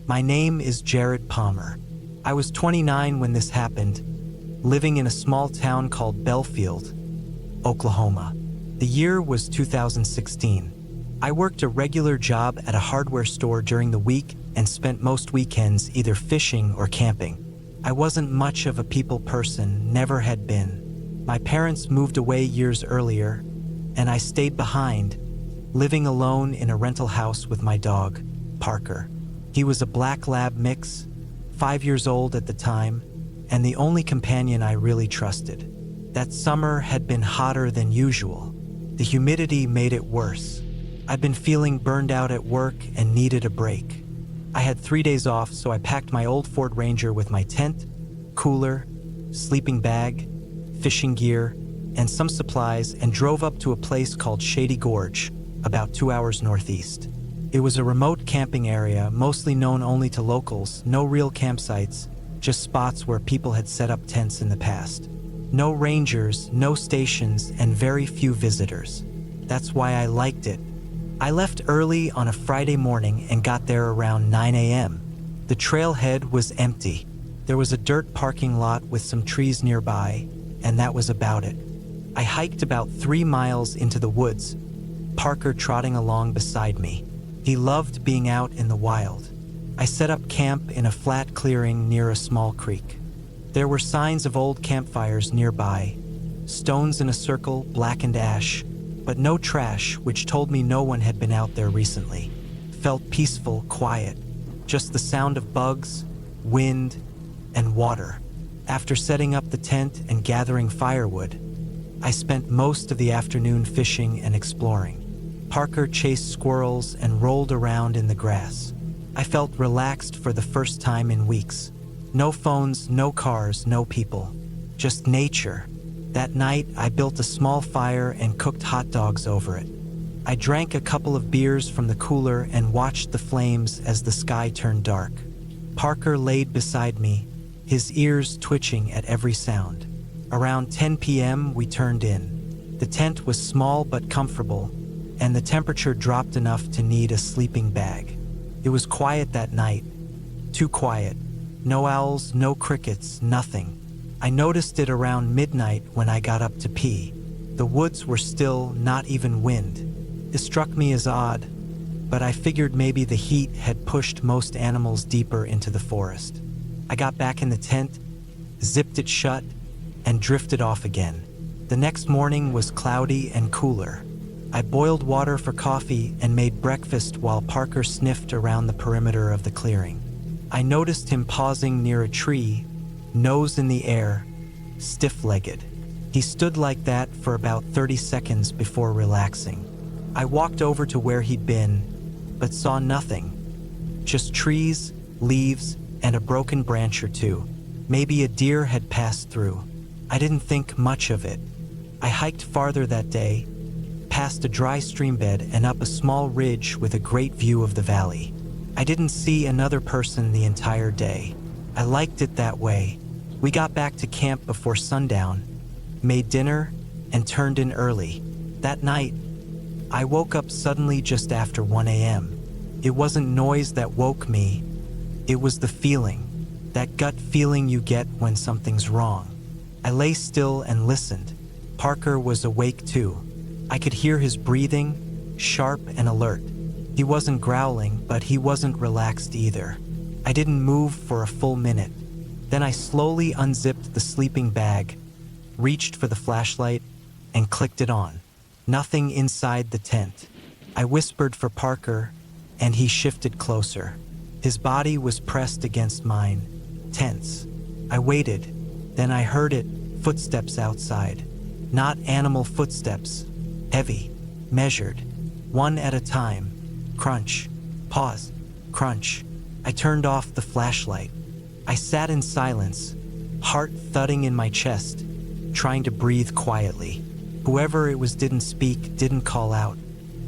My name is Jared Palmer. I was 29 when this happened, living in a small town called Belfield, Oklahoma. The year was 2016. I worked a regular job at a hardware store during the week and spent most weekends either fishing or camping. I wasn't much of a people person, never had been. My parents moved away years earlier, and I stayed behind, living alone in a rental house with my dog, Parker. He was a black lab mix, 5 years old at the time, and the only companion I really trusted. That summer had been hotter than usual. The humidity made it worse. I'd been feeling burned out at work and needed a break. I had 3 days off, so I packed my old Ford Ranger with my tent, cooler, sleeping bag, fishing gear, and some supplies and drove up to a place called Shady Gorge, about 2 hours northeast. It was a remote camping area, mostly known only to locals, no real campsites, just spots where people had set up tents in the past. No rangers, no stations, and very few visitors. That's why I liked it. I left early on a Friday morning and got there around 9 a.m. The trailhead was empty. There was a dirt parking lot with some trees nearby, and that was about it. I hiked about 3 miles into the woods, Parker trotting along beside me. He loved being out in the wild. I set up camp in a flat clearing near a small creek. There were signs of old campfires nearby, stones in a circle, blackened ash, but no trash, which told me no one had been out there recently. Felt peaceful, quiet, just the sound of bugs, wind, and water. After setting up the tent and gathering firewood, I spent most of the afternoon fishing and exploring. Parker chased squirrels and rolled around in the grass. I felt relaxed for the first time in weeks. No phones, no cars, no people, just nature. That night, I built a small fire and cooked hot dogs over it. I drank a couple of beers from the cooler and watched the flames as the sky turned dark. Parker laid beside me, his ears twitching at every sound. Around 10 p.m., we turned in. The tent was small but comfortable, and the temperature dropped enough to need a sleeping bag. It was quiet that night. Too quiet. No owls, no crickets, nothing. I noticed it around midnight when I got up to pee. The woods were still, not even wind. It struck me as odd, but I figured maybe the heat had pushed most animals deeper into the forest. I got back in the tent, zipped it shut, and drifted off again. The next morning was cloudy and cooler. I boiled water for coffee and made breakfast while Parker sniffed around the perimeter of the clearing. I noticed him pausing near a tree, nose in the air, stiff-legged. He stood like that for about 30 seconds before relaxing. I walked over to where he'd been, but saw nothing. Just trees, leaves, and a broken branch or two. Maybe a deer had passed through. I didn't think much of it. I hiked farther that day, past a dry stream bed and up a small ridge with a great view of the valley. I didn't see another person the entire day. I liked it that way. We got back to camp before sundown, made dinner, and turned in early. That night, I woke up suddenly just after 1 a.m. It wasn't noise that woke me. It was the feeling, that gut feeling you get when something's wrong. I lay still and listened. Parker was awake too. I could hear his breathing, sharp and alert. He wasn't growling, but he wasn't relaxed either. I didn't move for a full minute. Then I slowly unzipped the sleeping bag, reached for the flashlight, and clicked it on. Nothing inside the tent. I whispered for Parker, and he shifted closer. His body was pressed against mine, tense. I waited. Then I heard it, footsteps outside. Not animal footsteps, heavy, measured, one at a time. Crunch, pause, crunch. I turned off the flashlight. I sat in silence, heart thudding in my chest, trying to breathe quietly. Whoever it was didn't speak, didn't call out,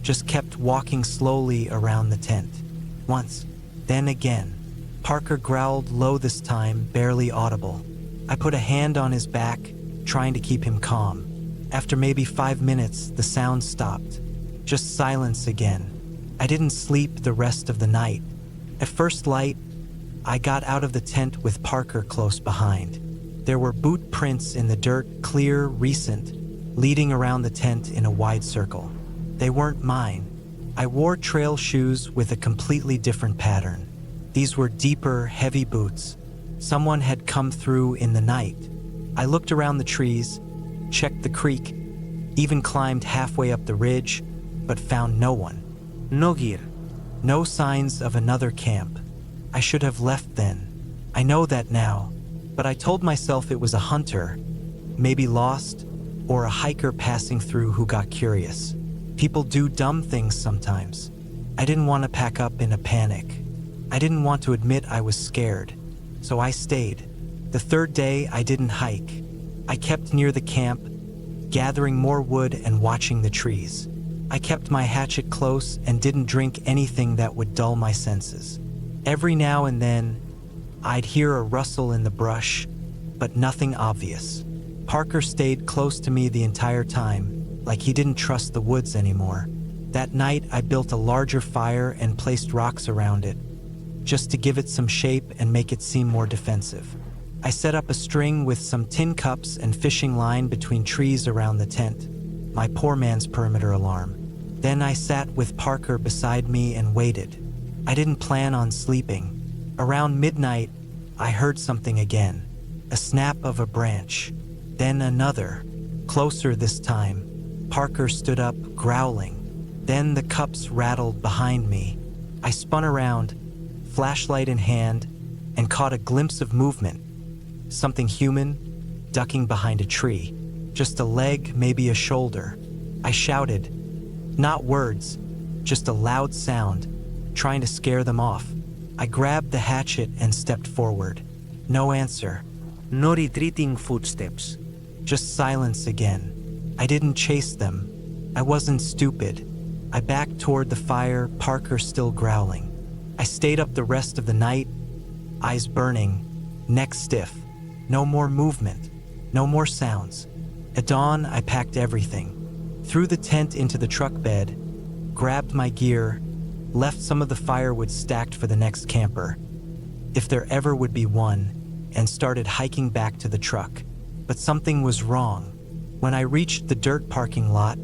just kept walking slowly around the tent. Once, then again. Parker growled low this time, barely audible. I put a hand on his back, trying to keep him calm. After maybe 5 minutes, the sound stopped. Just silence again. I didn't sleep the rest of the night. At first light, I got out of the tent with Parker close behind. There were boot prints in the dirt, clear, recent, leading around the tent in a wide circle. They weren't mine. I wore trail shoes with a completely different pattern. These were deeper, heavy boots. Someone had come through in the night. I looked around the trees, checked the creek, even climbed halfway up the ridge, but found no one. No gear. No signs of another camp. I should have left then. I know that now, but I told myself it was a hunter, maybe lost, or a hiker passing through who got curious. People do dumb things sometimes. I didn't want to pack up in a panic. I didn't want to admit I was scared, so I stayed. The third day, I didn't hike. I kept near the camp, gathering more wood and watching the trees. I kept my hatchet close and didn't drink anything that would dull my senses. Every now and then, I'd hear a rustle in the brush, but nothing obvious. Parker stayed close to me the entire time, like he didn't trust the woods anymore. That night, I built a larger fire and placed rocks around it, just to give it some shape and make it seem more defensive. I set up a string with some tin cups and fishing line between trees around the tent, my poor man's perimeter alarm. Then I sat with Parker beside me and waited. I didn't plan on sleeping. Around midnight, I heard something again, a snap of a branch, then another, closer this time. Parker stood up, growling. Then the cups rattled behind me. I spun around, flashlight in hand, and caught a glimpse of movement. Something human, ducking behind a tree. Just a leg, maybe a shoulder. I shouted. Not words, just a loud sound, trying to scare them off. I grabbed the hatchet and stepped forward. No answer. No retreating footsteps. Just silence again. I didn't chase them. I wasn't stupid. I backed toward the fire, Parker still growling. I stayed up the rest of the night, eyes burning, neck stiff. No more movement, no more sounds. At dawn, I packed everything. Threw the tent into the truck bed, grabbed my gear, left some of the firewood stacked for the next camper, if there ever would be one, and started hiking back to the truck. But something was wrong. When I reached the dirt parking lot,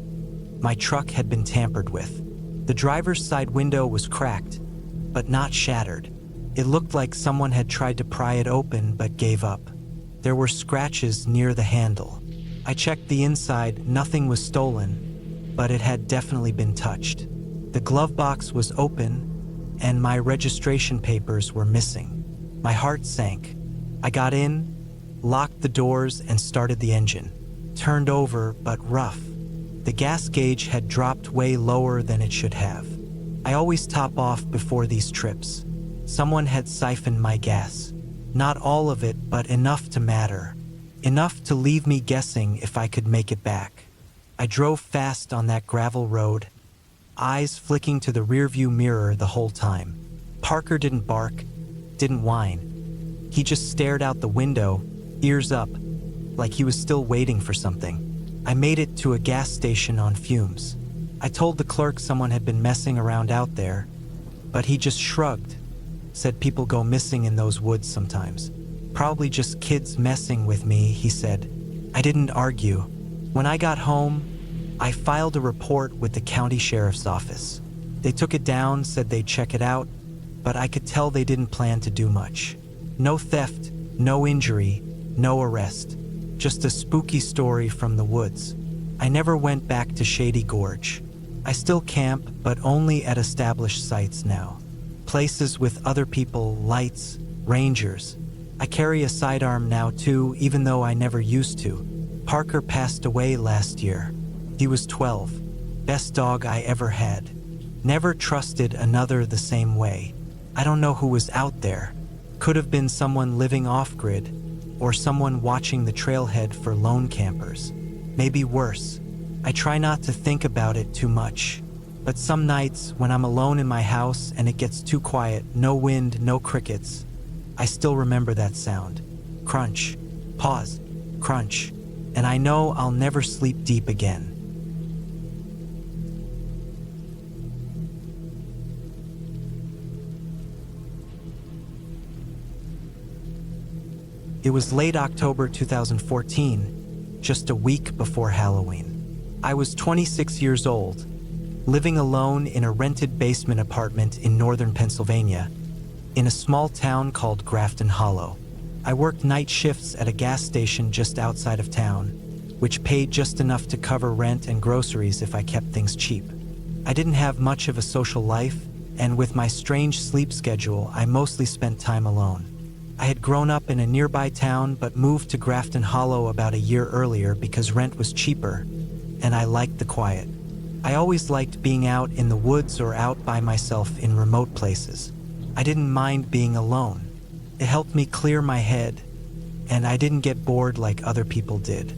my truck had been tampered with. The driver's side window was cracked, but not shattered. It looked like someone had tried to pry it open but gave up. There were scratches near the handle. I checked the inside, nothing was stolen, but it had definitely been touched. The glove box was open, and my registration papers were missing. My heart sank. I got in, locked the doors, and started the engine. Turned over, but rough. The gas gauge had dropped way lower than it should have. I always top off before these trips. Someone had siphoned my gas. Not all of it, but enough to matter. Enough to leave me guessing if I could make it back. I drove fast on that gravel road, eyes flicking to the rearview mirror the whole time. Parker didn't bark, didn't whine. He just stared out the window, ears up, like he was still waiting for something. I made it to a gas station on fumes. I told the clerk someone had been messing around out there, but he just shrugged, said people go missing in those woods sometimes. Probably just kids messing with me, he said. I didn't argue. When I got home, I filed a report with the county sheriff's office. They took it down, said they'd check it out, but I could tell they didn't plan to do much. No theft, no injury, no arrest. Just a spooky story from the woods. I never went back to Shady Gorge. I still camp, but only at established sites now. Places with other people, lights, rangers. I carry a sidearm now too, even though I never used to. Parker passed away last year. He was 12. Best dog I ever had. Never trusted another the same way. I don't know who was out there. Could have been someone living off-grid, or someone watching the trailhead for lone campers. Maybe worse. I try not to think about it too much. But some nights, when I'm alone in my house and it gets too quiet, no wind, no crickets, I still remember that sound. Crunch, pause, crunch, and I know I'll never sleep deep again. It was late October 2014, just a week before Halloween. I was 26 years old, living alone in a rented basement apartment in northern Pennsylvania, in a small town called Grafton Hollow. I worked night shifts at a gas station just outside of town, which paid just enough to cover rent and groceries if I kept things cheap. I didn't have much of a social life, and with my strange sleep schedule, I mostly spent time alone. I had grown up in a nearby town but moved to Grafton Hollow about a year earlier because rent was cheaper, and I liked the quiet. I always liked being out in the woods or out by myself in remote places. I didn't mind being alone. It helped me clear my head, and I didn't get bored like other people did.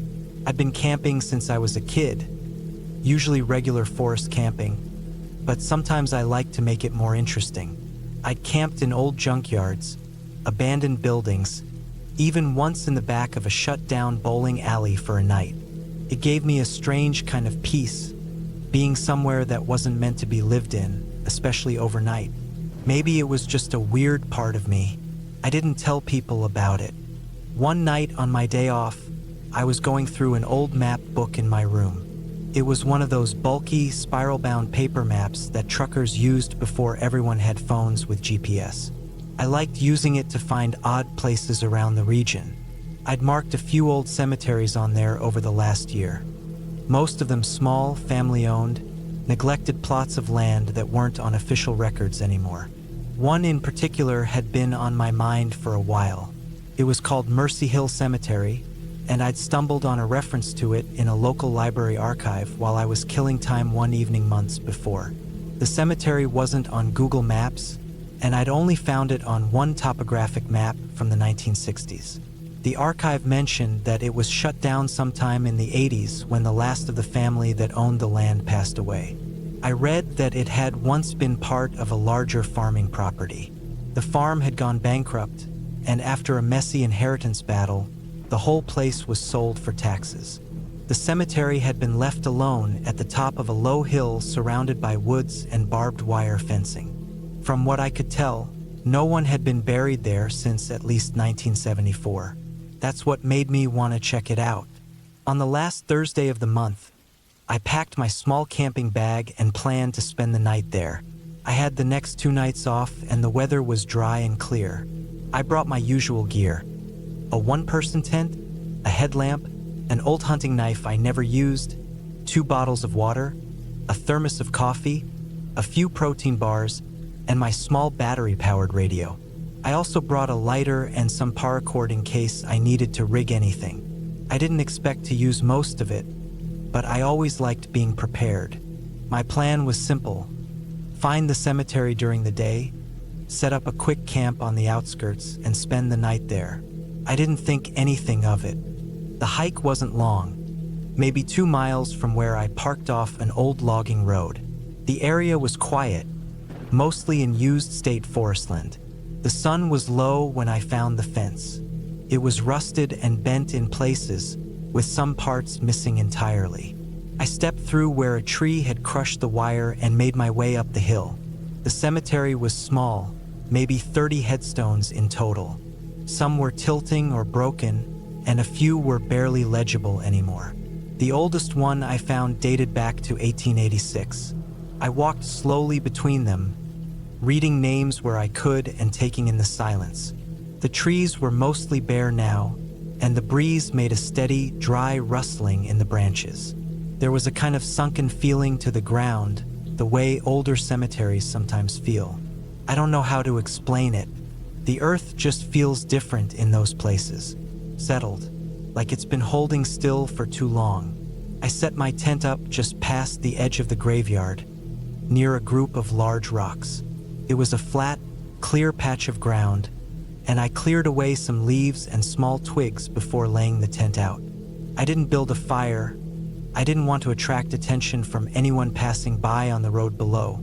I'd been camping since I was a kid, usually regular forest camping, but sometimes I liked to make it more interesting. I'd camped in old junkyards, abandoned buildings, even once in the back of a shut-down bowling alley for a night. It gave me a strange kind of peace, being somewhere that wasn't meant to be lived in, especially overnight. Maybe it was just a weird part of me. I didn't tell people about it. One night on my day off, I was going through an old map book in my room. It was one of those bulky, spiral-bound paper maps that truckers used before everyone had phones with GPS. I liked using it to find odd places around the region. I'd marked a few old cemeteries on there over the last year. Most of them small, family-owned, neglected plots of land that weren't on official records anymore. One in particular had been on my mind for a while. It was called Mercy Hill Cemetery, and I'd stumbled on a reference to it in a local library archive while I was killing time one evening months before. The cemetery wasn't on Google Maps, and I'd only found it on one topographic map from the 1960s. The archive mentioned that it was shut down sometime in the 80s when the last of the family that owned the land passed away. I read that it had once been part of a larger farming property. The farm had gone bankrupt, and after a messy inheritance battle, the whole place was sold for taxes. The cemetery had been left alone at the top of a low hill surrounded by woods and barbed wire fencing. From what I could tell, no one had been buried there since at least 1974. That's what made me want to check it out. On the last Thursday of the month, I packed my small camping bag and planned to spend the night there. I had the next 2 nights off and the weather was dry and clear. I brought my usual gear: a one-person tent, a headlamp, an old hunting knife I never used, 2 bottles of water, a thermos of coffee, a few protein bars, and my small battery-powered radio. I also brought a lighter and some paracord in case I needed to rig anything. I didn't expect to use most of it, but I always liked being prepared. My plan was simple: find the cemetery during the day, set up a quick camp on the outskirts, and spend the night there. I didn't think anything of it. The hike wasn't long, maybe 2 miles from where I parked off an old logging road. The area was quiet, mostly in used state forest land. The sun was low when I found the fence. It was rusted and bent in places, with some parts missing entirely. I stepped through where a tree had crushed the wire and made my way up the hill. The cemetery was small, maybe 30 headstones in total. Some were tilting or broken, and a few were barely legible anymore. The oldest one I found dated back to 1886. I walked slowly between them, reading names where I could and taking in the silence. The trees were mostly bare now, and the breeze made a steady, dry rustling in the branches. There was a kind of sunken feeling to the ground, the way older cemeteries sometimes feel. I don't know how to explain it. The earth just feels different in those places, settled, like it's been holding still for too long. I set my tent up just past the edge of the graveyard, near a group of large rocks. It was a flat, clear patch of ground, and I cleared away some leaves and small twigs before laying the tent out. I didn't build a fire. I didn't want to attract attention from anyone passing by on the road below.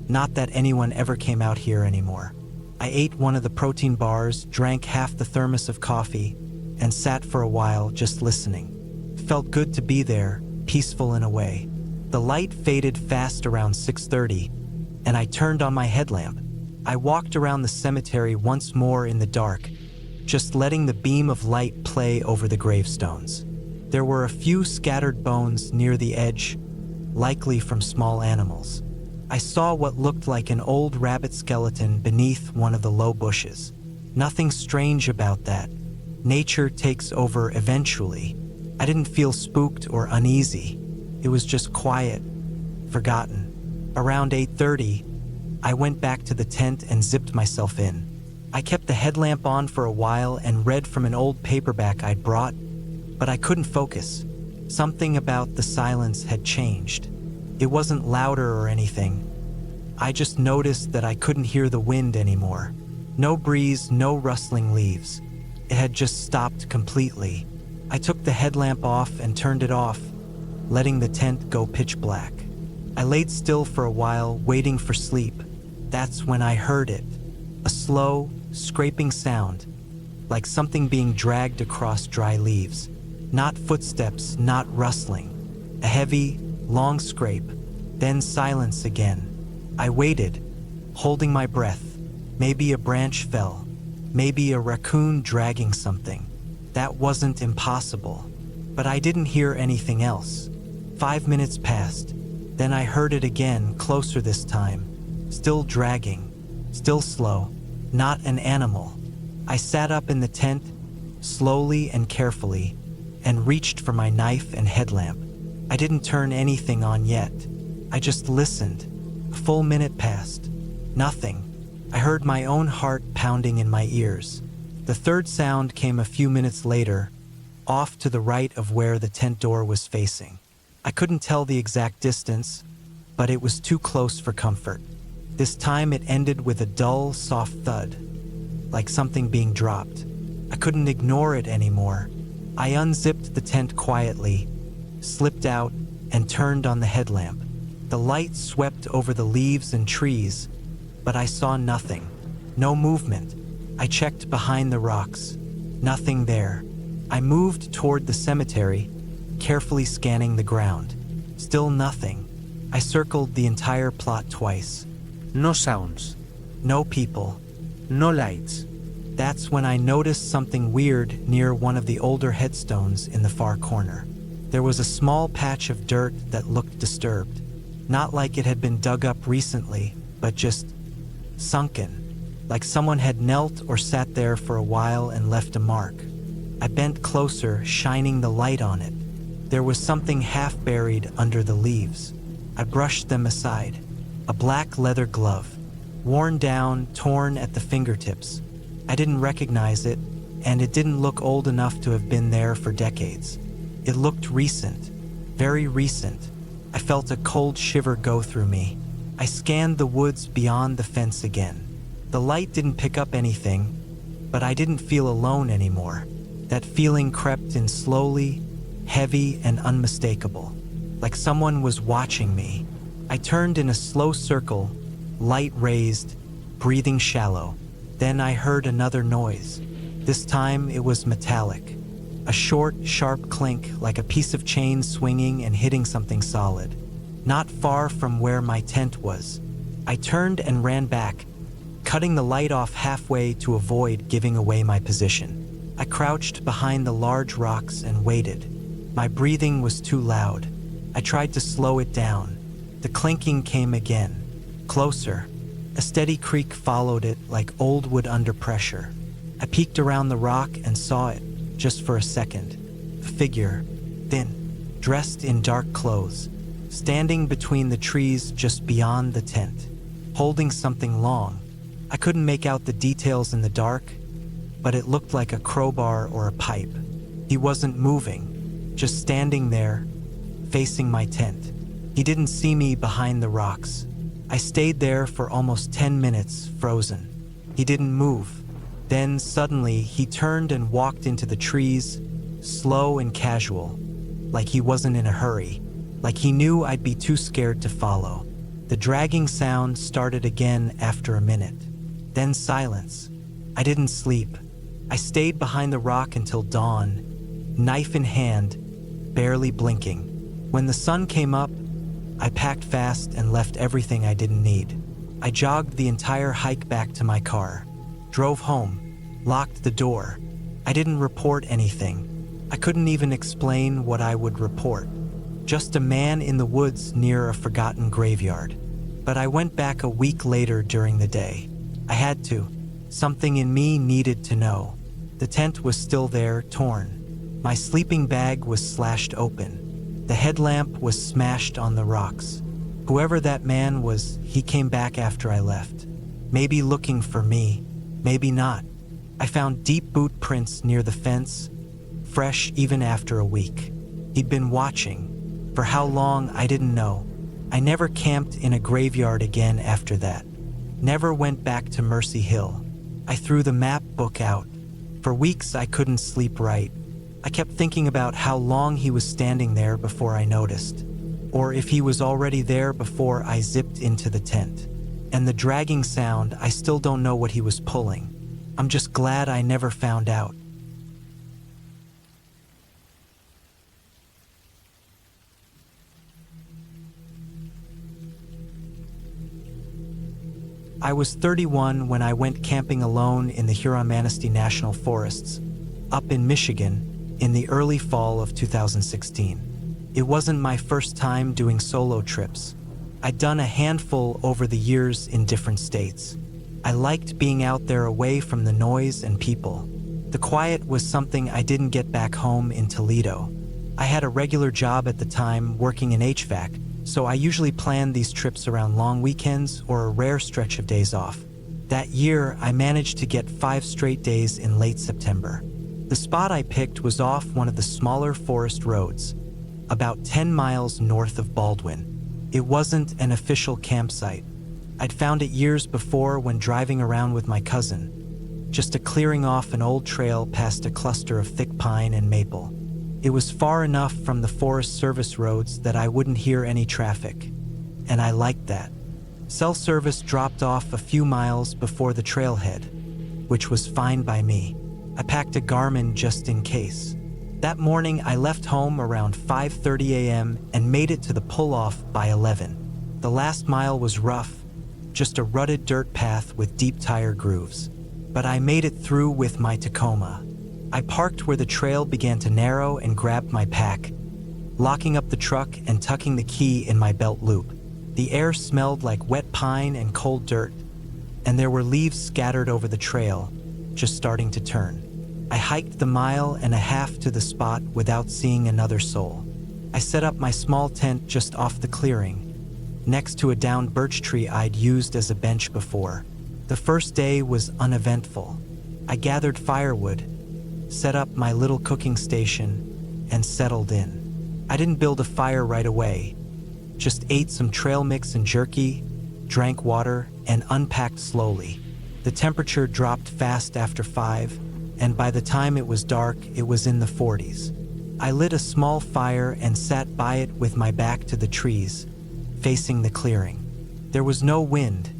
Not that anyone ever came out here anymore. I ate one of the protein bars, drank half the thermos of coffee, and sat for a while just listening. It felt good to be there, peaceful in a way. The light faded fast around 6:30, and I turned on my headlamp. I walked around the cemetery once more in the dark, just letting the beam of light play over the gravestones. There were a few scattered bones near the edge, likely from small animals. I saw what looked like an old rabbit skeleton beneath one of the low bushes. Nothing strange about that. Nature takes over eventually. I didn't feel spooked or uneasy. It was just quiet, forgotten. Around 8:30, I went back to the tent and zipped myself in. I kept the headlamp on for a while and read from an old paperback I'd brought, but I couldn't focus. Something about the silence had changed. It wasn't louder or anything. I just noticed that I couldn't hear the wind anymore. No breeze, no rustling leaves. It had just stopped completely. I took the headlamp off and turned it off, letting the tent go pitch black. I laid still for a while, waiting for sleep. That's when I heard it. A slow, scraping sound, like something being dragged across dry leaves. Not footsteps, not rustling. A heavy, long scrape, then silence again. I waited, holding my breath. Maybe a branch fell. Maybe a raccoon dragging something. That wasn't impossible. But I didn't hear anything else. 5 minutes passed. Then I heard it again, closer this time. Still dragging. Still slow. Not an animal. I sat up in the tent, slowly and carefully, and reached for my knife and headlamp. I didn't turn anything on yet. I just listened. A full minute passed. Nothing. I heard my own heart pounding in my ears. The third sound came a few minutes later, off to the right of where the tent door was facing. I couldn't tell the exact distance, but it was too close for comfort. This time it ended with a dull, soft thud, like something being dropped. I couldn't ignore it anymore. I unzipped the tent quietly, slipped out, and turned on the headlamp. The light swept over the leaves and trees, but I saw nothing. No movement. I checked behind the rocks. Nothing there. I moved toward the cemetery, carefully scanning the ground. Still nothing. I circled the entire plot twice. No sounds. No people. No lights. That's when I noticed something weird near one of the older headstones in the far corner. There was a small patch of dirt that looked disturbed. Not like it had been dug up recently, but just sunken, like someone had knelt or sat there for a while and left a mark. I bent closer, shining the light on it. There was something half buried under the leaves. I brushed them aside. A black leather glove, worn down, torn at the fingertips. I didn't recognize it, and it didn't look old enough to have been there for decades. It looked recent, very recent. I felt a cold shiver go through me. I scanned the woods beyond the fence again. The light didn't pick up anything, but I didn't feel alone anymore. That feeling crept in slowly, heavy and unmistakable, like someone was watching me. I turned in a slow circle, light raised, breathing shallow. Then I heard another noise. This time it was metallic. A short, sharp clink, like a piece of chain swinging and hitting something solid. Not far from where my tent was. I turned and ran back, cutting the light off halfway to avoid giving away my position. I crouched behind the large rocks and waited. My breathing was too loud. I tried to slow it down. The clinking came again, closer. A steady creak followed it like old wood under pressure. I peeked around the rock and saw it, just for a second. A figure, thin, dressed in dark clothes, standing between the trees just beyond the tent, holding something long. I couldn't make out the details in the dark, but it looked like a crowbar or a pipe. He wasn't moving, just standing there, facing my tent. He didn't see me behind the rocks. I stayed there for almost 10 minutes, frozen. He didn't move. Then suddenly he turned and walked into the trees, slow and casual, like he wasn't in a hurry, like he knew I'd be too scared to follow. The dragging sound started again after a minute. Then silence. I didn't sleep. I stayed behind the rock until dawn, knife in hand, barely blinking. When the sun came up, I packed fast and left everything I didn't need. I jogged the entire hike back to my car, drove home, locked the door. I didn't report anything. I couldn't even explain what I would report. Just a man in the woods near a forgotten graveyard. But I went back a week later during the day. I had to. Something in me needed to know. The tent was still there, torn. My sleeping bag was slashed open. The headlamp was smashed on the rocks. Whoever that man was, he came back after I left. Maybe looking for me, maybe not. I found deep boot prints near the fence, fresh even after a week. He'd been watching. For how long, I didn't know. I never camped in a graveyard again after that. Never went back to Mercy Hill. I threw the map book out. For weeks, I couldn't sleep right. I kept thinking about how long he was standing there before I noticed, or if he was already there before I zipped into the tent. And the dragging sound, I still don't know what he was pulling. I'm just glad I never found out. I was 31 when I went camping alone in the Huron-Manistee National Forests, up in Michigan, in the early fall of 2016. It wasn't my first time doing solo trips. I'd done a handful over the years in different states. I liked being out there away from the noise and people. The quiet was something I didn't get back home in Toledo. I had a regular job at the time working in HVAC, so I usually planned these trips around long weekends or a rare stretch of days off. That year, I managed to get 5 straight days in late September. The spot I picked was off one of the smaller forest roads, about 10 miles north of Baldwin. It wasn't an official campsite. I'd found it years before when driving around with my cousin. Just a clearing off an old trail past a cluster of thick pine and maple. It was far enough from the Forest Service roads that I wouldn't hear any traffic, and I liked that. Cell service dropped off a few miles before the trailhead, which was fine by me. I packed a Garmin just in case. That morning, I left home around 5:30 a.m. and made it to the pull-off by 11. The last mile was rough, just a rutted dirt path with deep tire grooves. But I made it through with my Tacoma. I parked where the trail began to narrow and grabbed my pack, locking up the truck and tucking the key in my belt loop. The air smelled like wet pine and cold dirt, and there were leaves scattered over the trail, just starting to turn. I hiked the 1.5 miles to the spot without seeing another soul. I set up my small tent just off the clearing, next to a downed birch tree I'd used as a bench before. The first day was uneventful. I gathered firewood, set up my little cooking station, and settled in. I didn't build a fire right away, just ate some trail mix and jerky, drank water, and unpacked slowly. The temperature dropped fast after 5, and by the time it was dark, it was in the 40s. I lit a small fire and sat by it with my back to the trees, facing the clearing. There was no wind,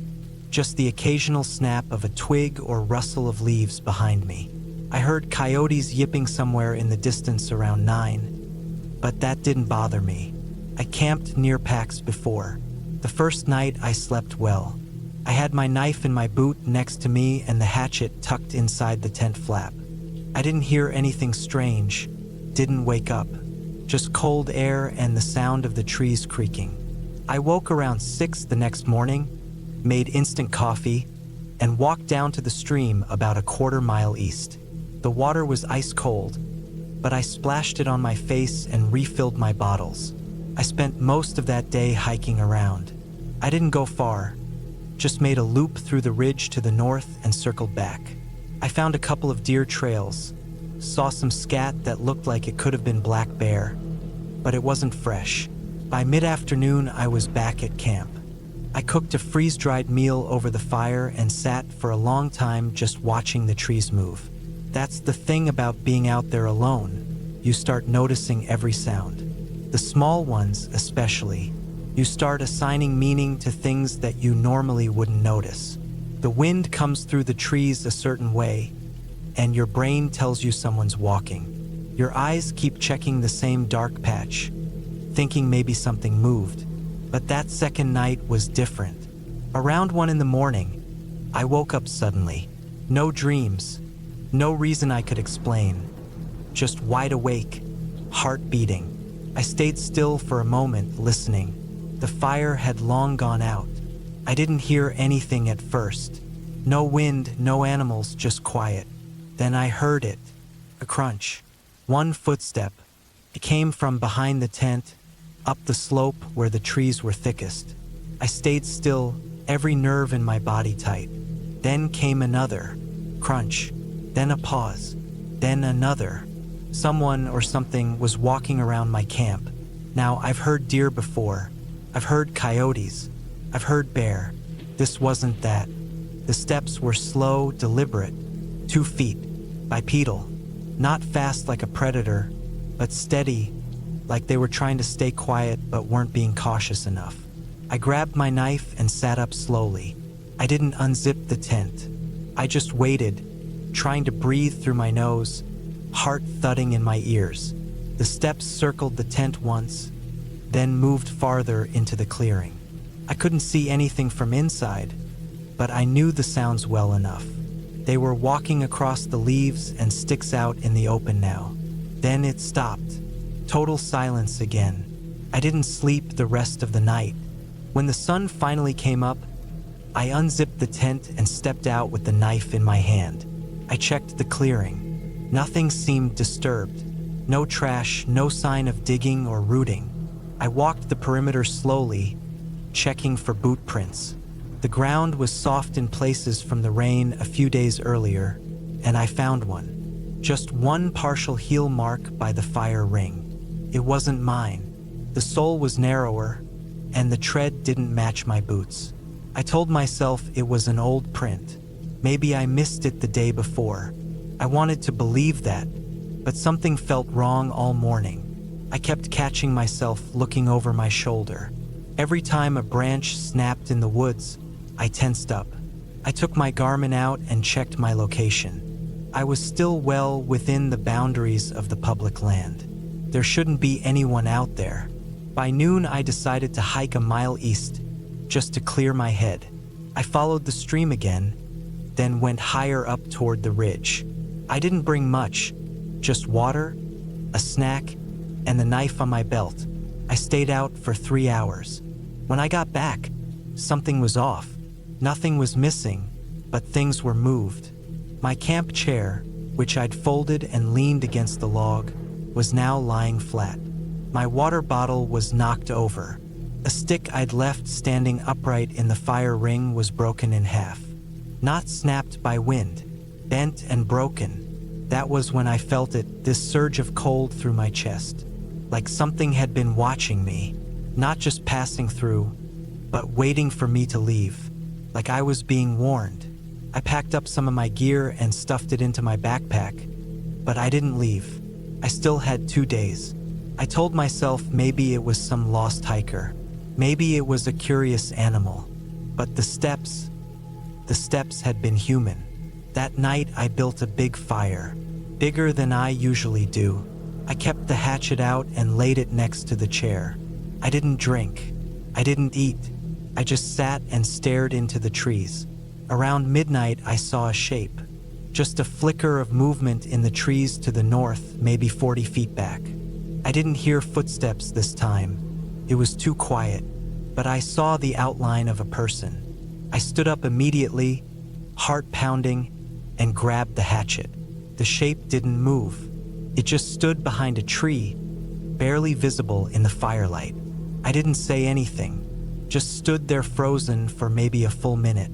just the occasional snap of a twig or rustle of leaves behind me. I heard coyotes yipping somewhere in the distance around 9, but that didn't bother me. I camped near packs before. The first night I slept well. I had my knife in my boot next to me and the hatchet tucked inside the tent flap. I didn't hear anything strange, didn't wake up, just cold air and the sound of the trees creaking. I woke around 6 the next morning, made instant coffee, and walked down to the stream about a 1/4 mile east. The water was ice cold, but I splashed it on my face and refilled my bottles. I spent most of that day hiking around. I didn't go far, just made a loop through the ridge to the north and circled back. I found a couple of deer trails, saw some scat that looked like it could have been black bear, but it wasn't fresh. By mid-afternoon, I was back at camp. I cooked a freeze-dried meal over the fire and sat for a long time just watching the trees move. That's the thing about being out there alone. You start noticing every sound. The small ones especially. You start assigning meaning to things that you normally wouldn't notice. The wind comes through the trees a certain way, and your brain tells you someone's walking. Your eyes keep checking the same dark patch, thinking maybe something moved. But that second night was different. Around 1 in the morning, I woke up suddenly. No dreams, No reason I could explain. Just wide awake, heart beating. I stayed still for a moment, listening. The fire had long gone out. I didn't hear anything at first. No wind, no animals, just quiet. Then I heard it. A crunch. One footstep. It came from behind the tent, up the slope where the trees were thickest. I stayed still, every nerve in my body tight. Then came another crunch. Then a pause. Then another. Someone or something was walking around my camp. Now, I've heard deer before. I've heard coyotes. I've heard bear. This wasn't that. The steps were slow, deliberate. 2 feet, bipedal. Not fast like a predator, but steady, like they were trying to stay quiet but weren't being cautious enough. I grabbed my knife and sat up slowly. I didn't unzip the tent. I just waited, trying to breathe through my nose, heart thudding in my ears. The steps circled the tent once, then moved farther into the clearing. I couldn't see anything from inside, but I knew the sounds well enough. They were walking across the leaves and sticks out in the open now. Then it stopped. Total silence again. I didn't sleep the rest of the night. When the sun finally came up, I unzipped the tent and stepped out with the knife in my hand. I checked the clearing. Nothing seemed disturbed. No trash, no sign of digging or rooting. I walked the perimeter slowly, checking for boot prints. The ground was soft in places from the rain a few days earlier, and I found one. Just one partial heel mark by the fire ring. It wasn't mine. The sole was narrower, and the tread didn't match my boots. I told myself it was an old print. Maybe I missed it the day before. I wanted to believe that, but something felt wrong all morning. I kept catching myself looking over my shoulder. Every time a branch snapped in the woods, I tensed up. I took my Garmin out and checked my location. I was still well within the boundaries of the public land. There shouldn't be anyone out there. By noon, I decided to hike a mile east, just to clear my head. I followed the stream again, then went higher up toward the ridge. I didn't bring much, just water, a snack, and the knife on my belt. I stayed out for 3 hours. When I got back, something was off. Nothing was missing, but things were moved. My camp chair, which I'd folded and leaned against the log, was now lying flat. My water bottle was knocked over. A stick I'd left standing upright in the fire ring was broken in half. Not snapped by wind, bent and broken. That was when I felt it, this surge of cold through my chest. Like something had been watching me, not just passing through, but waiting for me to leave. Like I was being warned. I packed up some of my gear and stuffed it into my backpack, but I didn't leave. I still had 2 days. I told myself maybe it was some lost hiker. Maybe it was a curious animal. But the steps had been human. That night I built a big fire, bigger than I usually do. I kept the hatchet out and laid it next to the chair. I didn't drink. I didn't eat. I just sat and stared into the trees. Around midnight, I saw a shape. Just a flicker of movement in the trees to the north, maybe 40 feet back. I didn't hear footsteps this time. It was too quiet, but I saw the outline of a person. I stood up immediately, heart pounding, and grabbed the hatchet. The shape didn't move. It just stood behind a tree, barely visible in the firelight. I didn't say anything, just stood there frozen for maybe a full minute.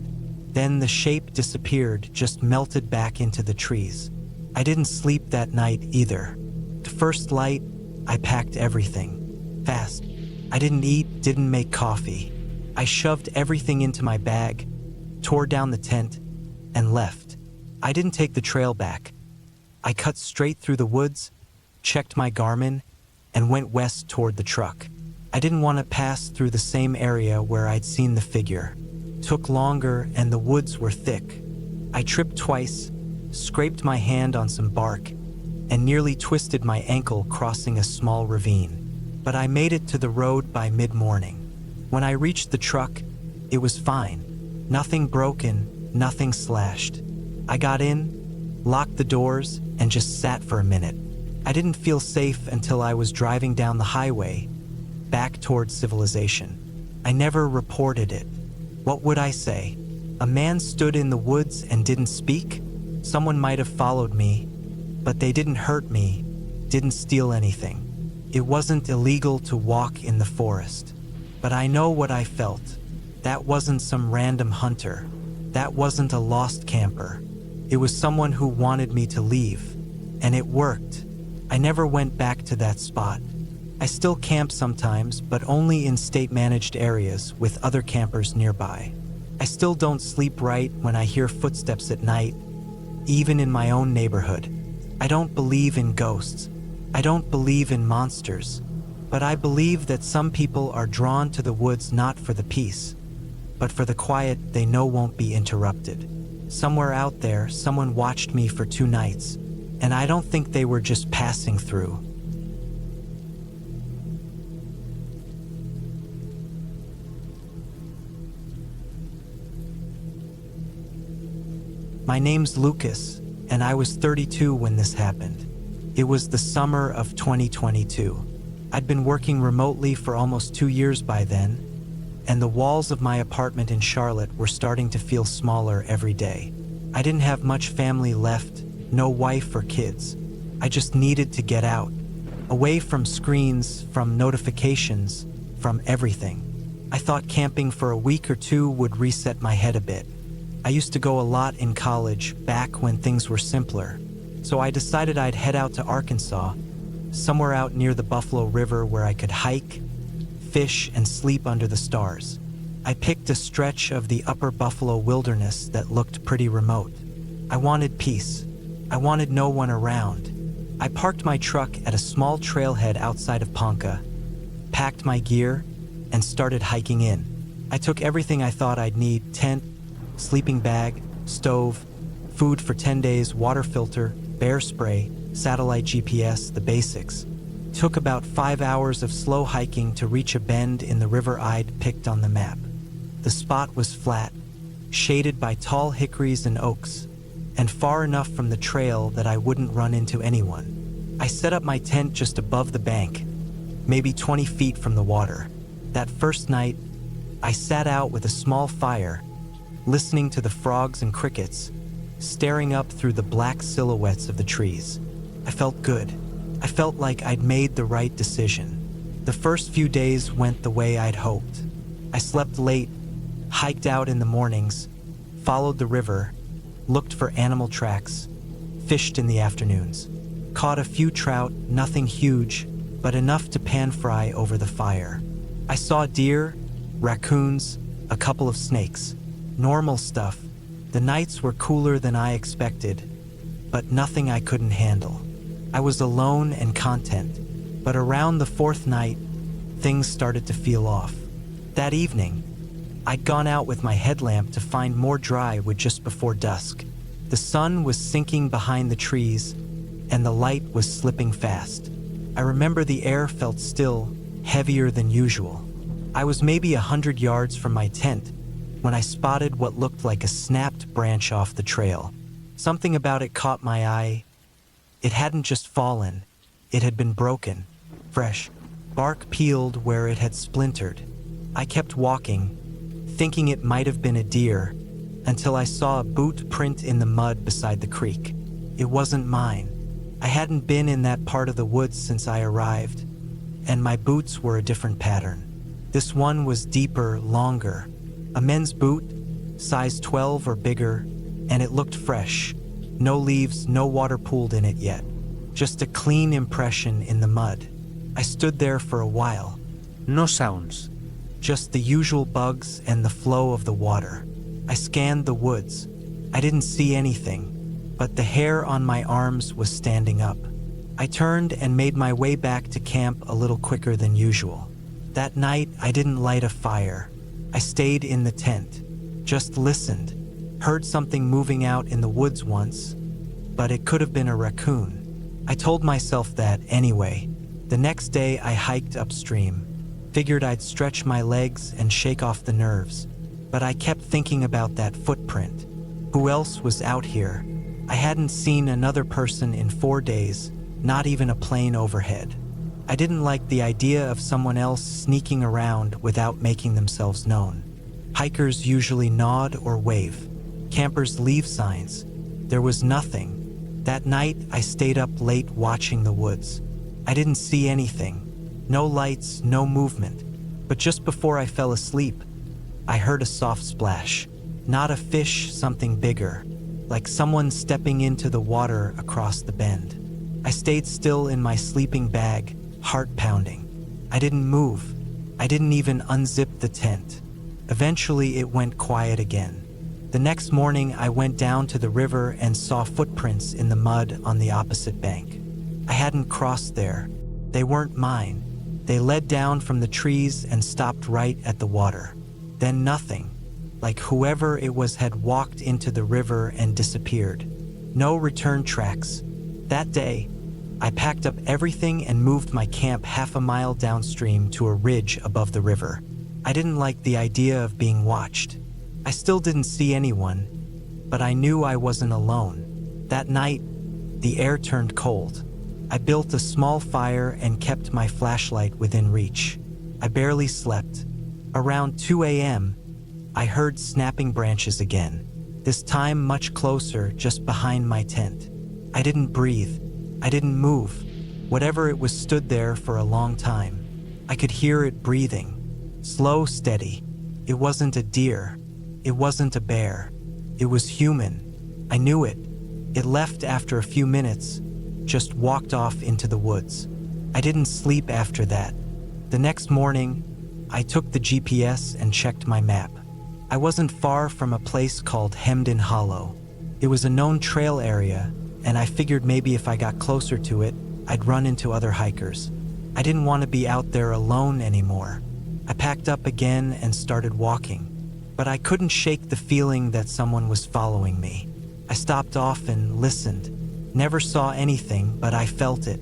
Then the shape disappeared, just melted back into the trees. I didn't sleep that night either. The first light, I packed everything. Fast. I didn't eat, didn't make coffee. I shoved everything into my bag, tore down the tent, and left. I didn't take the trail back. I cut straight through the woods, checked my Garmin, and went west toward the truck. I didn't want to pass through the same area where I'd seen the figure. Took longer and the woods were thick. I tripped twice, scraped my hand on some bark, and nearly twisted my ankle crossing a small ravine. But I made it to the road by mid-morning. When I reached the truck, it was fine. Nothing broken, nothing slashed. I got in, locked the doors, and just sat for a minute. I didn't feel safe until I was driving down the highway, back towards civilization. I never reported it. What would I say? A man stood in the woods and didn't speak? Someone might have followed me, but they didn't hurt me, didn't steal anything. It wasn't illegal to walk in the forest. But I know what I felt. That wasn't some random hunter. That wasn't a lost camper. It was someone who wanted me to leave. And it worked. I never went back to that spot. I still camp sometimes, but only in state-managed areas with other campers nearby. I still don't sleep right when I hear footsteps at night, even in my own neighborhood. I don't believe in ghosts. I don't believe in monsters. But I believe that some people are drawn to the woods not for the peace, but for the quiet they know won't be interrupted. Somewhere out there, someone watched me for 2 nights, and I don't think they were just passing through. My name's Lucas, and I was 32 when this happened. It was the summer of 2022. I'd been working remotely for almost 2 years by then, and the walls of my apartment in Charlotte were starting to feel smaller every day. I didn't have much family left, no wife or kids. I just needed to get out, away from screens, from notifications, from everything. I thought camping for a week or 2 would reset my head a bit. I used to go a lot in college, back when things were simpler. So I decided I'd head out to Arkansas, somewhere out near the Buffalo River where I could hike, fish, and sleep under the stars. I picked a stretch of the upper Buffalo wilderness that looked pretty remote. I wanted peace. I wanted no one around. I parked my truck at a small trailhead outside of Ponca, packed my gear, and started hiking in. I took everything I thought I'd need: tent, sleeping bag, stove, food for 10 days, water filter, bear spray, satellite GPS, the basics. Took about 5 hours of slow hiking to reach a bend in the river I'd picked on the map. The spot was flat, shaded by tall hickories and oaks, and far enough from the trail that I wouldn't run into anyone. I set up my tent just above the bank, maybe 20 feet from the water. That first night, I sat out with a small fire, listening to the frogs and crickets, staring up through the black silhouettes of the trees. I felt good. I felt like I'd made the right decision. The first few days went the way I'd hoped. I slept late, hiked out in the mornings, followed the river, looked for animal tracks, fished in the afternoons. Caught a few trout, nothing huge, but enough to pan fry over the fire. I saw deer, raccoons, a couple of snakes. Normal stuff. The nights were cooler than I expected, but nothing I couldn't handle. I was alone and content, but around the 4th night, things started to feel off. That evening, I'd gone out with my headlamp to find more dry wood just before dusk. The sun was sinking behind the trees, and the light was slipping fast. I remember the air felt still, heavier than usual. I was maybe 100 yards from my tent when I spotted what looked like a snapped branch off the trail. Something about it caught my eye. It hadn't just fallen, it had been broken, fresh, bark peeled where it had splintered. I kept walking, thinking it might have been a deer, until I saw a boot print in the mud beside the creek. It wasn't mine. I hadn't been in that part of the woods since I arrived, and my boots were a different pattern. This one was deeper, longer. A men's boot, size 12 or bigger, and it looked fresh. No leaves, no water pooled in it yet. Just a clean impression in the mud. I stood there for a while. No sounds. Just the usual bugs and the flow of the water. I scanned the woods. I didn't see anything, but the hair on my arms was standing up. I turned and made my way back to camp a little quicker than usual. That night, I didn't light a fire. I stayed in the tent, just listened, heard something moving out in the woods once, but it could have been a raccoon. I told myself that anyway. The next day I hiked upstream, figured I'd stretch my legs and shake off the nerves, but I kept thinking about that footprint. Who else was out here? I hadn't seen another person in 4 days, not even a plane overhead. I didn't like the idea of someone else sneaking around without making themselves known. Hikers usually nod or wave. Campers leave signs. There was nothing. That night, I stayed up late watching the woods. I didn't see anything. No lights, no movement. But just before I fell asleep, I heard a soft splash. Not a fish, something bigger, like someone stepping into the water across the bend. I stayed still in my sleeping bag, heart pounding. I didn't move. I didn't even unzip the tent. Eventually, it went quiet again. The next morning, I went down to the river and saw footprints in the mud on the opposite bank. I hadn't crossed there. They weren't mine. They led down from the trees and stopped right at the water. Then nothing. Like whoever it was had walked into the river and disappeared. No return tracks. That day, I packed up everything and moved my camp half a mile downstream to a ridge above the river. I didn't like the idea of being watched. I still didn't see anyone, but I knew I wasn't alone. That night, the air turned cold. I built a small fire and kept my flashlight within reach. I barely slept. Around 2 a.m., I heard snapping branches again, this time much closer, just behind my tent. I didn't breathe. I didn't move. Whatever it was stood there for a long time. I could hear it breathing. Slow, steady. It wasn't a deer. It wasn't a bear. It was human. I knew it. It left after a few minutes, just walked off into the woods. I didn't sleep after that. The next morning, I took the GPS and checked my map. I wasn't far from a place called Hemden Hollow. It was a known trail area, and I figured maybe if I got closer to it, I'd run into other hikers. I didn't want to be out there alone anymore. I packed up again and started walking. But I couldn't shake the feeling that someone was following me. I stopped off and listened. Never saw anything, but I felt it.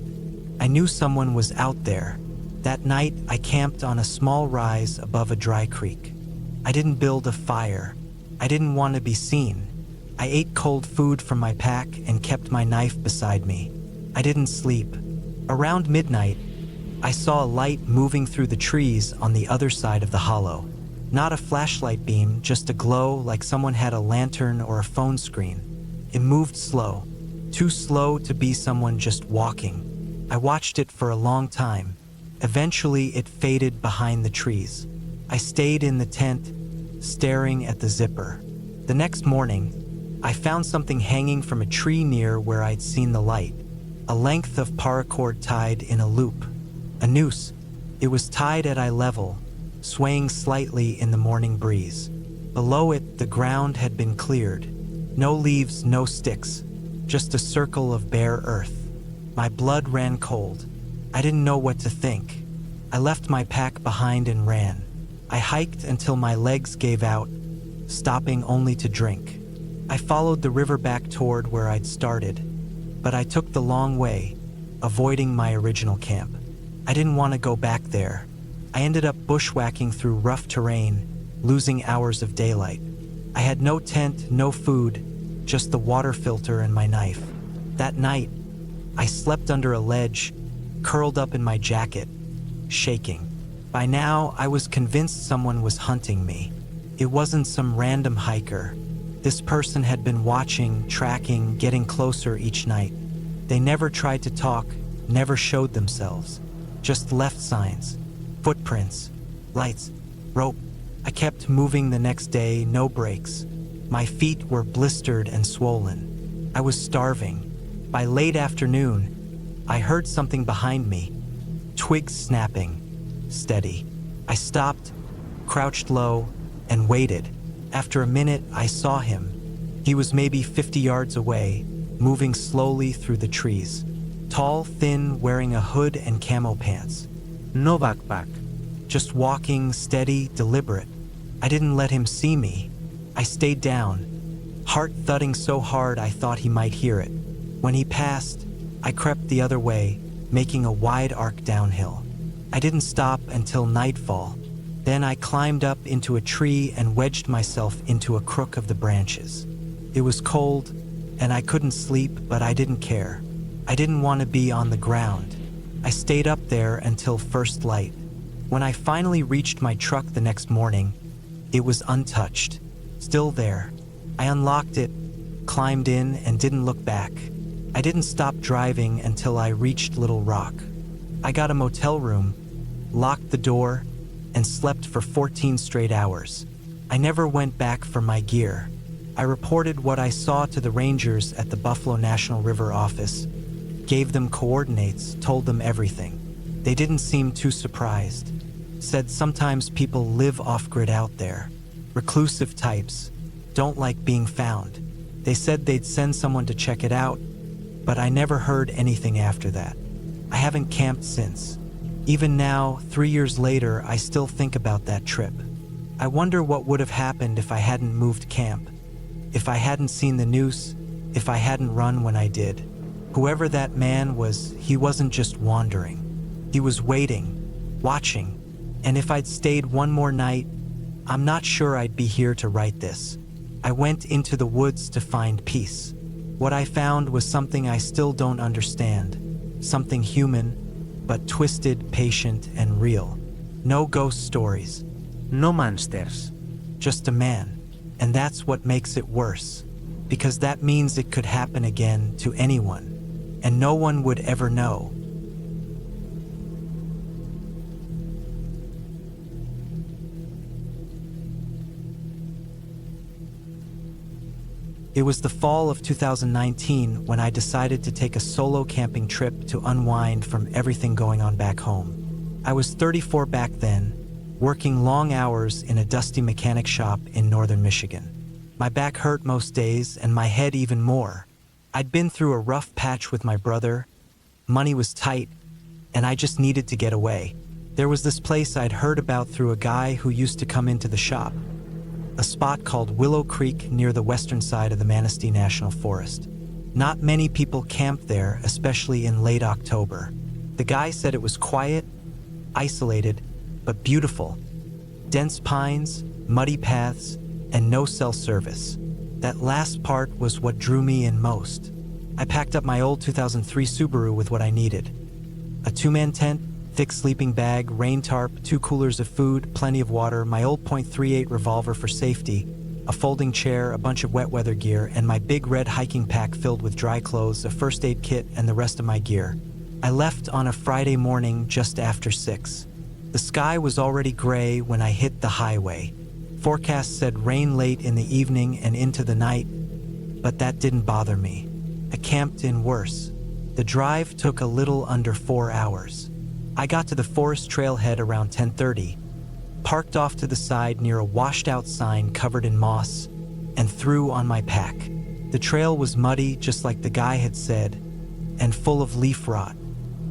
I knew someone was out there. That night, I camped on a small rise above a dry creek. I didn't build a fire. I didn't want to be seen. I ate cold food from my pack and kept my knife beside me. I didn't sleep. Around midnight, I saw a light moving through the trees on the other side of the hollow. Not a flashlight beam, just a glow like someone had a lantern or a phone screen. It moved slow, too slow to be someone just walking. I watched it for a long time. Eventually, it faded behind the trees. I stayed in the tent, staring at the zipper. The next morning, I found something hanging from a tree near where I'd seen the light. A length of paracord tied in a loop. A noose. It was tied at eye level, swaying slightly in the morning breeze. Below it, the ground had been cleared. No leaves, no sticks, just a circle of bare earth. My blood ran cold. I didn't know what to think. I left my pack behind and ran. I hiked until my legs gave out, stopping only to drink. I followed the river back toward where I'd started, but I took the long way, avoiding my original camp. I didn't want to go back there. I ended up bushwhacking through rough terrain, losing hours of daylight. I had no tent, no food, just the water filter and my knife. That night, I slept under a ledge, curled up in my jacket, shaking. By now, I was convinced someone was hunting me. It wasn't some random hiker. This person had been watching, tracking, getting closer each night. They never tried to talk, never showed themselves, just left signs. Footprints, lights, rope. I kept moving the next day, no breaks. My feet were blistered and swollen. I was starving. By late afternoon, I heard something behind me. Twigs snapping. Steady. I stopped, crouched low, and waited. After a minute, I saw him. He was maybe 50 yards away, moving slowly through the trees. Tall, thin, wearing a hood and camo pants. No backpack. Just walking, steady, deliberate. I didn't let him see me. I stayed down, heart thudding so hard I thought he might hear it. When he passed, I crept the other way, making a wide arc downhill. I didn't stop until nightfall. Then I climbed up into a tree and wedged myself into a crook of the branches. It was cold, and I couldn't sleep, but I didn't care. I didn't want to be on the ground. I stayed up there until first light. When I finally reached my truck the next morning, it was untouched, still there. I unlocked it, climbed in, and didn't look back. I didn't stop driving until I reached Little Rock. I got a motel room, locked the door, and slept for 14 straight hours. I never went back for my gear. I reported what I saw to the rangers at the Buffalo National River office, gave them coordinates, told them everything. They didn't seem too surprised. Said sometimes people live off-grid out there. Reclusive types, don't like being found. They said they'd send someone to check it out, but I never heard anything after that. I haven't camped since. Even now, 3 years later, I still think about that trip. I wonder what would have happened if I hadn't moved camp, if I hadn't seen the noose, if I hadn't run when I did. Whoever that man was, he wasn't just wandering. He was waiting, watching, and if I'd stayed one more night, I'm not sure I'd be here to write this. I went into the woods to find peace. What I found was something I still don't understand, something human, but twisted, patient, and real. No ghost stories. No monsters. Just a man. And that's what makes it worse, because that means it could happen again to anyone, and no one would ever know. It was the fall of 2019 when I decided to take a solo camping trip to unwind from everything going on back home. I was 34 back then, working long hours in a dusty mechanic shop in northern Michigan. My back hurt most days, and my head even more. I'd been through a rough patch with my brother, money was tight, and I just needed to get away. There was this place I'd heard about through a guy who used to come into the shop, a spot called Willow Creek near the western side of the Manistee National Forest. Not many people camp there, especially in late October. The guy said it was quiet, isolated, but beautiful. Dense pines, muddy paths, and no cell service. That last part was what drew me in most. I packed up my old 2003 Subaru with what I needed. A two-man tent, thick sleeping bag, rain tarp, 2 coolers of food, plenty of water, my old .38 revolver for safety, a folding chair, a bunch of wet weather gear, and my big red hiking pack filled with dry clothes, a first aid kit, and the rest of my gear. I left on a Friday morning just after 6. The sky was already gray when I hit the highway. Forecast said rain late in the evening and into the night, but that didn't bother me. I camped in worse. The drive took a little under 4 hours. I got to the forest trailhead around 10:30, parked off to the side near a washed-out sign covered in moss, and threw on my pack. The trail was muddy, just like the guy had said, and full of leaf rot.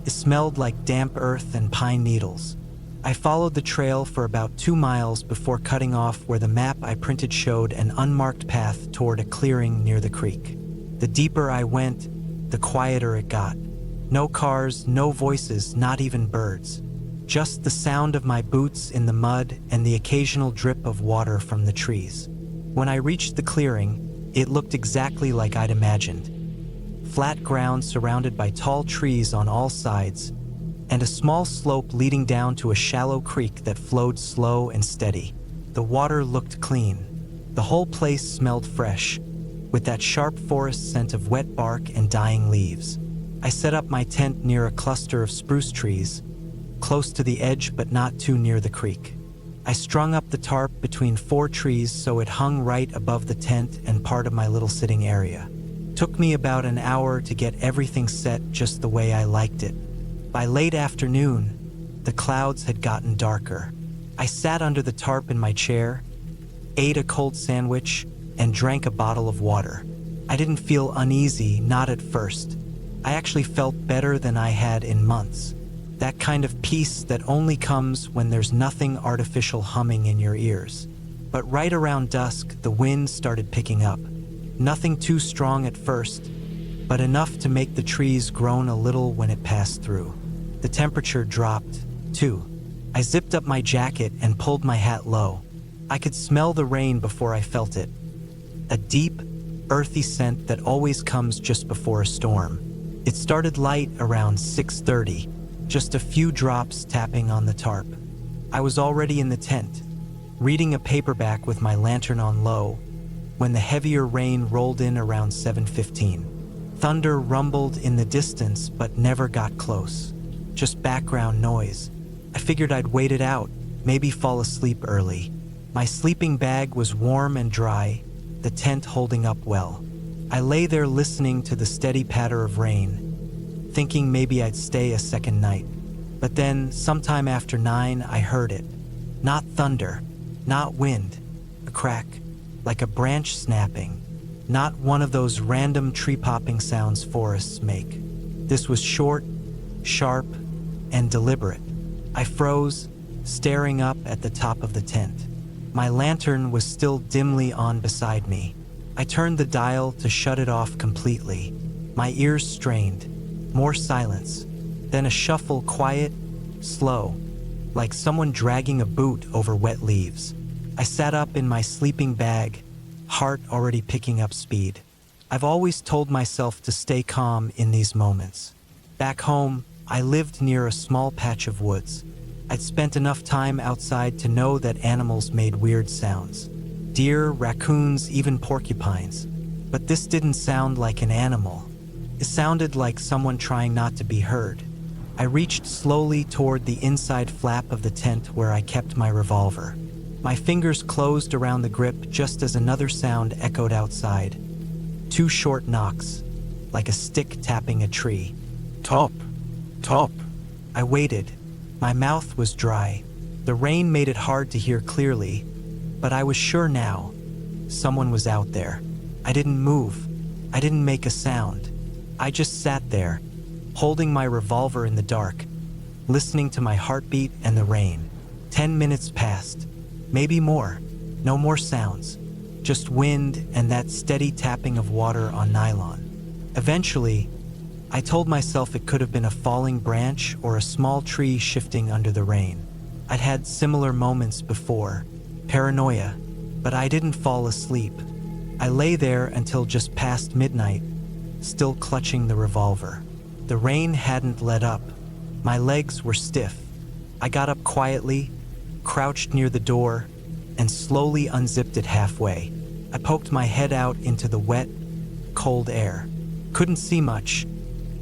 It smelled like damp earth and pine needles. I followed the trail for about 2 miles before cutting off where the map I printed showed an unmarked path toward a clearing near the creek. The deeper I went, the quieter it got. No cars, no voices, not even birds. Just the sound of my boots in the mud and the occasional drip of water from the trees. When I reached the clearing, it looked exactly like I'd imagined. Flat ground surrounded by tall trees on all sides, and a small slope leading down to a shallow creek that flowed slow and steady. The water looked clean. The whole place smelled fresh, with that sharp forest scent of wet bark and dying leaves. I set up my tent near a cluster of spruce trees, close to the edge but not too near the creek. I strung up the tarp between 4 trees so it hung right above the tent and part of my little sitting area. Took me about an hour to get everything set just the way I liked it. By late afternoon, the clouds had gotten darker. I sat under the tarp in my chair, ate a cold sandwich, and drank a bottle of water. I didn't feel uneasy, not at first. I actually felt better than I had in months. That kind of peace that only comes when there's nothing artificial humming in your ears. But right around dusk, the wind started picking up. Nothing too strong at first, but enough to make the trees groan a little when it passed through. The temperature dropped, too. I zipped up my jacket and pulled my hat low. I could smell the rain before I felt it. A deep, earthy scent that always comes just before a storm. It started light around 6:30, just a few drops tapping on the tarp. I was already in the tent, reading a paperback with my lantern on low, when the heavier rain rolled in around 7:15. Thunder rumbled in the distance but never got close. Just background noise. I figured I'd wait it out, maybe fall asleep early. My sleeping bag was warm and dry, the tent holding up well. I lay there listening to the steady patter of rain, thinking maybe I'd stay a second night. But then, sometime after 9, I heard it. Not thunder, not wind, a crack, like a branch snapping. Not one of those random tree-popping sounds forests make. This was short, sharp, and deliberate. I froze, staring up at the top of the tent. My lantern was still dimly on beside me. I turned the dial to shut it off completely. My ears strained. More silence. Then a shuffle, quiet, slow, like someone dragging a boot over wet leaves. I sat up in my sleeping bag, heart already picking up speed. I've always told myself to stay calm in these moments. Back home, I lived near a small patch of woods. I'd spent enough time outside to know that animals made weird sounds. Deer, raccoons, even porcupines. But this didn't sound like an animal. It sounded like someone trying not to be heard. I reached slowly toward the inside flap of the tent where I kept my revolver. My fingers closed around the grip just as another sound echoed outside. 2 short knocks, like a stick tapping a tree. Top. Top. I waited. My mouth was dry. The rain made it hard to hear clearly, but I was sure now. Someone was out there. I didn't move. I didn't make a sound. I just sat there, holding my revolver in the dark, listening to my heartbeat and the rain. 10 minutes passed. Maybe more. No more sounds. Just wind and that steady tapping of water on nylon. Eventually, I told myself it could have been a falling branch or a small tree shifting under the rain. I'd had similar moments before. Paranoia. But I didn't fall asleep. I lay there until just past midnight, still clutching the revolver. The rain hadn't let up. My legs were stiff. I got up quietly, crouched near the door, and slowly unzipped it halfway. I poked my head out into the wet, cold air. Couldn't see much,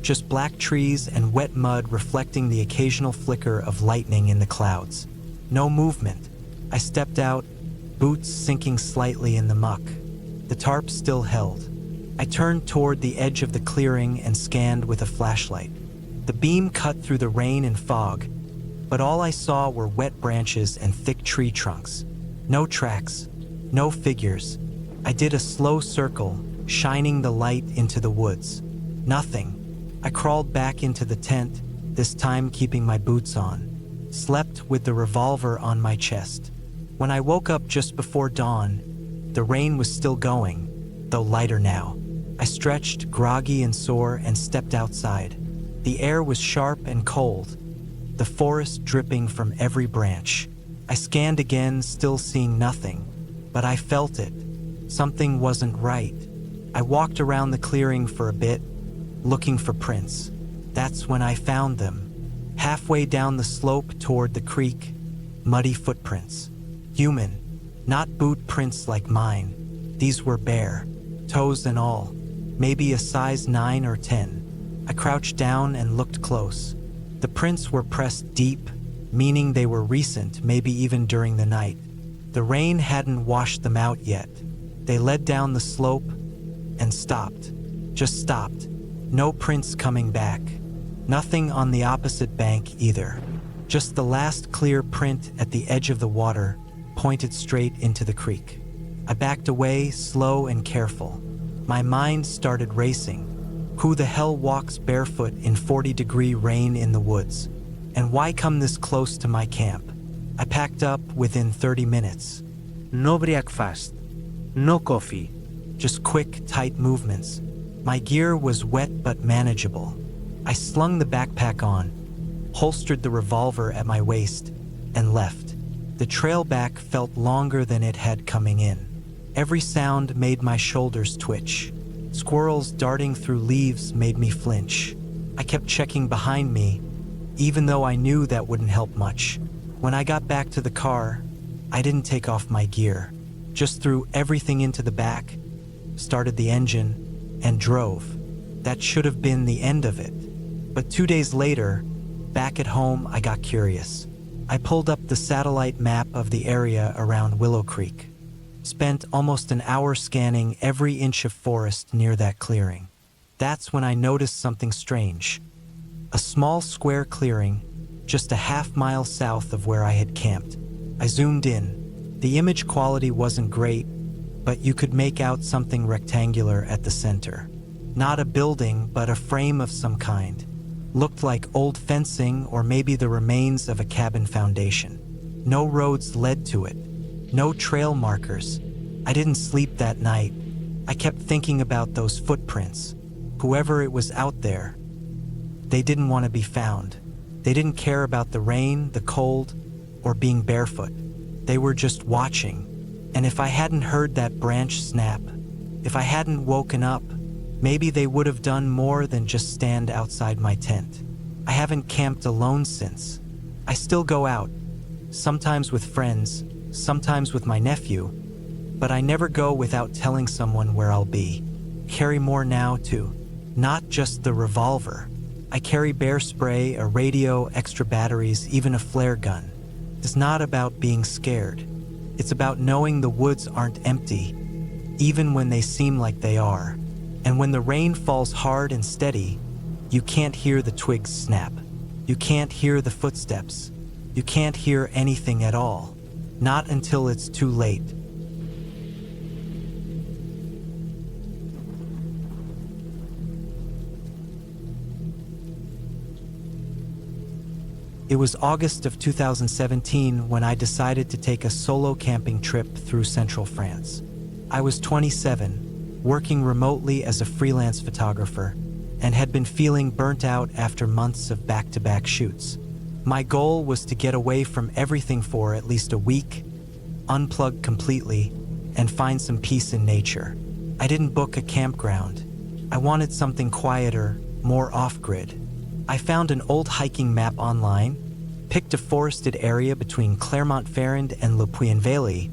just black trees and wet mud reflecting the occasional flicker of lightning in the clouds. No movement. I stepped out, boots sinking slightly in the muck. The tarp still held. I turned toward the edge of the clearing and scanned with a flashlight. The beam cut through the rain and fog, but all I saw were wet branches and thick tree trunks. No tracks, no figures. I did a slow circle, shining the light into the woods. Nothing. I crawled back into the tent, this time keeping my boots on. Slept with the revolver on my chest. When I woke up just before dawn, the rain was still going, though lighter now. I stretched, groggy and sore, and stepped outside. The air was sharp and cold, the forest dripping from every branch. I scanned again, still seeing nothing, but I felt it. Something wasn't right. I walked around the clearing for a bit, looking for prints. That's when I found them. Halfway down the slope toward the creek, muddy footprints. Human, not boot prints like mine. These were bare, toes and all, maybe a size 9 or 10. I crouched down and looked close. The prints were pressed deep, meaning they were recent, maybe even during the night. The rain hadn't washed them out yet. They led down the slope and stopped. Just stopped. No prints coming back. Nothing on the opposite bank either. Just the last clear print at the edge of the water pointed straight into the creek. I backed away, slow and careful. My mind started racing. Who the hell walks barefoot in 40-degree rain in the woods? And why come this close to my camp? I packed up within 30 minutes. No breakfast. No coffee. Just quick, tight movements. My gear was wet but manageable. I slung the backpack on, holstered the revolver at my waist, and left. The trail back felt longer than it had coming in. Every sound made my shoulders twitch. Squirrels darting through leaves made me flinch. I kept checking behind me, even though I knew that wouldn't help much. When I got back to the car, I didn't take off my gear. Just threw everything into the back, started the engine, and drove. That should have been the end of it. But 2 days later, back at home, I got curious. I pulled up the satellite map of the area around Willow Creek. Spent almost an hour scanning every inch of forest near that clearing. That's when I noticed something strange. A small square clearing, just a half-mile south of where I had camped. I zoomed in. The image quality wasn't great, but you could make out something rectangular at the center. Not a building, but a frame of some kind. Looked like old fencing or maybe the remains of a cabin foundation. No roads led to it. No trail markers. I didn't sleep that night. I kept thinking about those footprints. Whoever it was out there, they didn't want to be found. They didn't care about the rain, the cold, or being barefoot. They were just watching. And if I hadn't heard that branch snap, if I hadn't woken up, maybe they would have done more than just stand outside my tent. I haven't camped alone since. I still go out, sometimes with friends, sometimes with my nephew, but I never go without telling someone where I'll be. Carry more now too. Not just the revolver. I carry bear spray, a radio, extra batteries, even a flare gun. It's not about being scared. It's about knowing the woods aren't empty, even when they seem like they are. And when the rain falls hard and steady, you can't hear the twigs snap. You can't hear the footsteps. You can't hear anything at all. Not until it's too late. It was August of 2017 when I decided to take a solo camping trip through central France. I was 27, working remotely as a freelance photographer, and had been feeling burnt out after months of back-to-back shoots. My goal was to get away from everything for at least a week, unplug completely, and find some peace in nature. I didn't book a campground. I wanted something quieter, more off-grid. I found an old hiking map online, picked a forested area between Clermont-Ferrand and Le Puy-en-Velay,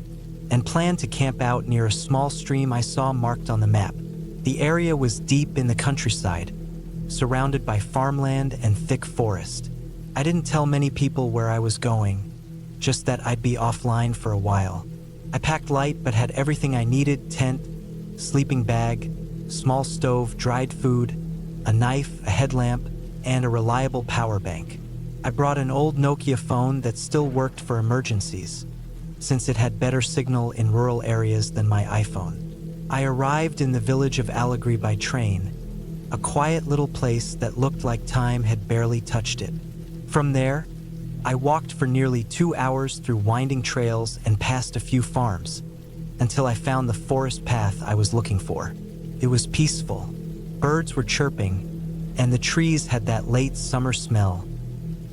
and planned to camp out near a small stream I saw marked on the map. The area was deep in the countryside, surrounded by farmland and thick forest. I didn't tell many people where I was going, just that I'd be offline for a while. I packed light but had everything I needed: tent, sleeping bag, small stove, dried food, a knife, a headlamp, and a reliable power bank. I brought an old Nokia phone that still worked for emergencies, since it had better signal in rural areas than my iPhone. I arrived in the village of Allegri by train, a quiet little place that looked like time had barely touched it. From there, I walked for nearly 2 hours through winding trails and past a few farms, until I found the forest path I was looking for. It was peaceful. Birds were chirping, and the trees had that late summer smell,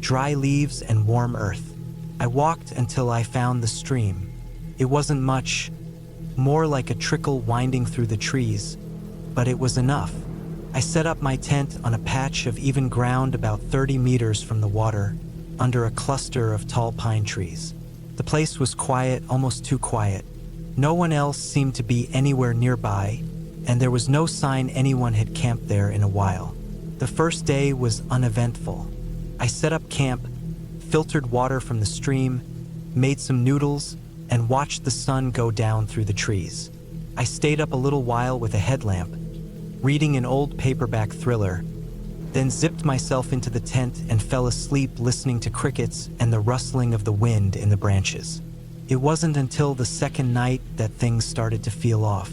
dry leaves and warm earth. I walked until I found the stream. It wasn't much, more like a trickle winding through the trees, but it was enough. I set up my tent on a patch of even ground about 30 meters from the water, under a cluster of tall pine trees. The place was quiet, almost too quiet. No one else seemed to be anywhere nearby, and there was no sign anyone had camped there in a while. The first day was uneventful. I set up camp, filtered water from the stream, made some noodles, and watched the sun go down through the trees. I stayed up a little while with a headlamp, reading an old paperback thriller, then zipped myself into the tent and fell asleep listening to crickets and the rustling of the wind in the branches. It wasn't until the second night that things started to feel off.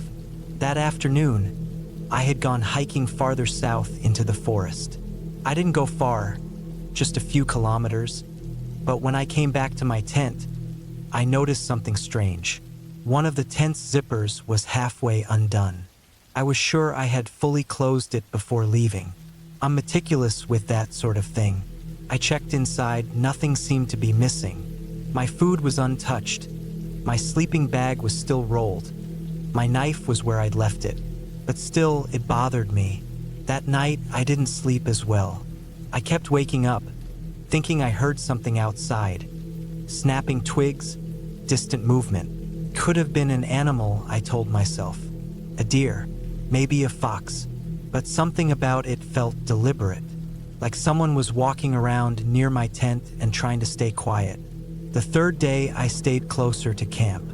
That afternoon, I had gone hiking farther south into the forest. I didn't go far, just a few kilometers, but when I came back to my tent, I noticed something strange. One of the tent's zippers was halfway undone. I was sure I had fully closed it before leaving. I'm meticulous with that sort of thing. I checked inside, nothing seemed to be missing. My food was untouched. My sleeping bag was still rolled. My knife was where I'd left it, but still, it bothered me. That night, I didn't sleep as well. I kept waking up, thinking I heard something outside. Snapping twigs, distant movement. Could have been an animal, I told myself. A deer, maybe a fox, but something about it felt deliberate, like someone was walking around near my tent and trying to stay quiet. The third day, I stayed closer to camp.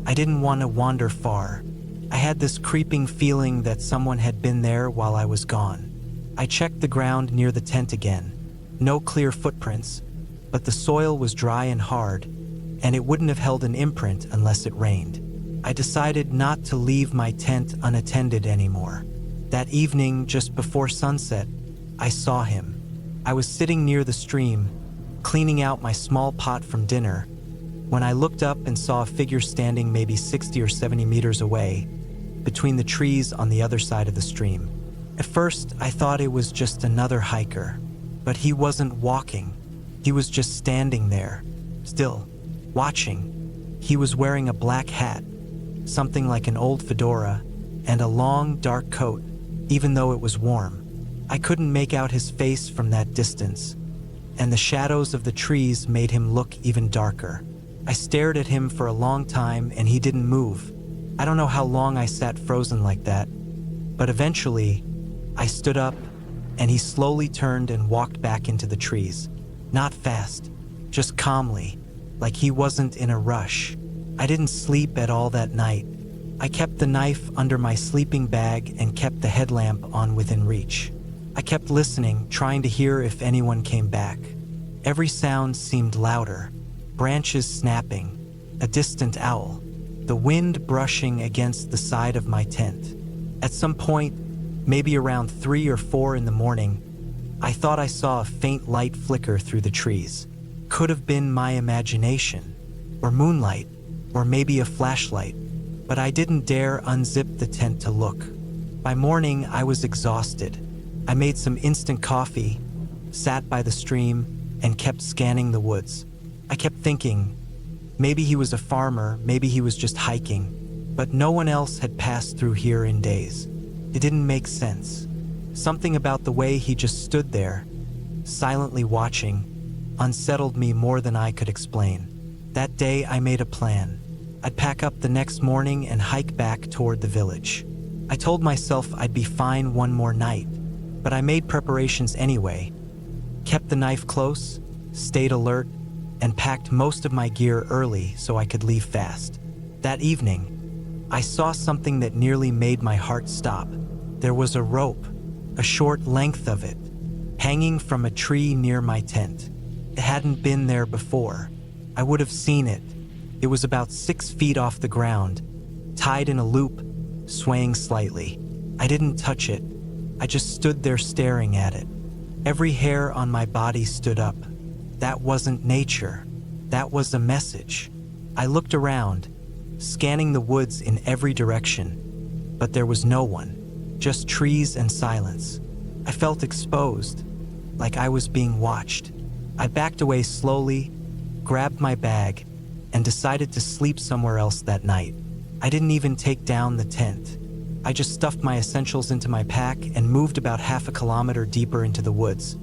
I didn't want to wander far. I had this creeping feeling that someone had been there while I was gone. I checked the ground near the tent again. No clear footprints, but the soil was dry and hard, and it wouldn't have held an imprint unless it rained. I decided not to leave my tent unattended anymore. That evening, just before sunset, I saw him. I was sitting near the stream, cleaning out my small pot from dinner, when I looked up and saw a figure standing maybe 60 or 70 meters away, between the trees on the other side of the stream. At first, I thought it was just another hiker, but he wasn't walking. He was just standing there, still, watching. He was wearing a black hat, something like an old fedora, and a long, dark coat, even though it was warm. I couldn't make out his face from that distance, and the shadows of the trees made him look even darker. I stared at him for a long time, and he didn't move. I don't know how long I sat frozen like that, but eventually, I stood up, and he slowly turned and walked back into the trees. Not fast, just calmly, like he wasn't in a rush. I didn't sleep at all that night. I kept the knife under my sleeping bag and kept the headlamp on within reach. I kept listening, trying to hear if anyone came back. Every sound seemed louder. Branches snapping, a distant owl, the wind brushing against the side of my tent. At some point, maybe around 3 or 4 in the morning, I thought I saw a faint light flicker through the trees. Could have been my imagination, or moonlight, or maybe a flashlight, but I didn't dare unzip the tent to look. By morning, I was exhausted. I made some instant coffee, sat by the stream, and kept scanning the woods. I kept thinking, maybe he was a farmer, maybe he was just hiking, but no one else had passed through here in days. It didn't make sense. Something about the way he just stood there, silently watching, unsettled me more than I could explain. That day, I made a plan. I'd pack up the next morning and hike back toward the village. I told myself I'd be fine one more night, but I made preparations anyway. Kept the knife close, stayed alert, and packed most of my gear early so I could leave fast. That evening, I saw something that nearly made my heart stop. There was a rope, a short length of it, hanging from a tree near my tent. It hadn't been there before. I would have seen it. It was about 6 feet off the ground, tied in a loop, swaying slightly. I didn't touch it. I just stood there staring at it. Every hair on my body stood up. That wasn't nature. That was a message. I looked around, scanning the woods in every direction, but there was no one, just trees and silence. I felt exposed, like I was being watched. I backed away slowly, grabbed my bag, and decided to sleep somewhere else that night. I didn't even take down the tent. I just stuffed my essentials into my pack and moved about half a kilometer deeper into the woods.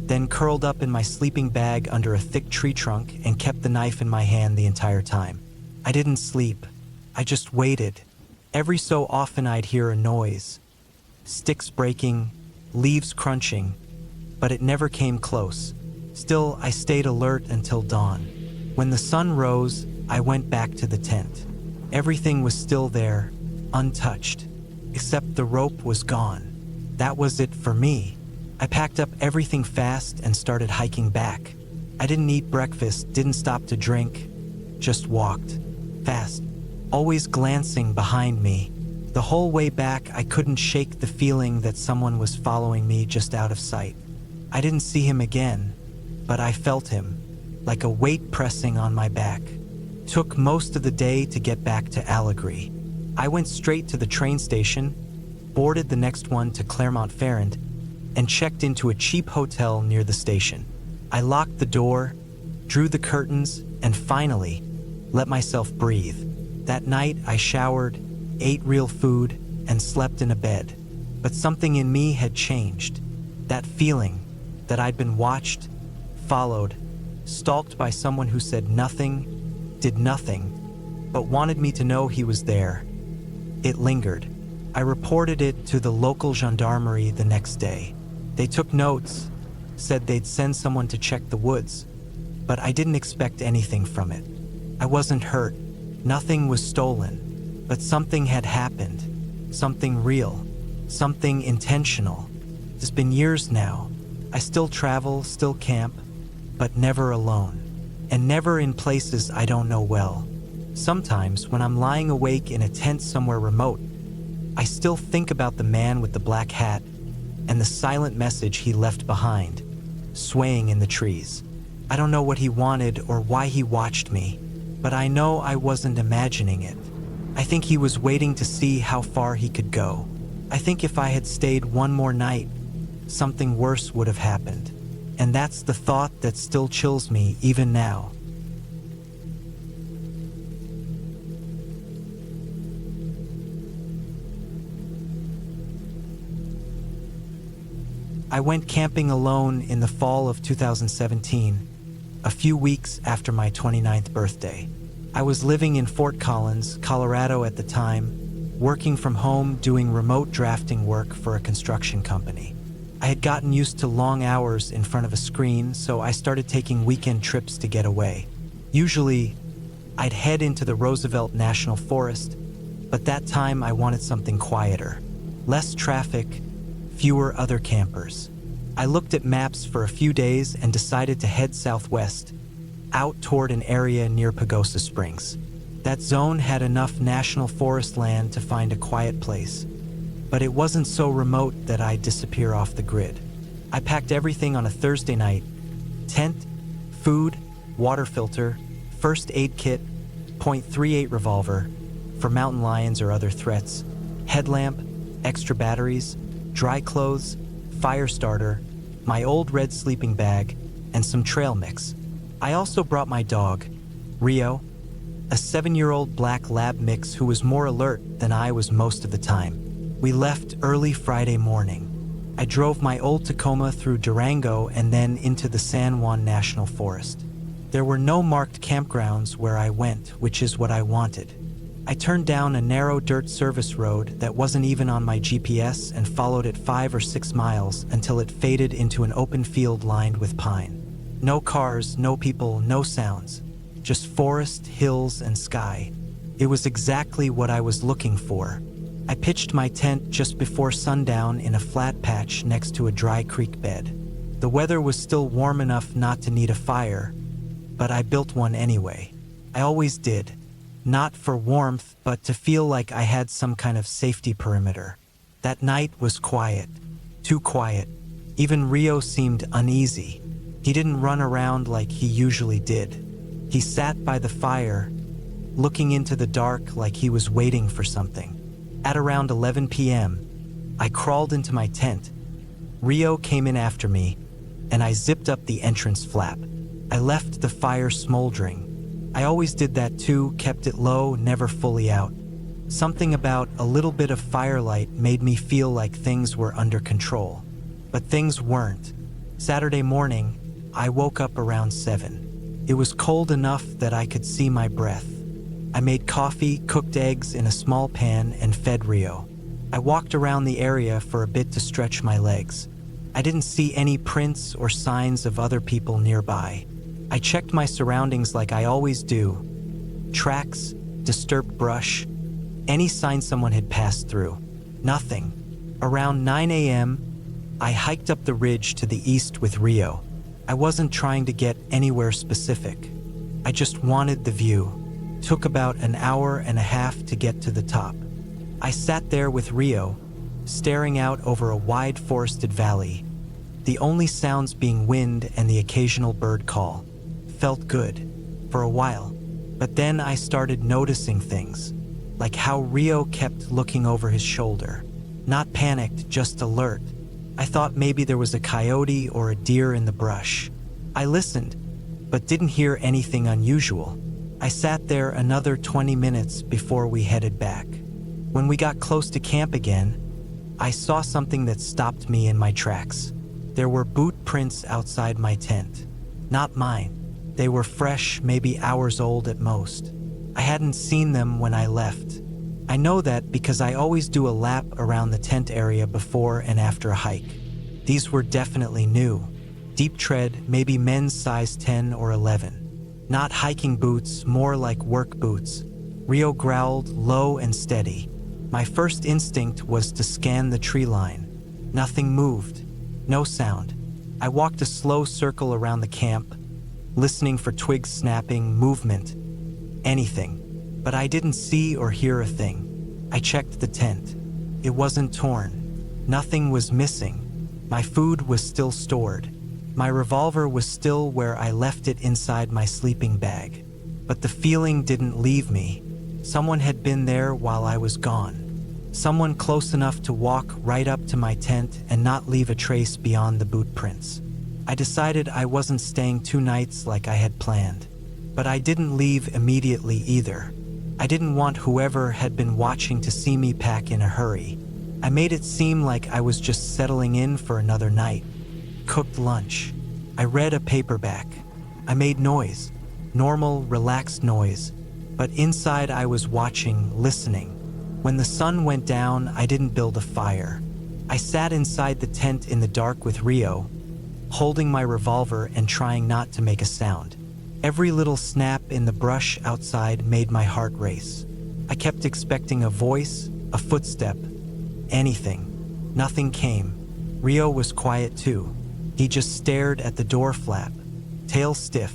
Then curled up in my sleeping bag under a thick tree trunk and kept the knife in my hand the entire time. I didn't sleep. I just waited. Every so often I'd hear a noise. Sticks breaking, leaves crunching, but it never came close. Still, I stayed alert until dawn. When the sun rose, I went back to the tent. Everything was still there, untouched, except the rope was gone. That was it for me. I packed up everything fast and started hiking back. I didn't eat breakfast, didn't stop to drink, just walked, fast, always glancing behind me. The whole way back, I couldn't shake the feeling that someone was following me just out of sight. I didn't see him again, but I felt him, like a weight pressing on my back. Took most of the day to get back to Allegheny. I went straight to the train station, boarded the next one to Clermont-Ferrand, and checked into a cheap hotel near the station. I locked the door, drew the curtains, and finally let myself breathe. That night I showered, ate real food, and slept in a bed. But something in me had changed. That feeling that I'd been watched, followed, stalked by someone who said nothing, did nothing, but wanted me to know he was there. It lingered. I reported it to the local gendarmerie the next day. They took notes, said they'd send someone to check the woods, but I didn't expect anything from it. I wasn't hurt. Nothing was stolen, but something had happened. Something real. Something intentional. It's been years now. I still travel, still camp, but never alone. And never in places I don't know well. Sometimes, when I'm lying awake in a tent somewhere remote, I still think about the man with the black hat and the silent message he left behind, swaying in the trees. I don't know what he wanted or why he watched me, but I know I wasn't imagining it. I think he was waiting to see how far he could go. I think if I had stayed one more night, something worse would have happened. And that's the thought that still chills me even now. I went camping alone in the fall of 2017, a few weeks after my 29th birthday. I was living in Fort Collins, Colorado at the time, working from home doing remote drafting work for a construction company. I had gotten used to long hours in front of a screen, so I started taking weekend trips to get away. Usually, I'd head into the Roosevelt National Forest, but that time I wanted something quieter. Less traffic, fewer other campers. I looked at maps for a few days and decided to head southwest, out toward an area near Pagosa Springs. That zone had enough national forest land to find a quiet place, but it wasn't so remote that I'd disappear off the grid. I packed everything on a Thursday night: tent, food, water filter, first aid kit, .38 revolver for mountain lions or other threats, headlamp, extra batteries, dry clothes, fire starter, my old red sleeping bag, and some trail mix. I also brought my dog, Rio, a 7-year-old black lab mix who was more alert than I was most of the time. We left early Friday morning. I drove my old Tacoma through Durango and then into the San Juan National Forest. There were no marked campgrounds where I went, which is what I wanted. I turned down a narrow dirt service road that wasn't even on my GPS and followed it 5 or 6 miles until it faded into an open field lined with pine. No cars, no people, no sounds. Just forest, hills, and sky. It was exactly what I was looking for. I pitched my tent just before sundown in a flat patch next to a dry creek bed. The weather was still warm enough not to need a fire, but I built one anyway. I always did. Not for warmth, but to feel like I had some kind of safety perimeter. That night was quiet. Too quiet. Even Rio seemed uneasy. He didn't run around like he usually did. He sat by the fire, looking into the dark like he was waiting for something. At around 11 p.m., I crawled into my tent. Rio came in after me, and I zipped up the entrance flap. I left the fire smoldering. I always did that too, kept it low, never fully out. Something about a little bit of firelight made me feel like things were under control. But things weren't. Saturday morning, I woke up around 7. It was cold enough that I could see my breath. I made coffee, cooked eggs in a small pan, and fed Rio. I walked around the area for a bit to stretch my legs. I didn't see any prints or signs of other people nearby. I checked my surroundings like I always do. Tracks, disturbed brush, any sign someone had passed through. Nothing. Around 9 a.m., I hiked up the ridge to the east with Rio. I wasn't trying to get anywhere specific. I just wanted the view. Took about an hour and a half to get to the top. I sat there with Rio, staring out over a wide forested valley, the only sounds being wind and the occasional bird call. Felt good, for a while, but then I started noticing things, like how Rio kept looking over his shoulder. Not panicked, just alert. I thought maybe there was a coyote or a deer in the brush. I listened, but didn't hear anything unusual. I sat there another 20 minutes before we headed back. When we got close to camp again, I saw something that stopped me in my tracks. There were boot prints outside my tent. Not mine. They were fresh, maybe hours old at most. I hadn't seen them when I left. I know that because I always do a lap around the tent area before and after a hike. These were definitely new. Deep tread, maybe men's size 10 or 11. Not hiking boots, more like work boots. Rio growled, low and steady. My first instinct was to scan the tree line. Nothing moved. No sound. I walked a slow circle around the camp, listening for twigs snapping, movement, anything. But I didn't see or hear a thing. I checked the tent. It wasn't torn. Nothing was missing. My food was still stored. My revolver was still where I left it inside my sleeping bag. But the feeling didn't leave me. Someone had been there while I was gone. Someone close enough to walk right up to my tent and not leave a trace beyond the boot prints. I decided I wasn't staying 2 nights like I had planned. But I didn't leave immediately either. I didn't want whoever had been watching to see me pack in a hurry. I made it seem like I was just settling in for another night. Cooked lunch. I read a paperback. I made noise. Normal, relaxed noise. But inside I was watching, listening. When the sun went down, I didn't build a fire. I sat inside the tent in the dark with Rio, holding my revolver and trying not to make a sound. Every little snap in the brush outside made my heart race. I kept expecting a voice, a footstep, anything. Nothing came. Rio was quiet too. He just stared at the door flap, tail stiff,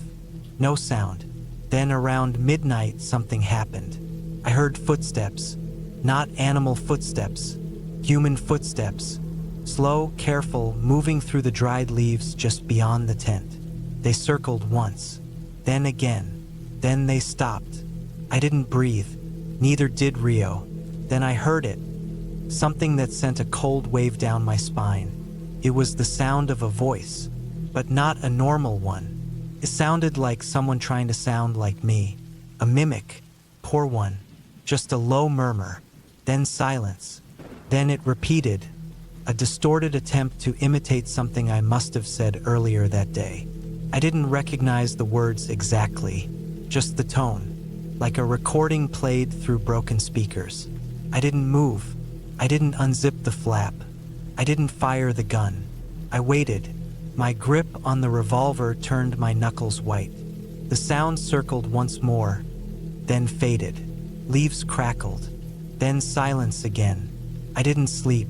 no sound. Then around midnight, something happened. I heard footsteps, not animal footsteps, human footsteps. Slow, careful, moving through the dried leaves just beyond the tent. They circled once. Then again. Then they stopped. I didn't breathe. Neither did Rio. Then I heard it. Something that sent a cold wave down my spine. It was the sound of a voice, but not a normal one. It sounded like someone trying to sound like me. A mimic. Poor one. Just a low murmur. Then silence. Then it repeated. A distorted attempt to imitate something I must have said earlier that day. I didn't recognize the words exactly, just the tone, like a recording played through broken speakers. I didn't move. I didn't unzip the flap. I didn't fire the gun. I waited. My grip on the revolver turned my knuckles white. The sound circled once more, then faded. Leaves crackled. Then silence again. I didn't sleep.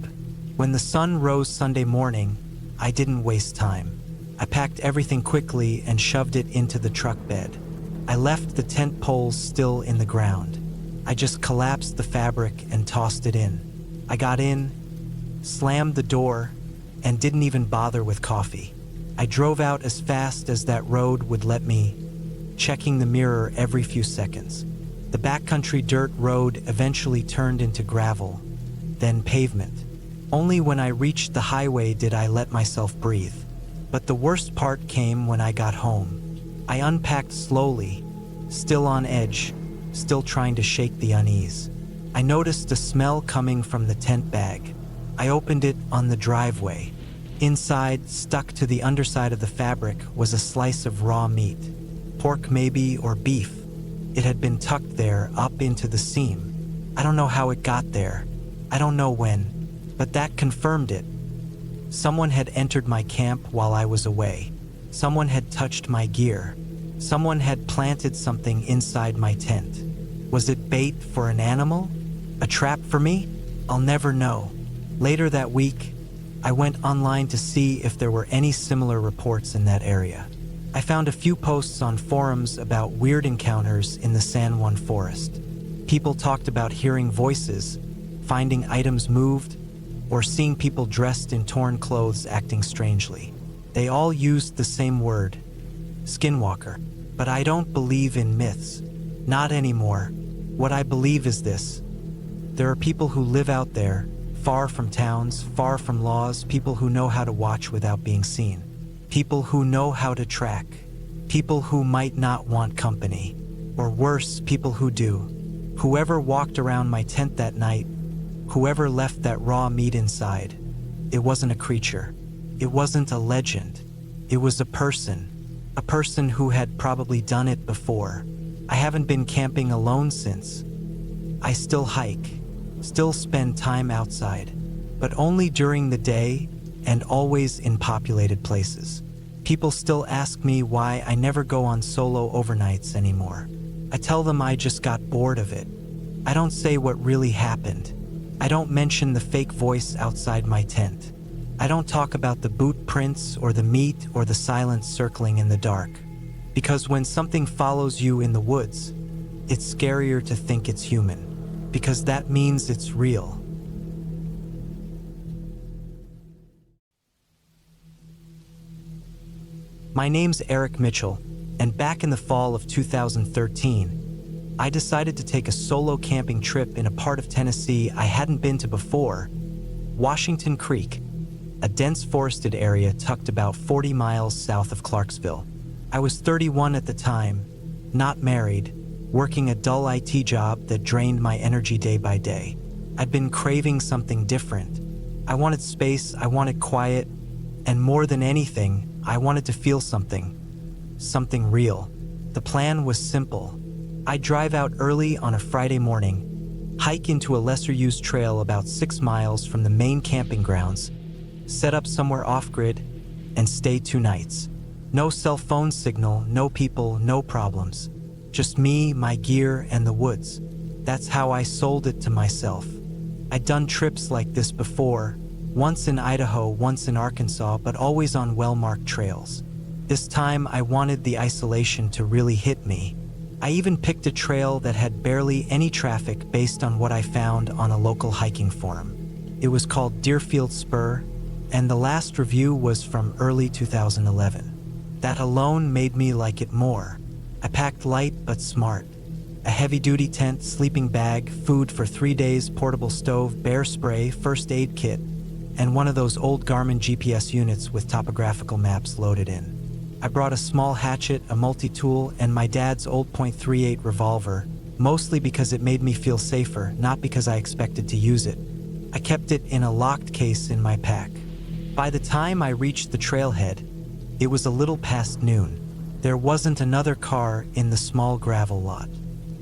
When the sun rose Sunday morning, I didn't waste time. I packed everything quickly and shoved it into the truck bed. I left the tent poles still in the ground. I just collapsed the fabric and tossed it in. I got in, slammed the door, and didn't even bother with coffee. I drove out as fast as that road would let me, checking the mirror every few seconds. The backcountry dirt road eventually turned into gravel, then pavement. Only when I reached the highway did I let myself breathe. But the worst part came when I got home. I unpacked slowly, still on edge, still trying to shake the unease. I noticed a smell coming from the tent bag. I opened it on the driveway. Inside, stuck to the underside of the fabric, was a slice of raw meat. Pork maybe, or beef. It had been tucked there, up into the seam. I don't know how it got there. I don't know when. But that confirmed it. Someone had entered my camp while I was away. Someone had touched my gear. Someone had planted something inside my tent. Was it bait for an animal? A trap for me? I'll never know. Later that week, I went online to see if there were any similar reports in that area. I found a few posts on forums about weird encounters in the San Juan forest. People talked about hearing voices, finding items moved, or seeing people dressed in torn clothes acting strangely. They all used the same word, skinwalker. But I don't believe in myths. Not anymore. What I believe is this. There are people who live out there, far from towns, far from laws, people who know how to watch without being seen. People who know how to track. People who might not want company. Or worse, people who do. Whoever walked around my tent that night Whoever left that raw meat inside, it wasn't a creature. It wasn't a legend. It was a person who had probably done it before. I haven't been camping alone since. I still hike, still spend time outside, but only during the day and always in populated places. People still ask me why I never go on solo overnights anymore. I tell them I just got bored of it. I don't say what really happened. I don't mention the fake voice outside my tent. I don't talk about the boot prints or the meat or the silence circling in the dark. Because when something follows you in the woods, it's scarier to think it's human, because that means it's real. My name's Eric Mitchell, and back in the fall of 2013, I decided to take a solo camping trip in a part of Tennessee I hadn't been to before, Washington Creek, a dense forested area tucked about 40 miles south of Clarksville. I was 31 at the time, not married, working a dull IT job that drained my energy day by day. I'd been craving something different. I wanted space, I wanted quiet, and more than anything, I wanted to feel something real. The plan was simple. I'd drive out early on a Friday morning, hike into a lesser-used trail about 6 miles from the main camping grounds, set up somewhere off-grid, and stay 2 nights. No cell phone signal, no people, no problems. Just me, my gear, and the woods. That's how I sold it to myself. I'd done trips like this before, once in Idaho, once in Arkansas, but always on well-marked trails. This time, I wanted the isolation to really hit me. I even picked a trail that had barely any traffic based on what I found on a local hiking forum. It was called Deerfield Spur, and the last review was from early 2011. That alone made me like it more. I packed light but smart. A heavy-duty tent, sleeping bag, food for 3 days, portable stove, bear spray, first aid kit, and one of those old Garmin GPS units with topographical maps loaded in. I brought a small hatchet, a multi-tool, and my dad's old .38 revolver, mostly because it made me feel safer, not because I expected to use it. I kept it in a locked case in my pack. By the time I reached the trailhead, it was a little past noon. There wasn't another car in the small gravel lot.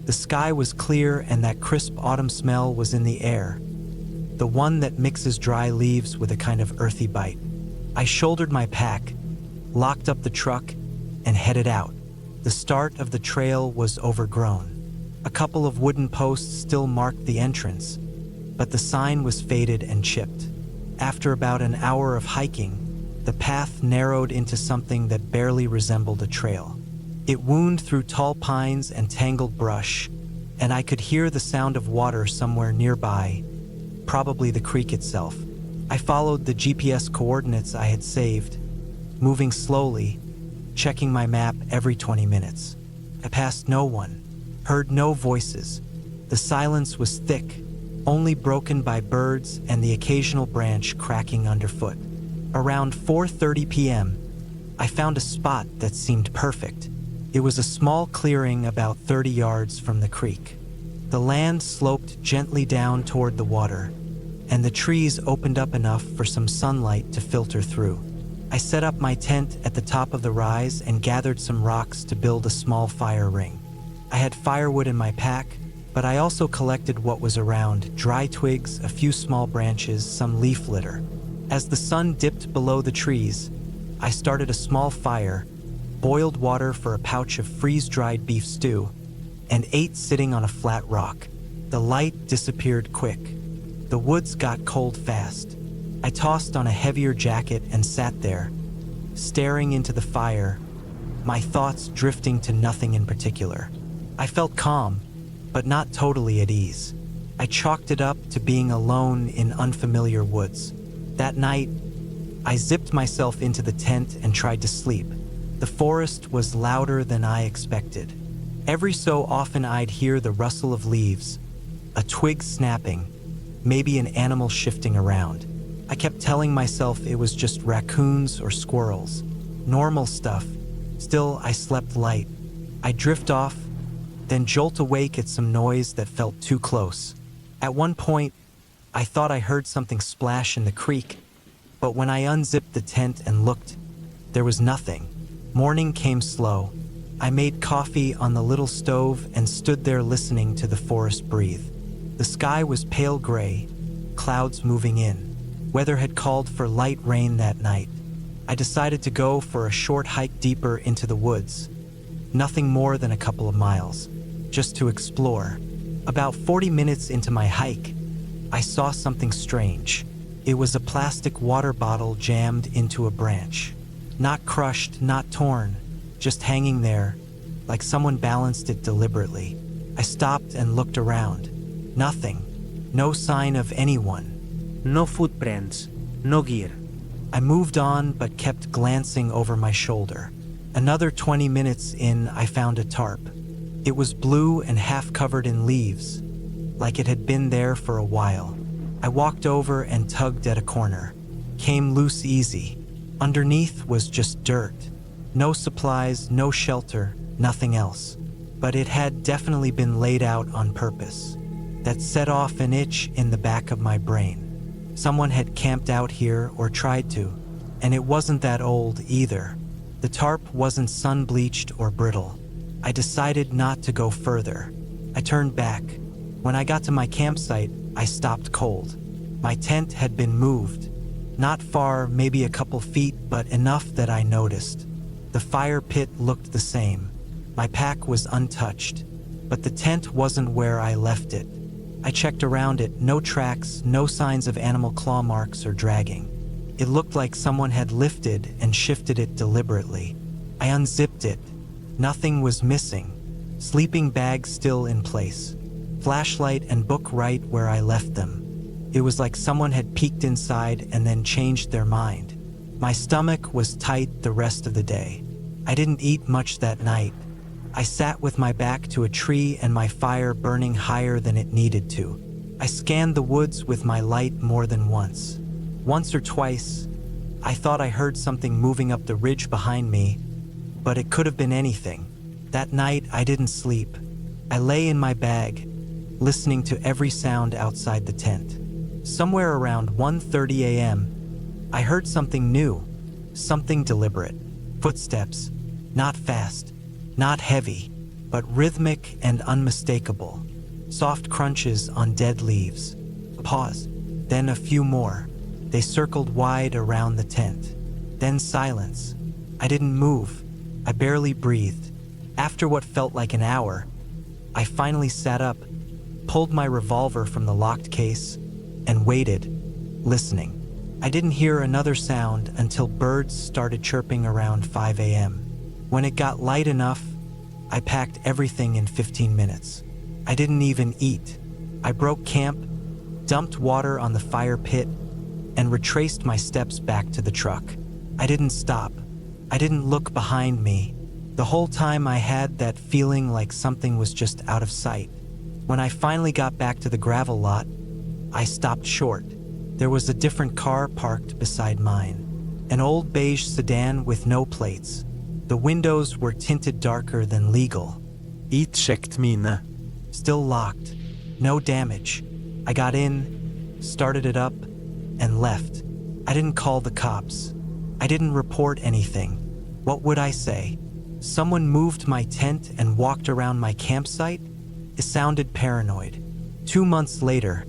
The sky was clear and that crisp autumn smell was in the air, the one that mixes dry leaves with a kind of earthy bite. I shouldered my pack, locked up the truck, and headed out. The start of the trail was overgrown. A couple of wooden posts still marked the entrance, but the sign was faded and chipped. After about an hour of hiking, the path narrowed into something that barely resembled a trail. It wound through tall pines and tangled brush, and I could hear the sound of water somewhere nearby, probably the creek itself. I followed the GPS coordinates I had saved, moving slowly, checking my map every 20 minutes. I passed no one, heard no voices. The silence was thick, only broken by birds and the occasional branch cracking underfoot. Around 4:30 p.m., I found a spot that seemed perfect. It was a small clearing about 30 yards from the creek. The land sloped gently down toward the water, and the trees opened up enough for some sunlight to filter through. I set up my tent at the top of the rise and gathered some rocks to build a small fire ring. I had firewood in my pack, but I also collected what was around: dry twigs, a few small branches, some leaf litter. As the sun dipped below the trees, I started a small fire, boiled water for a pouch of freeze-dried beef stew, and ate sitting on a flat rock. The light disappeared quick. The woods got cold fast. I tossed on a heavier jacket and sat there, staring into the fire, my thoughts drifting to nothing in particular. I felt calm, but not totally at ease. I chalked it up to being alone in unfamiliar woods. That night, I zipped myself into the tent and tried to sleep. The forest was louder than I expected. Every so often I'd hear the rustle of leaves, a twig snapping, maybe an animal shifting around. I kept telling myself it was just raccoons or squirrels, normal stuff. Still, I slept light. I'd drift off, then jolt awake at some noise that felt too close. At one point, I thought I heard something splash in the creek, but when I unzipped the tent and looked, there was nothing. Morning came slow. I made coffee on the little stove and stood there listening to the forest breathe. The sky was pale gray, clouds moving in. Weather had called for light rain that night. I decided to go for a short hike deeper into the woods. Nothing more than a couple of miles, just to explore. About 40 minutes into my hike, I saw something strange. It was a plastic water bottle jammed into a branch. Not crushed, not torn, just hanging there, like someone balanced it deliberately. I stopped and looked around. Nothing. No sign of anyone. No footprints, no gear. I moved on but kept glancing over my shoulder. Another 20 minutes in, I found a tarp. It was blue and half covered in leaves, like it had been there for a while. I walked over and tugged at a corner. Came loose easy. Underneath was just dirt. No supplies, no shelter, nothing else. But it had definitely been laid out on purpose. That set off an itch in the back of my brain. Someone had camped out here or tried to, and it wasn't that old either. The tarp wasn't sun-bleached or brittle. I decided not to go further. I turned back. When I got to my campsite, I stopped cold. My tent had been moved. Not far, maybe a couple feet, but enough that I noticed. The fire pit looked the same. My pack was untouched, but the tent wasn't where I left it. I checked around it, no tracks, no signs of animal claw marks or dragging. It looked like someone had lifted and shifted it deliberately. I unzipped it. Nothing was missing. Sleeping bag still in place. Flashlight and book right where I left them. It was like someone had peeked inside and then changed their mind. My stomach was tight the rest of the day. I didn't eat much that night. I sat with my back to a tree and my fire burning higher than it needed to. I scanned the woods with my light more than once. Once or twice, I thought I heard something moving up the ridge behind me, but it could have been anything. That night, I didn't sleep. I lay in my bag, listening to every sound outside the tent. Somewhere around 1:30 a.m., I heard something new, something deliberate. Footsteps, not fast, not heavy, but rhythmic and unmistakable. Soft crunches on dead leaves. A pause, then a few more. They circled wide around the tent. Then silence. I didn't move. I barely breathed. After what felt like an hour, I finally sat up, pulled my revolver from the locked case, and waited, listening. I didn't hear another sound until birds started chirping around 5 a.m. When it got light enough, I packed everything in 15 minutes. I didn't even eat. I broke camp, dumped water on the fire pit, and retraced my steps back to the truck. I didn't stop. I didn't look behind me. The whole time I had that feeling like something was just out of sight. When I finally got back to the gravel lot, I stopped short. There was a different car parked beside mine. An old beige sedan with no plates. The windows were tinted darker than legal. Utsjekt mine. Still locked. No damage. I got in, started it up, and left. I didn't call the cops. I didn't report anything. What would I say? Someone moved my tent and walked around my campsite? It sounded paranoid. 2 months later,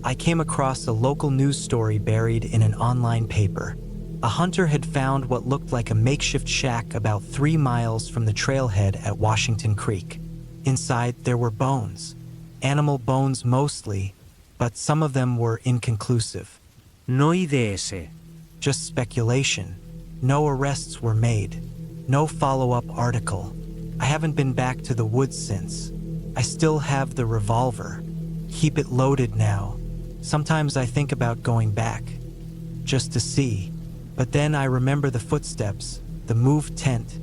I came across a local news story buried in an online paper. A hunter had found what looked like a makeshift shack about 3 miles from the trailhead at Washington Creek. Inside, there were bones. Animal bones mostly, but some of them were inconclusive. No idese. Just speculation. No arrests were made. No follow-up article. I haven't been back to the woods since. I still have the revolver. Keep it loaded now. Sometimes I think about going back, just to see. But then I remember the footsteps, the moved tent,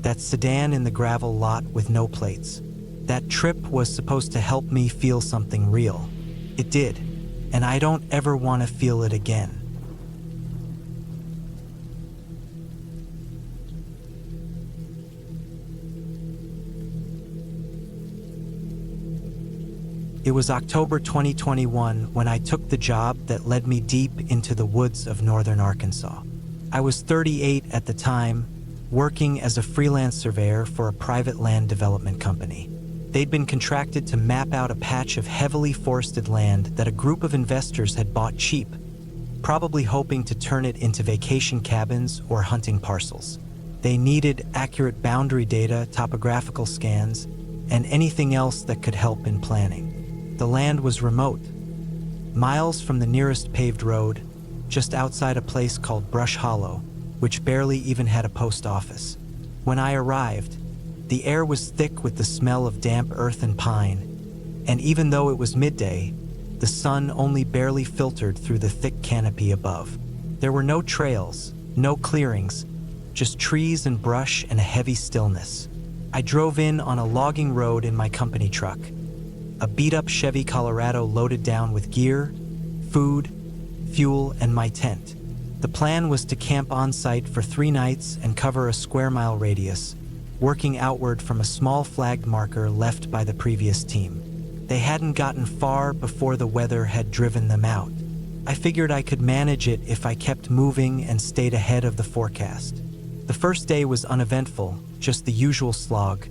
that sedan in the gravel lot with no plates. That trip was supposed to help me feel something real. It did, and I don't ever want to feel it again. It was October 2021 when I took the job that led me deep into the woods of northern Arkansas. I was 38 at the time, working as a freelance surveyor for a private land development company. They'd been contracted to map out a patch of heavily forested land that a group of investors had bought cheap, probably hoping to turn it into vacation cabins or hunting parcels. They needed accurate boundary data, topographical scans, and anything else that could help in planning. The land was remote, miles from the nearest paved road, just outside a place called Brush Hollow, which barely even had a post office. When I arrived, the air was thick with the smell of damp earth and pine, and even though it was midday, the sun only barely filtered through the thick canopy above. There were no trails, no clearings, just trees and brush and a heavy stillness. I drove in on a logging road in my company truck, a beat-up Chevy Colorado loaded down with gear, food, fuel, and my tent. The plan was to camp on site for 3 nights and cover a square-mile radius, working outward from a small flagged marker left by the previous team. They hadn't gotten far before the weather had driven them out. I figured I could manage it if I kept moving and stayed ahead of the forecast. The first day was uneventful, just the usual slog.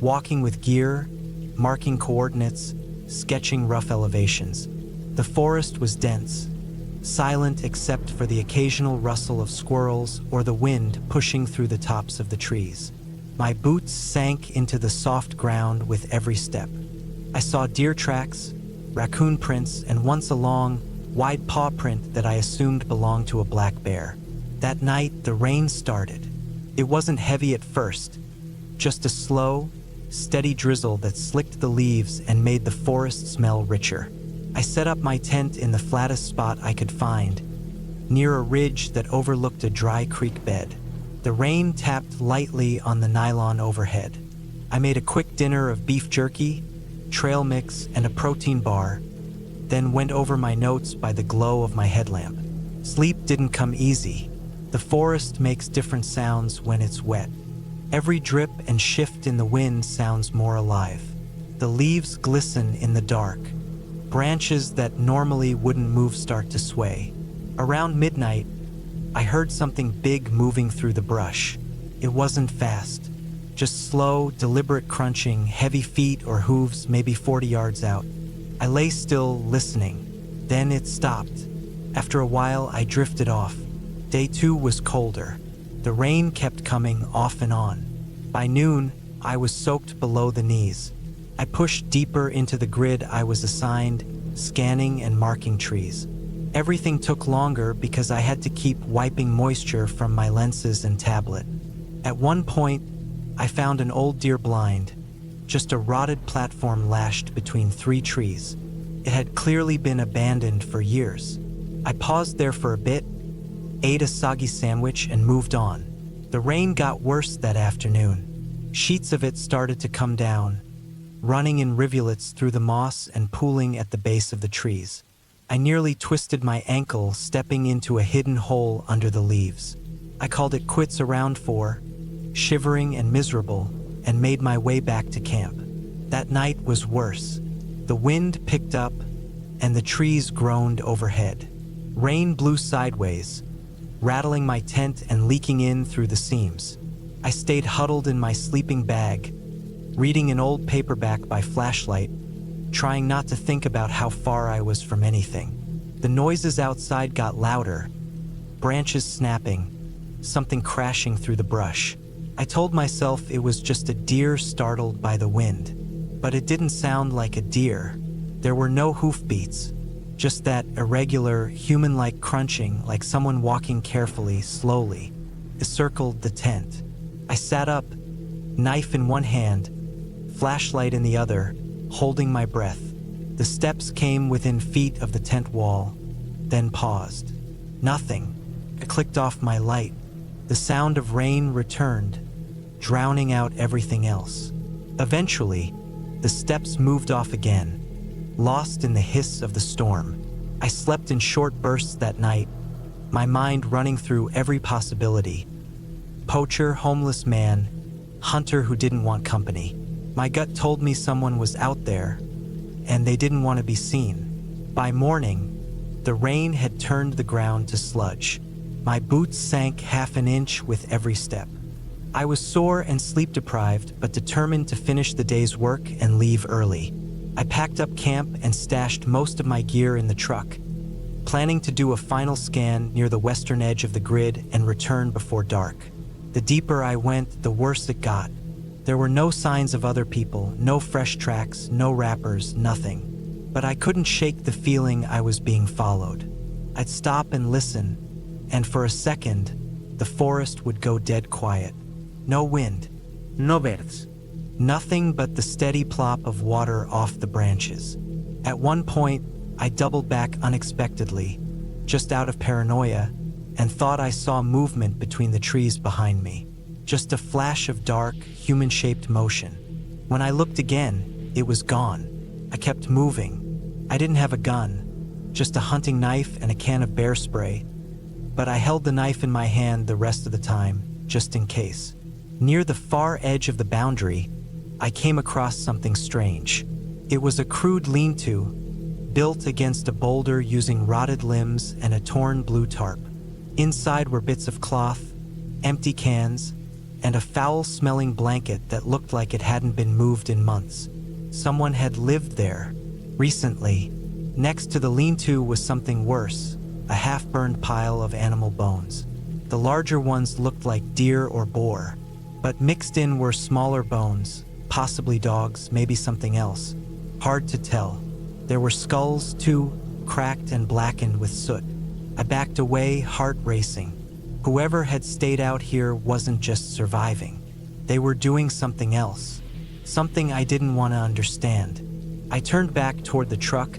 Walking with gear, marking coordinates, sketching rough elevations. The forest was dense, silent except for the occasional rustle of squirrels or the wind pushing through the tops of the trees. My boots sank into the soft ground with every step. I saw deer tracks, raccoon prints, and once a long, wide paw print that I assumed belonged to a black bear. That night, the rain started. It wasn't heavy at first, just a slow, steady drizzle that slicked the leaves and made the forest smell richer. I set up my tent in the flattest spot I could find, near a ridge that overlooked a dry creek bed. The rain tapped lightly on the nylon overhead. I made a quick dinner of beef jerky, trail mix, and a protein bar, then went over my notes by the glow of my headlamp. Sleep didn't come easy. The forest makes different sounds when it's wet. Every drip and shift in the wind sounds more alive. The leaves glisten in the dark. Branches that normally wouldn't move start to sway. Around midnight, I heard something big moving through the brush. It wasn't fast, just slow, deliberate crunching, heavy feet or hooves maybe 40 yards out. I lay still, listening. Then it stopped. After a while, I drifted off. Day 2 was colder. The rain kept coming off and on. By noon, I was soaked below the knees. I pushed deeper into the grid I was assigned, scanning and marking trees. Everything took longer because I had to keep wiping moisture from my lenses and tablet. At one point, I found an old deer blind, just a rotted platform lashed between 3 trees. It had clearly been abandoned for years. I paused there for a bit, ate a soggy sandwich, and moved on. The rain got worse that afternoon. Sheets of it started to come down, running in rivulets through the moss and pooling at the base of the trees. I nearly twisted my ankle stepping into a hidden hole under the leaves. I called it quits around 4, shivering and miserable, and made my way back to camp. That night was worse. The wind picked up, and the trees groaned overhead. Rain blew sideways, rattling my tent and leaking in through the seams. I stayed huddled in my sleeping bag, reading an old paperback by flashlight, trying not to think about how far I was from anything. The noises outside got louder, branches snapping, something crashing through the brush. I told myself it was just a deer startled by the wind, but it didn't sound like a deer. There were no hoofbeats, just that irregular, human-like crunching, like someone walking carefully, slowly. It circled the tent. I sat up, knife in one hand, flashlight in the other, holding my breath. The steps came within feet of the tent wall, then paused. Nothing. I clicked off my light. The sound of rain returned, drowning out everything else. Eventually, the steps moved off again, lost in the hiss of the storm. I slept in short bursts that night, my mind running through every possibility. Poacher, homeless man, hunter who didn't want company. My gut told me someone was out there, and they didn't want to be seen. By morning, the rain had turned the ground to sludge. My boots sank half an inch with every step. I was sore and sleep-deprived, but determined to finish the day's work and leave early. I packed up camp and stashed most of my gear in the truck, planning to do a final scan near the western edge of the grid and return before dark. The deeper I went, the worse it got. There were no signs of other people, no fresh tracks, no rappers, nothing. But I couldn't shake the feeling I was being followed. I'd stop and listen, and for a second, the forest would go dead quiet. No wind. No birds. Nothing but the steady plop of water off the branches. At one point, I doubled back unexpectedly, just out of paranoia, and thought I saw movement between the trees behind me. Just a flash of dark, human-shaped motion. When I looked again, it was gone. I kept moving. I didn't have a gun, just a hunting knife and a can of bear spray, but I held the knife in my hand the rest of the time, just in case. Near the far edge of the boundary, I came across something strange. It was a crude lean-to, built against a boulder using rotted limbs and a torn blue tarp. Inside were bits of cloth, empty cans, and a foul-smelling blanket that looked like it hadn't been moved in months. Someone had lived there, recently. Next to the lean-to was something worse, a half-burned pile of animal bones. The larger ones looked like deer or boar, but mixed in were smaller bones, possibly dogs, maybe something else. Hard to tell. There were skulls, too, cracked and blackened with soot. I backed away, heart racing. Whoever had stayed out here wasn't just surviving. They were doing something else, something I didn't want to understand. I turned back toward the truck,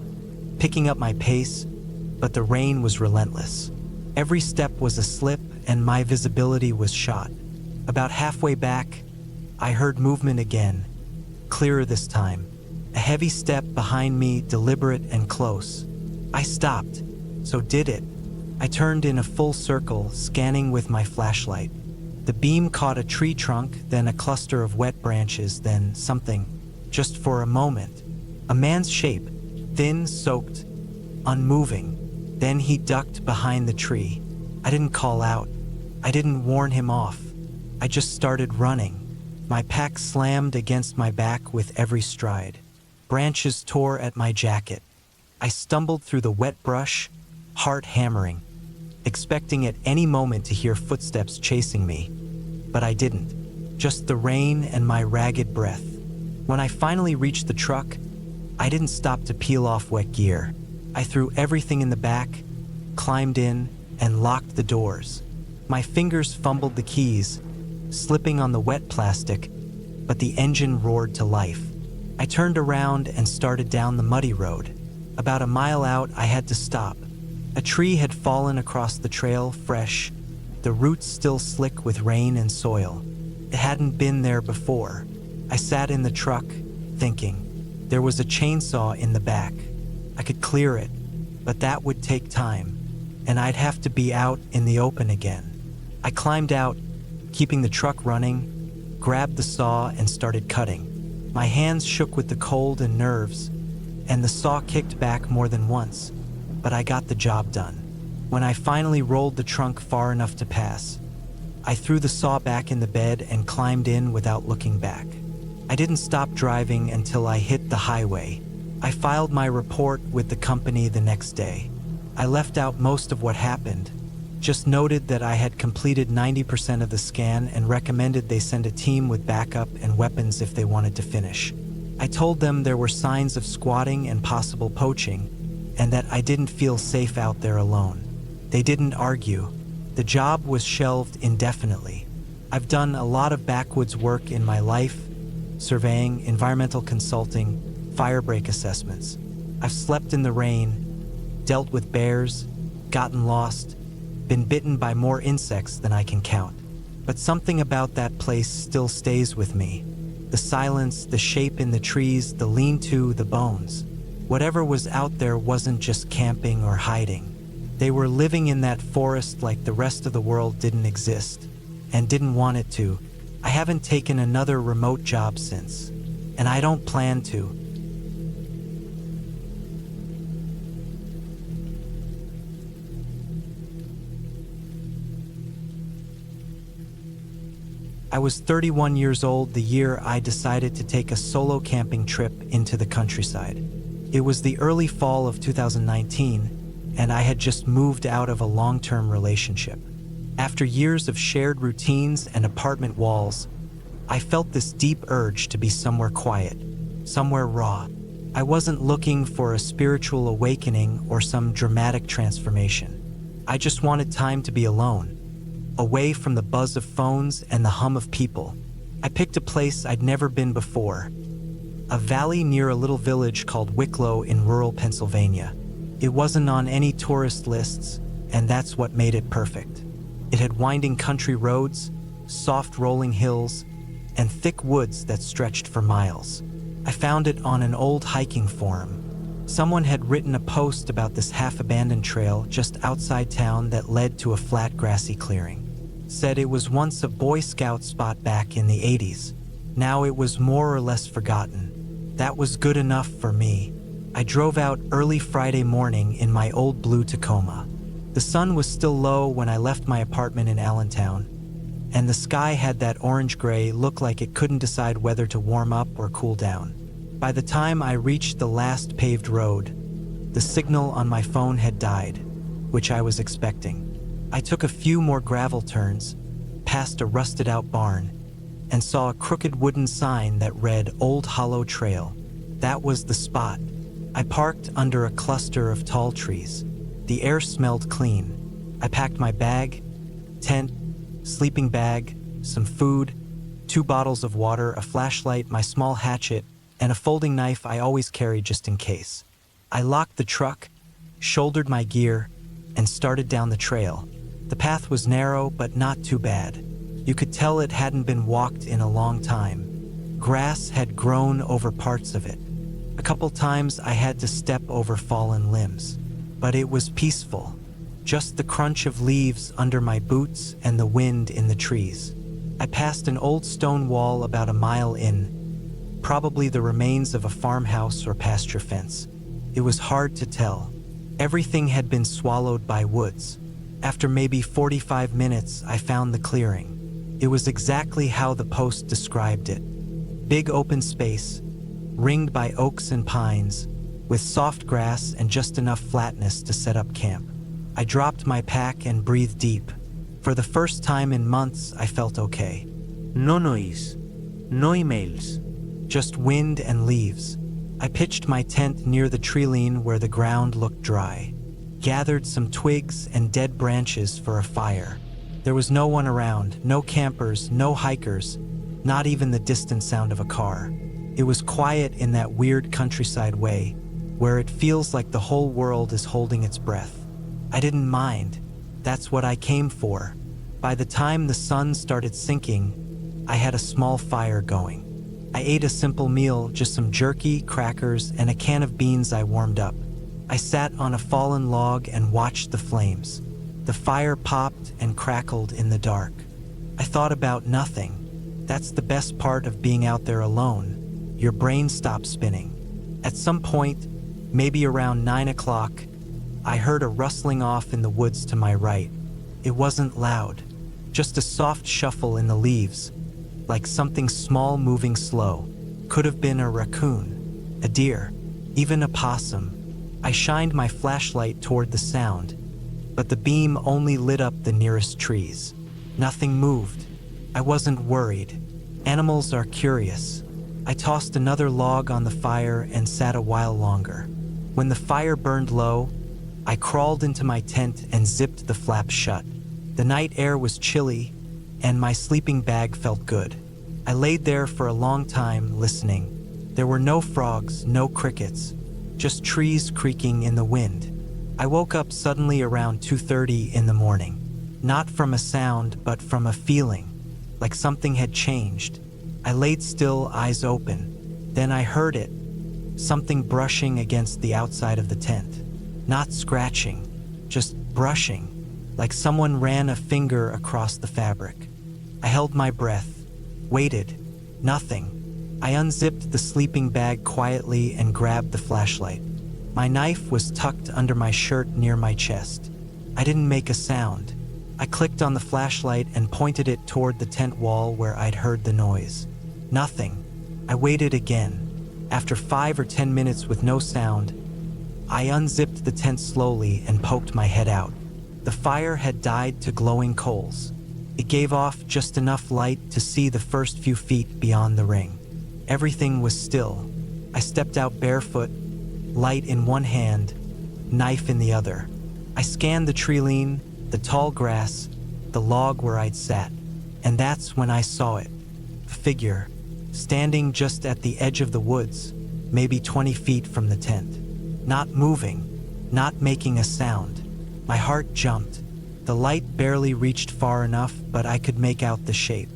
picking up my pace, but the rain was relentless. Every step was a slip, and my visibility was shot. About halfway back, I heard movement again, clearer this time. A heavy step behind me, deliberate and close. I stopped. So did it. I turned in a full circle, scanning with my flashlight. The beam caught a tree trunk, then a cluster of wet branches, then something, just for a moment. A man's shape, thin, soaked, unmoving. Then he ducked behind the tree. I didn't call out. I didn't warn him off. I just started running. My pack slammed against my back with every stride. Branches tore at my jacket. I stumbled through the wet brush, heart hammering, expecting at any moment to hear footsteps chasing me. But I didn't. Just the rain and my ragged breath. When I finally reached the truck, I didn't stop to peel off wet gear. I threw everything in the back, climbed in, and locked the doors. My fingers fumbled the keys, slipping on the wet plastic, but the engine roared to life. I turned around and started down the muddy road. About a mile out, I had to stop. A tree had fallen across the trail, fresh, the roots still slick with rain and soil. It hadn't been there before. I sat in the truck, thinking. There was a chainsaw in the back. I could clear it, but that would take time, and I'd have to be out in the open again. I climbed out, keeping the truck running, grabbed the saw and started cutting. My hands shook with the cold and nerves, and the saw kicked back more than once, but I got the job done. When I finally rolled the trunk far enough to pass, I threw the saw back in the bed and climbed in without looking back. I didn't stop driving until I hit the highway. I filed my report with the company the next day. I left out most of what happened, just noted that I had completed 90% of the scan and recommended they send a team with backup and weapons if they wanted to finish. I told them there were signs of squatting and possible poaching, and that I didn't feel safe out there alone. They didn't argue. The job was shelved indefinitely. I've done a lot of backwoods work in my life, surveying, environmental consulting, fire break assessments. I've slept in the rain, dealt with bears, gotten lost, been bitten by more insects than I can count. But something about that place still stays with me. The silence, the shape in the trees, the lean-to, the bones. Whatever was out there wasn't just camping or hiding. They were living in that forest like the rest of the world didn't exist, and didn't want it to. I haven't taken another remote job since, and I don't plan to. I was 31 years old the year I decided to take a solo camping trip into the countryside. It was the early fall of 2019, and I had just moved out of a long-term relationship. After years of shared routines and apartment walls, I felt this deep urge to be somewhere quiet, somewhere raw. I wasn't looking for a spiritual awakening or some dramatic transformation. I just wanted time to be alone, away from the buzz of phones and the hum of people. I picked a place I'd never been before, a valley near a little village called Wicklow in rural Pennsylvania. It wasn't on any tourist lists, and that's what made it perfect. It had winding country roads, soft rolling hills, and thick woods that stretched for miles. I found it on an old hiking forum. Someone had written a post about this half-abandoned trail just outside town that led to a flat grassy clearing. Said it was once a Boy Scout spot back in the 80s. Now it was more or less forgotten. That was good enough for me. I drove out early Friday morning in my old blue Tacoma. The sun was still low when I left my apartment in Allentown, and the sky had that orange-gray look like it couldn't decide whether to warm up or cool down. By the time I reached the last paved road, the signal on my phone had died, which I was expecting. I took a few more gravel turns, past a rusted-out barn, and saw a crooked wooden sign that read Old Hollow Trail. That was the spot. I parked under a cluster of tall trees. The air smelled clean. I packed my bag, tent, sleeping bag, some food, 2 bottles of water, a flashlight, my small hatchet, and a folding knife I always carry just in case. I locked the truck, shouldered my gear, and started down the trail. The path was narrow, but not too bad. You could tell it hadn't been walked in a long time. Grass had grown over parts of it. A couple times I had to step over fallen limbs, but it was peaceful. Just the crunch of leaves under my boots and the wind in the trees. I passed an old stone wall about a mile in, probably the remains of a farmhouse or pasture fence. It was hard to tell. Everything had been swallowed by woods. After maybe 45 minutes, I found the clearing. It was exactly how the post described it. Big open space, ringed by oaks and pines, with soft grass and just enough flatness to set up camp. I dropped my pack and breathed deep. For the first time in months, I felt okay. No noise. No emails. Just wind and leaves. I pitched my tent near the treeline where the ground looked dry. Gathered some twigs and dead branches for a fire. There was no one around, no campers, no hikers, not even the distant sound of a car. It was quiet in that weird countryside way, where it feels like the whole world is holding its breath. I didn't mind. That's what I came for. By the time the sun started sinking, I had a small fire going. I ate a simple meal, just some jerky, crackers, and a can of beans I warmed up. I sat on a fallen log and watched the flames. The fire popped and crackled in the dark. I thought about nothing. That's the best part of being out there alone. Your brain stops spinning. At some point, maybe around 9 o'clock, I heard a rustling off in the woods to my right. It wasn't loud, just a soft shuffle in the leaves, like something small moving slow. Could have been a raccoon, a deer, even a possum. I shined my flashlight toward the sound, but the beam only lit up the nearest trees. Nothing moved. I wasn't worried. Animals are curious. I tossed another log on the fire and sat a while longer. When the fire burned low, I crawled into my tent and zipped the flaps shut. The night air was chilly, and my sleeping bag felt good. I laid there for a long time, listening. There were no frogs, no crickets, just trees creaking in the wind. I woke up suddenly around 2:30 in the morning. Not from a sound, but from a feeling, like something had changed. I laid still, eyes open. Then I heard it, something brushing against the outside of the tent. Not scratching, just brushing, like someone ran a finger across the fabric. I held my breath, waited, nothing. I unzipped the sleeping bag quietly and grabbed the flashlight. My knife was tucked under my shirt near my chest. I didn't make a sound. I clicked on the flashlight and pointed it toward the tent wall where I'd heard the noise. Nothing. I waited again. After 5 or 10 minutes with no sound, I unzipped the tent slowly and poked my head out. The fire had died to glowing coals. It gave off just enough light to see the first few feet beyond the ring. Everything was still. I stepped out barefoot, light in one hand, knife in the other. I scanned the tree-line, the tall grass, the log where I'd sat, and that's when I saw it. A figure, standing just at the edge of the woods, maybe 20 feet from the tent. Not moving, not making a sound. My heart jumped. The light barely reached far enough, but I could make out the shape.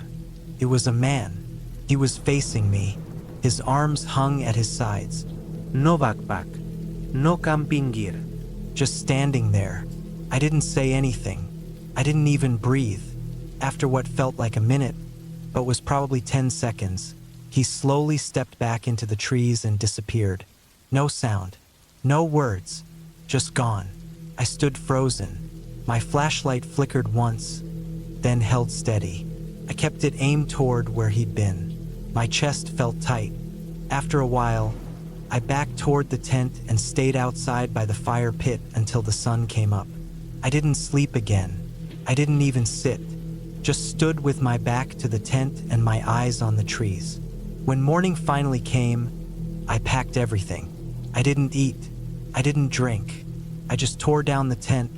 It was a man. He was facing me. His arms hung at his sides. No backpack. No camping gear. Just standing there. I didn't say anything. I didn't even breathe. After what felt like a minute, but was probably 10 seconds, he slowly stepped back into the trees and disappeared. No sound. No words. Just gone. I stood frozen. My flashlight flickered once, then held steady. I kept it aimed toward where he'd been. My chest felt tight. After a while, I backed toward the tent and stayed outside by the fire pit until the sun came up. I didn't sleep again. I didn't even sit. Just stood with my back to the tent and my eyes on the trees. When morning finally came, I packed everything. I didn't eat. I didn't drink. I just tore down the tent,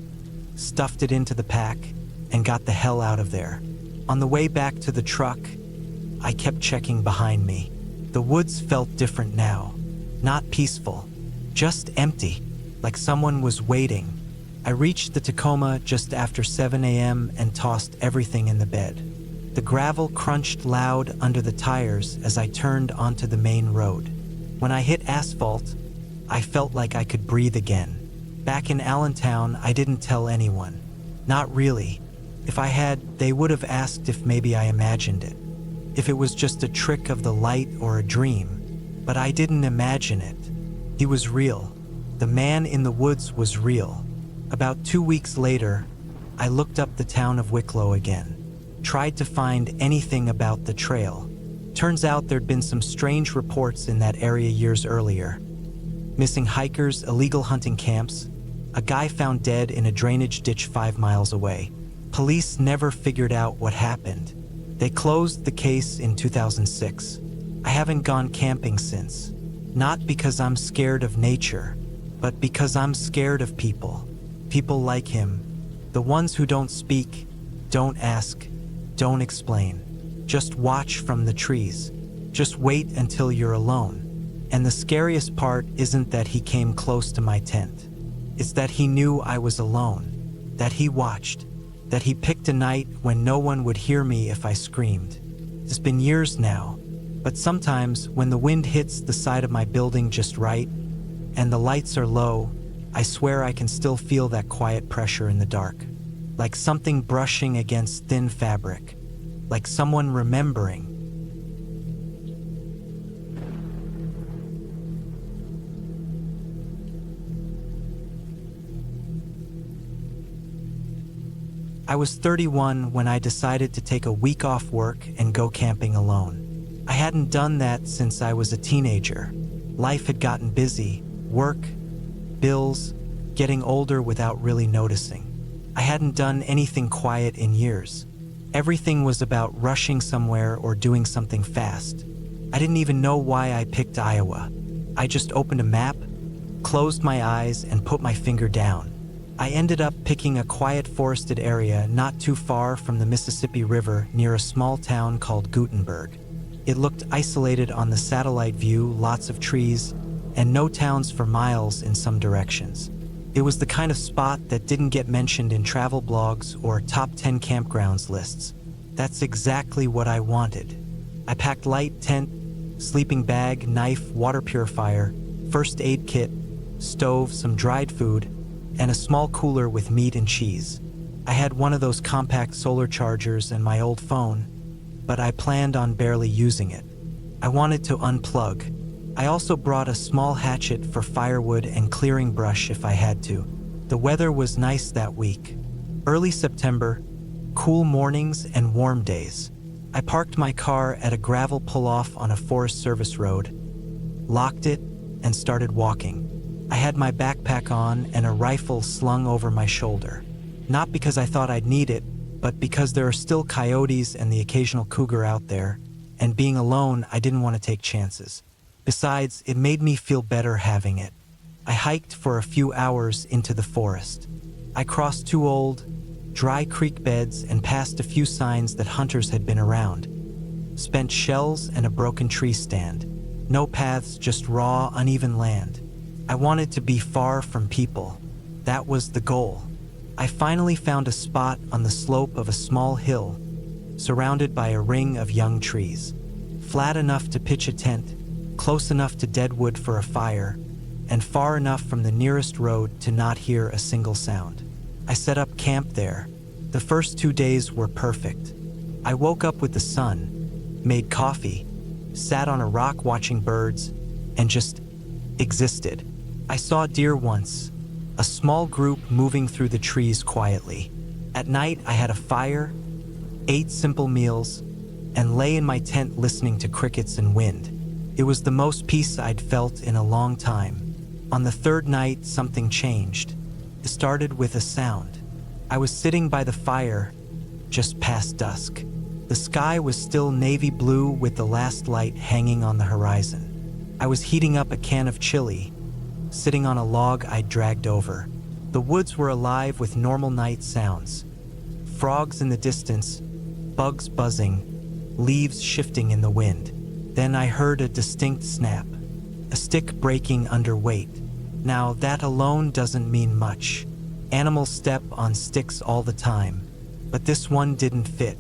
stuffed it into the pack, and got the hell out of there. On the way back to the truck, I kept checking behind me. The woods felt different now. Not peaceful, just empty, like someone was waiting. I reached the Tacoma just after 7 a.m. and tossed everything in the bed. The gravel crunched loud under the tires as I turned onto the main road. When I hit asphalt, I felt like I could breathe again. Back in Allentown, I didn't tell anyone. Not really. If I had, they would have asked if maybe I imagined it. If it was just a trick of the light or a dream. But I didn't imagine it. He was real. The man in the woods was real. About 2 weeks later, I looked up the town of Wicklow again. Tried to find anything about the trail. Turns out there'd been some strange reports in that area years earlier. Missing hikers, illegal hunting camps, a guy found dead in a drainage ditch 5 miles away. Police never figured out what happened. They closed the case in 2006. I haven't gone camping since. Not because I'm scared of nature, but because I'm scared of people. People like him. The ones who don't speak, don't ask, don't explain. Just watch from the trees. Just wait until you're alone. And the scariest part isn't that he came close to my tent. It's that he knew I was alone. That he watched. That he picked a night when no one would hear me if I screamed. It's been years now, but sometimes when the wind hits the side of my building just right, and the lights are low, I swear I can still feel that quiet pressure in the dark. Like something brushing against thin fabric. Like someone remembering. I was 31 when I decided to take a week off work and go camping alone. I hadn't done that since I was a teenager. Life had gotten busy, work, bills, getting older without really noticing. I hadn't done anything quiet in years. Everything was about rushing somewhere or doing something fast. I didn't even know why I picked Iowa. I just opened a map, closed my eyes, and put my finger down. I ended up picking a quiet forested area not too far from the Mississippi River near a small town called Gutenberg. It looked isolated on the satellite view, lots of trees, and no towns for miles in some directions. It was the kind of spot that didn't get mentioned in travel blogs or top 10 campgrounds lists. That's exactly what I wanted. I packed light tent, sleeping bag, knife, water purifier, first aid kit, stove, some dried food, and a small cooler with meat and cheese. I had one of those compact solar chargers and my old phone, but I planned on barely using it. I wanted to unplug. I also brought a small hatchet for firewood and clearing brush if I had to. The weather was nice that week. Early September, cool mornings and warm days. I parked my car at a gravel pull-off on a Forest Service road, locked it, and started walking. I had my backpack on and a rifle slung over my shoulder. Not because I thought I'd need it, but because there are still coyotes and the occasional cougar out there, and being alone, I didn't want to take chances. Besides, it made me feel better having it. I hiked for a few hours into the forest. I crossed 2 old, dry creek beds and passed a few signs that hunters had been around. Spent shells and a broken tree stand. No paths, just raw, uneven land. I wanted to be far from people. That was the goal. I finally found a spot on the slope of a small hill, surrounded by a ring of young trees. Flat enough to pitch a tent, close enough to deadwood for a fire, and far enough from the nearest road to not hear a single sound. I set up camp there. The first 2 days were perfect. I woke up with the sun, made coffee, sat on a rock watching birds, and just existed. I saw deer once, a small group moving through the trees quietly. At night, I had a fire, ate simple meals, and lay in my tent listening to crickets and wind. It was the most peace I'd felt in a long time. On the 3rd night, something changed. It started with a sound. I was sitting by the fire, just past dusk. The sky was still navy blue with the last light hanging on the horizon. I was heating up a can of chili, sitting on a log I'd dragged over. The woods were alive with normal night sounds. Frogs in the distance, bugs buzzing, leaves shifting in the wind. Then I heard a distinct snap, a stick breaking under weight. Now that alone doesn't mean much. Animals step on sticks all the time, but this one didn't fit.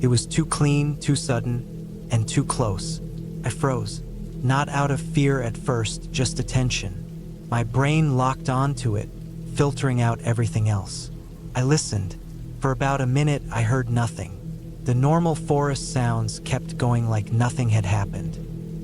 It was too clean, too sudden, and too close. I froze, not out of fear at first, just attention. My brain locked onto it, filtering out everything else. I listened. For about a minute, I heard nothing. The normal forest sounds kept going like nothing had happened.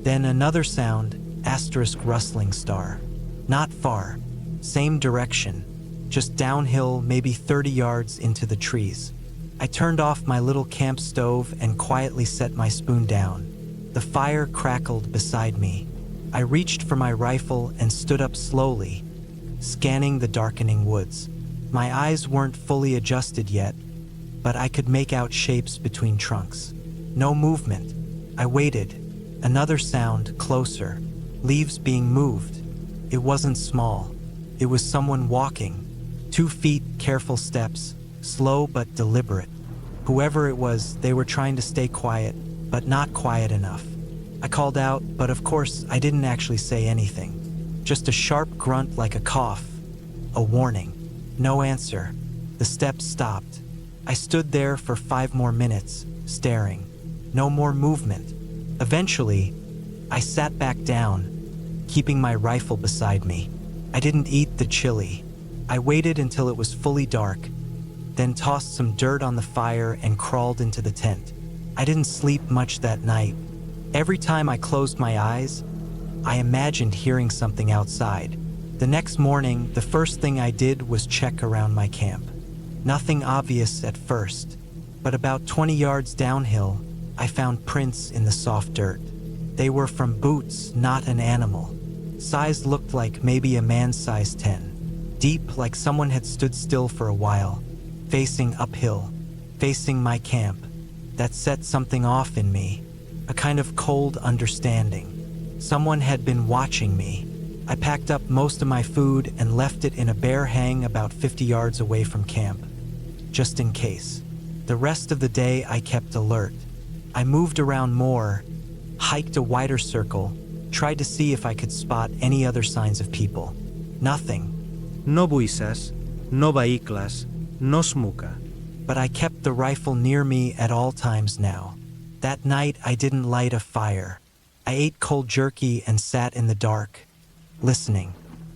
Then another sound, asterisk rustling star. Not far, same direction, just downhill, maybe 30 yards into the trees. I turned off my little camp stove and quietly set my spoon down. The fire crackled beside me. I reached for my rifle and stood up slowly, scanning the darkening woods. My eyes weren't fully adjusted yet, but I could make out shapes between trunks. No movement. I waited. Another sound, closer. Leaves being moved. It wasn't small. It was someone walking. 2 feet, careful steps, slow but deliberate. Whoever it was, they were trying to stay quiet, but not quiet enough. I called out, but of course I didn't actually say anything. Just a sharp grunt like a cough. A warning. No answer. The steps stopped. I stood there for 5 more minutes, staring. No more movement. Eventually, I sat back down, keeping my rifle beside me. I didn't eat the chili. I waited until it was fully dark, then tossed some dirt on the fire and crawled into the tent. I didn't sleep much that night. Every time I closed my eyes, I imagined hearing something outside. The next morning, the first thing I did was check around my camp. Nothing obvious at first, but about 20 yards downhill, I found prints in the soft dirt. They were from boots, not an animal. Size looked like maybe a man's size 10. Deep, like someone had stood still for a while, facing uphill, facing my camp. That set something off in me, a kind of cold understanding. Someone had been watching me. I packed up most of my food and left it in a bare hang about 50 yards away from camp, just in case. The rest of the day I kept alert. I moved around more, hiked a wider circle, tried to see if I could spot any other signs of people. Nothing. No buisas, no vehicles, no smuka. But I kept the rifle near me at all times now. That night I didn't light a fire. I ate cold jerky and sat in the dark, listening.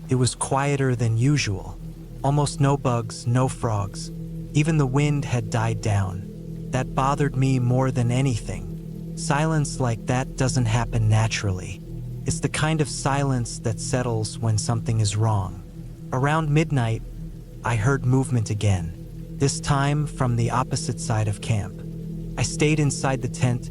It was quieter than usual. Almost no bugs, no frogs. Even the wind had died down. That bothered me more than anything. Silence like that doesn't happen naturally. It's the kind of silence that settles when something is wrong. Around midnight, I heard movement again. this time from the opposite side of camp. I stayed inside the tent,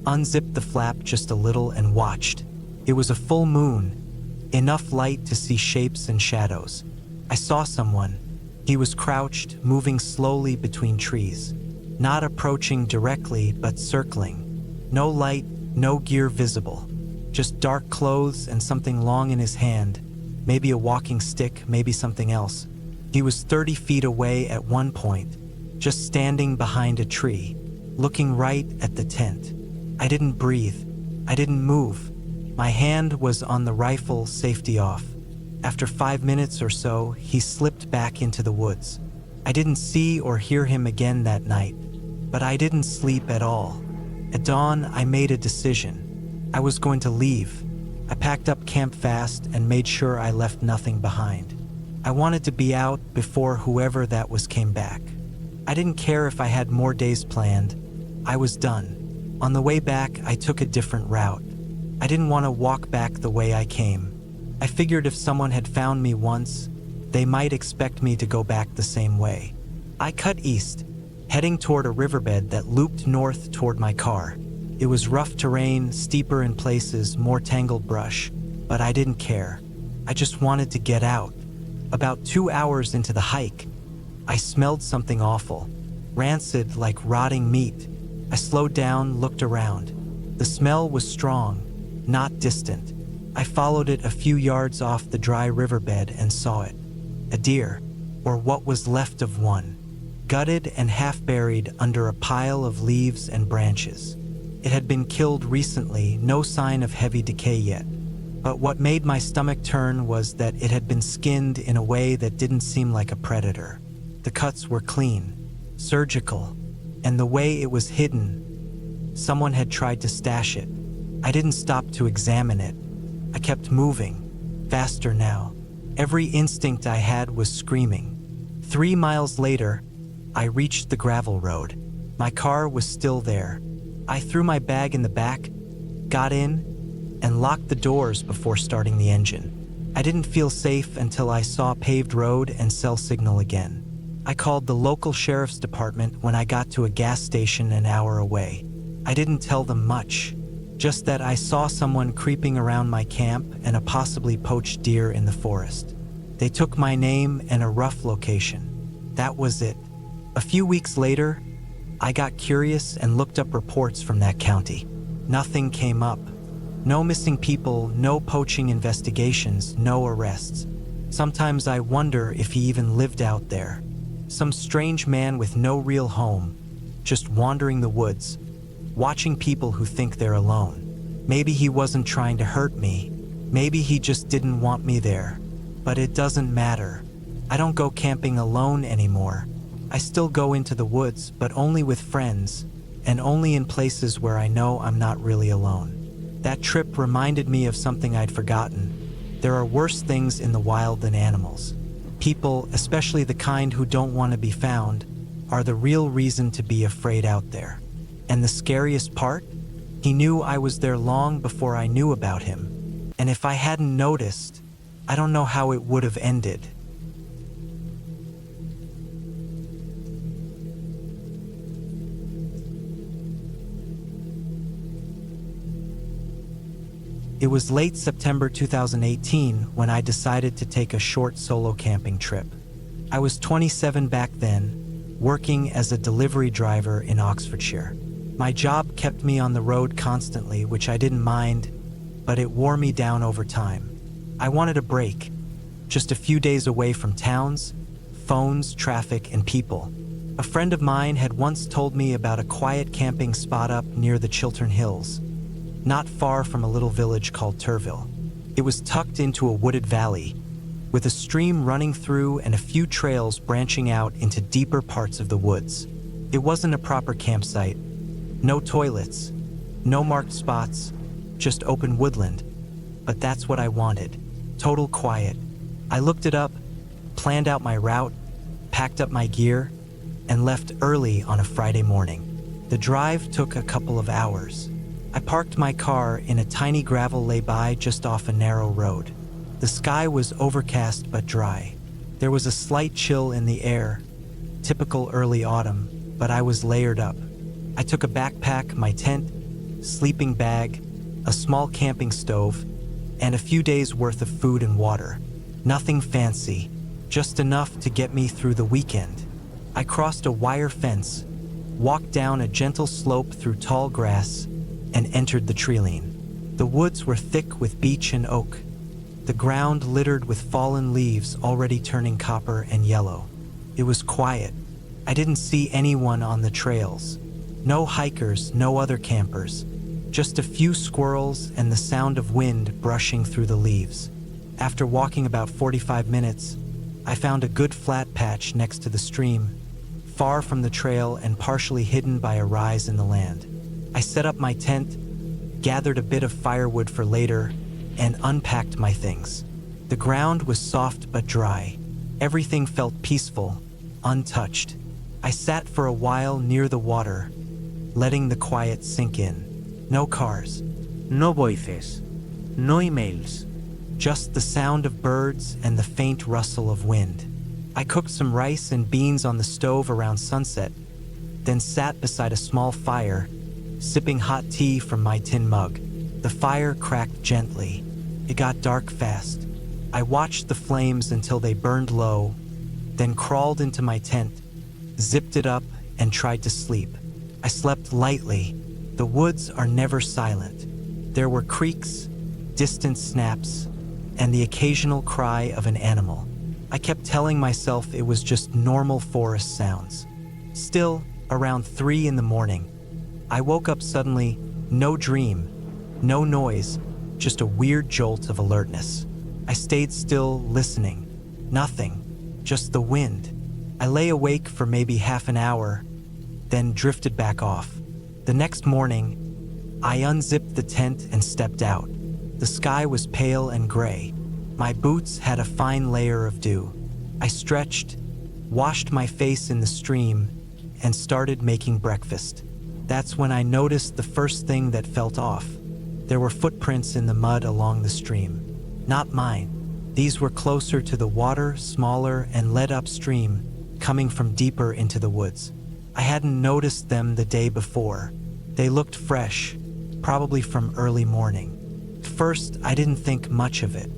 unzipped the flap just a little and watched. It was a full moon, enough light to see shapes and shadows. I saw someone. He was crouched, moving slowly between trees, not approaching directly but circling. No light, no gear visible, just dark clothes and something long in his hand, maybe a walking stick, maybe something else. He was 30 feet away at one point, just standing behind a tree, looking right at the tent. I didn't breathe. I didn't move. My hand was on the rifle, safety off. After 5 minutes or so, he slipped back into the woods. I didn't see or hear him again that night, but I didn't sleep at all. At dawn, I made a decision. I was going to leave. I packed up camp fast and made sure I left nothing behind. I wanted to be out before whoever that was came back. I didn't care if I had more days planned. I was done. On the way back, I took a different route. I didn't want to walk back the way I came. I figured if someone had found me once, they might expect me to go back the same way. I cut east, heading toward a riverbed that looped north toward my car. It was rough terrain, steeper in places, more tangled brush, but I didn't care. I just wanted to get out. About 2 hours into the hike, I smelled something awful, rancid like rotting meat. I slowed down, looked around. The smell was strong, not distant. I followed it a few yards off the dry riverbed and saw it. A deer, or what was left of one, gutted and half buried under a pile of leaves and branches. It had been killed recently, no sign of heavy decay yet. But what made my stomach turn was that it had been skinned in a way that didn't seem like a predator. The cuts were clean, surgical, and the way it was hidden, someone had tried to stash it. I didn't stop to examine it. I kept moving, faster now. Every instinct I had was screaming. 3 miles later, I reached the gravel road. My car was still there. I threw my bag in the back, got in, and locked the doors before starting the engine. I didn't feel safe until I saw paved road and cell signal again. I called the local sheriff's department when I got to a gas station an hour away. I didn't tell them much, just that I saw someone creeping around my camp and a possibly poached deer in the forest. They took my name and a rough location. That was it. A few weeks later, I got curious and looked up reports from that county. Nothing came up. No missing people, no poaching investigations, no arrests. Sometimes I wonder if he even lived out there. Some strange man with no real home, just wandering the woods, watching people who think they're alone. Maybe he wasn't trying to hurt me. Maybe he just didn't want me there. But it doesn't matter. I don't go camping alone anymore. I still go into the woods, but only with friends, and only in places where I know I'm not really alone. That trip reminded me of something I'd forgotten. There are worse things in the wild than animals. People, especially the kind who don't want to be found, are the real reason to be afraid out there. And the scariest part? He knew I was there long before I knew about him. And if I hadn't noticed, I don't know how it would have ended. It was late September 2018 when I decided to take a short solo camping trip. I was 27 back then, working as a delivery driver in Oxfordshire. My job kept me on the road constantly, which I didn't mind, but it wore me down over time. I wanted a break, just a few days away from towns, phones, traffic, and people. A friend of mine had once told me about a quiet camping spot up near the Chiltern Hills, not far from a little village called Turville. It was tucked into a wooded valley, with a stream running through and a few trails branching out into deeper parts of the woods. It wasn't a proper campsite. No toilets, no marked spots, just open woodland. But that's what I wanted. Total quiet. I looked it up, planned out my route, packed up my gear, and left early on a Friday morning. The drive took a couple of hours. I parked my car in a tiny gravel lay-by just off a narrow road. The sky was overcast but dry. There was a slight chill in the air, typical early autumn, but I was layered up. I took a backpack, my tent, sleeping bag, a small camping stove, and a few days' worth of food and water. Nothing fancy, just enough to get me through the weekend. I crossed a wire fence, walked down a gentle slope through tall grass, and entered the treeline. The woods were thick with beech and oak, the ground littered with fallen leaves already turning copper and yellow. It was quiet. I didn't see anyone on the trails. No hikers, no other campers. Just a few squirrels and the sound of wind brushing through the leaves. After walking about 45 minutes, I found a good flat patch next to the stream, far from the trail and partially hidden by a rise in the land. I set up my tent, gathered a bit of firewood for later, and unpacked my things. The ground was soft but dry. Everything felt peaceful, untouched. I sat for a while near the water, letting the quiet sink in. No cars. No voices. No emails. Just the sound of birds and the faint rustle of wind. I cooked some rice and beans on the stove around sunset, then sat beside a small fire, sipping hot tea from my tin mug. The fire cracked gently. It got dark fast. I watched the flames until they burned low, then crawled into my tent, zipped it up, and tried to sleep. I slept lightly. The woods are never silent. There were creaks, distant snaps, and the occasional cry of an animal. I kept telling myself it was just normal forest sounds. Still, around 3 in the morning, I woke up suddenly, no dream, no noise, just a weird jolt of alertness. I stayed still, listening. Nothing, just the wind. I lay awake for maybe half an hour, then drifted back off. The next morning, I unzipped the tent and stepped out. The sky was pale and gray. My boots had a fine layer of dew. I stretched, washed my face in the stream, and started making breakfast. That's when I noticed the first thing that felt off. There were footprints in the mud along the stream. Not mine. These were closer to the water, smaller, and led upstream, coming from deeper into the woods. I hadn't noticed them the day before. They looked fresh, probably from early morning. At first, I didn't think much of it.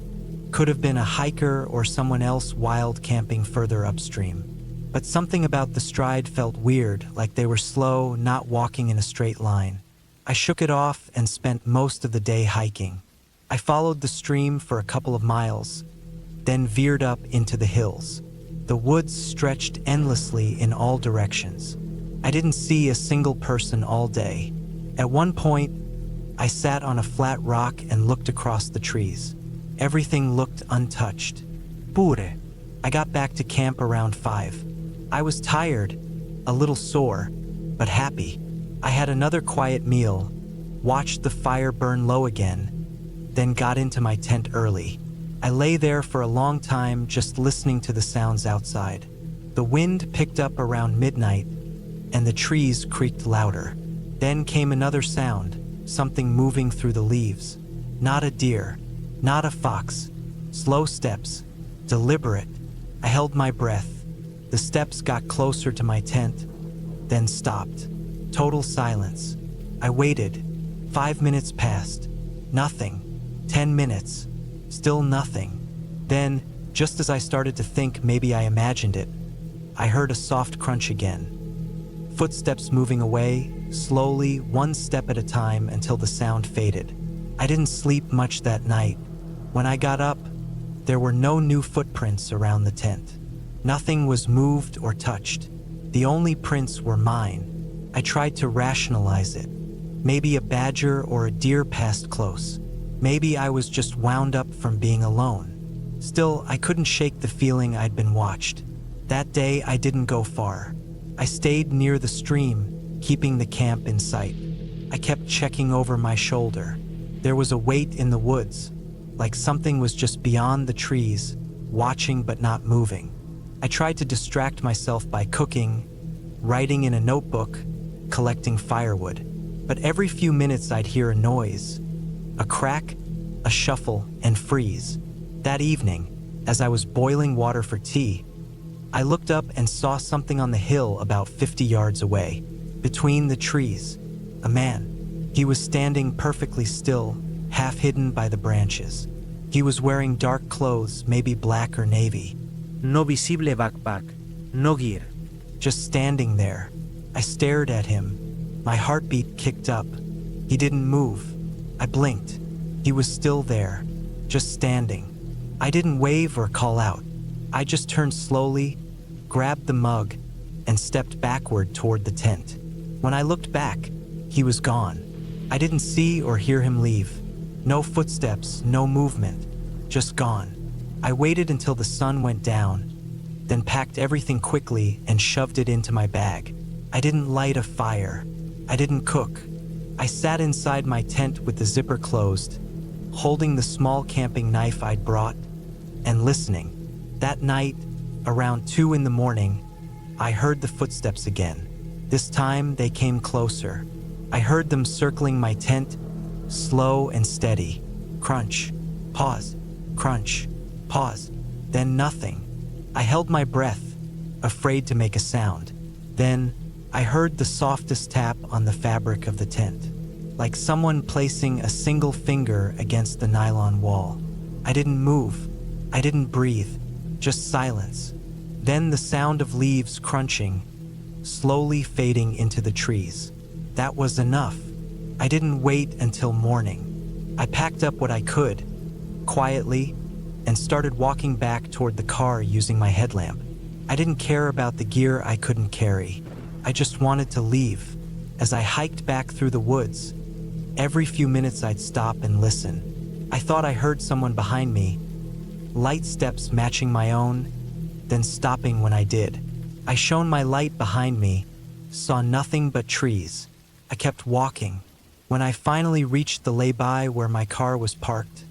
Could have been a hiker or someone else wild camping further upstream. But something about the stride felt weird, like they were slow, not walking in a straight line. I shook it off and spent most of the day hiking. I followed the stream for a couple of miles, then veered up into the hills. The woods stretched endlessly in all directions. I didn't see a single person all day. At one point, I sat on a flat rock and looked across the trees. Everything looked untouched. Pure. I got back to camp around 5. I was tired, a little sore, but happy. I had another quiet meal, watched the fire burn low again, then got into my tent early. I lay there for a long time just listening to the sounds outside. The wind picked up around midnight, and the trees creaked louder. Then came another sound, something moving through the leaves. Not a deer, not a fox. Slow steps, deliberate. I held my breath. The steps got closer to my tent, then stopped. Total silence. I waited. 5 minutes passed. Nothing. 10 minutes. Still nothing. Then, just as I started to think maybe I imagined it, I heard a soft crunch again. Footsteps moving away, slowly, one step at a time until the sound faded. I didn't sleep much that night. When I got up, there were no new footprints around the tent. Nothing was moved or touched. The only prints were mine. I tried to rationalize it. Maybe a badger or a deer passed close. Maybe I was just wound up from being alone. Still, I couldn't shake the feeling I'd been watched. That day, I didn't go far. I stayed near the stream, keeping the camp in sight. I kept checking over my shoulder. There was a weight in the woods, like something was just beyond the trees, watching but not moving. I tried to distract myself by cooking, writing in a notebook, collecting firewood. But every few minutes I'd hear a noise, a crack, a shuffle, and freeze. That evening, as I was boiling water for tea, I looked up and saw something on the hill about 50 yards away. Between the trees, a man. He was standing perfectly still, half hidden by the branches. He was wearing dark clothes, maybe black or navy. No visible backpack. No gear. Just standing there. I stared at him. My heartbeat kicked up. He didn't move. I blinked. He was still there, just standing. I didn't wave or call out. I just turned slowly, grabbed the mug, and stepped backward toward the tent. When I looked back, he was gone. I didn't see or hear him leave. No footsteps, no movement, just gone. I waited until the sun went down, then packed everything quickly and shoved it into my bag. I didn't light a fire. I didn't cook. I sat inside my tent with the zipper closed, holding the small camping knife I'd brought, and listening. That night, around 2 a.m, I heard the footsteps again. This time, they came closer. I heard them circling my tent, slow and steady. Crunch, pause, crunch, pause, then nothing. I held my breath, afraid to make a sound. Then, I heard the softest tap on the fabric of the tent, like someone placing a single finger against the nylon wall. I didn't move. I didn't breathe. Just silence. Then the sound of leaves crunching, slowly fading into the trees. That was enough. I didn't wait until morning. I packed up what I could, quietly, and started walking back toward the car using my headlamp. I didn't care about the gear I couldn't carry. I just wanted to leave. As I hiked back through the woods, every few minutes I'd stop and listen. I thought I heard someone behind me, light steps matching my own, then stopping when I did. I shone my light behind me, saw nothing but trees. I kept walking. When I finally reached the lay-by where my car was parked,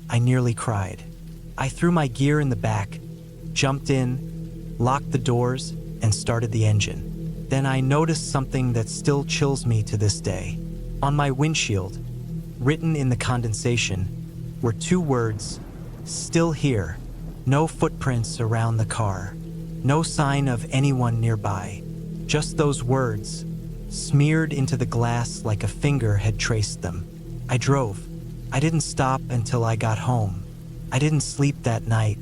I nearly cried. I threw my gear in the back, jumped in, locked the doors, and started the engine. Then I noticed something that still chills me to this day. On my windshield, written in the condensation, were 2 words, "Still here." No footprints around the car. No sign of anyone nearby. Just those words, smeared into the glass like a finger had traced them. I drove. I didn't stop until I got home. I didn't sleep that night.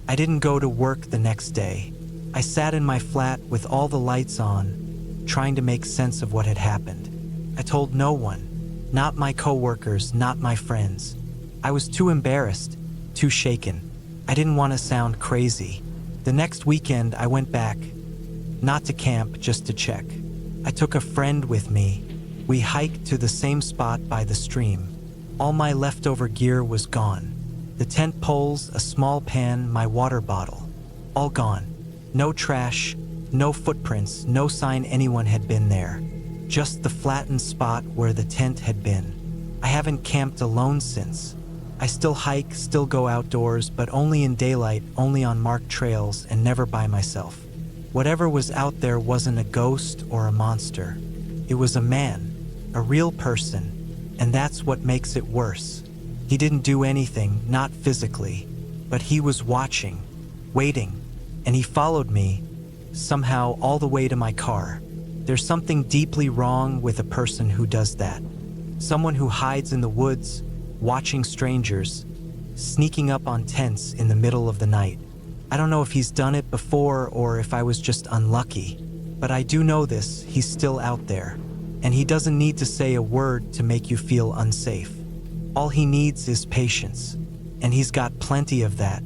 I didn't go to work the next day. I sat in my flat with all the lights on, trying to make sense of what had happened. I told no one, not my coworkers, not my friends. I was too embarrassed, too shaken. I didn't want to sound crazy. The next weekend, I went back, not to camp, just to check. I took a friend with me. We hiked to the same spot by the stream. All my leftover gear was gone. The tent poles, a small pan, my water bottle, all gone. No trash, no footprints, no sign anyone had been there. Just the flattened spot where the tent had been. I haven't camped alone since. I still hike, still go outdoors, but only in daylight, only on marked trails, and never by myself. Whatever was out there wasn't a ghost or a monster. It was a man, a real person, and that's what makes it worse. He didn't do anything, not physically, but he was watching, waiting, and he followed me, somehow all the way to my car. There's something deeply wrong with a person who does that. Someone who hides in the woods, watching strangers, sneaking up on tents in the middle of the night. I don't know if he's done it before or if I was just unlucky, but I do know this, he's still out there, and he doesn't need to say a word to make you feel unsafe. All he needs is patience, and he's got plenty of that.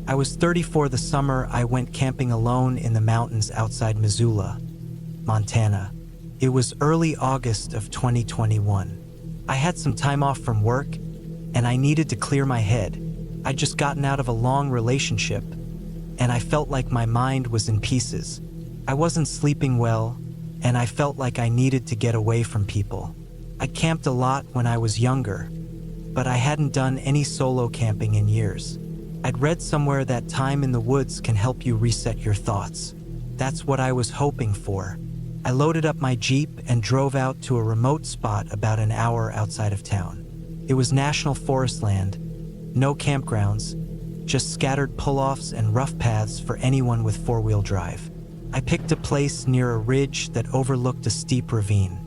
I was 34 the summer I went camping alone in the mountains outside Missoula, Montana. It was early August of 2021. I had some time off from work, and I needed to clear my head. I'd just gotten out of a long relationship, and I felt like my mind was in pieces. I wasn't sleeping well, and I felt like I needed to get away from people. I camped a lot when I was younger, but I hadn't done any solo camping in years. I'd read somewhere that time in the woods can help you reset your thoughts. That's what I was hoping for. I loaded up my Jeep and drove out to a remote spot about an hour outside of town. It was national forest land, no campgrounds, just scattered pull-offs and rough paths for anyone with four-wheel drive. I picked a place near a ridge that overlooked a steep ravine.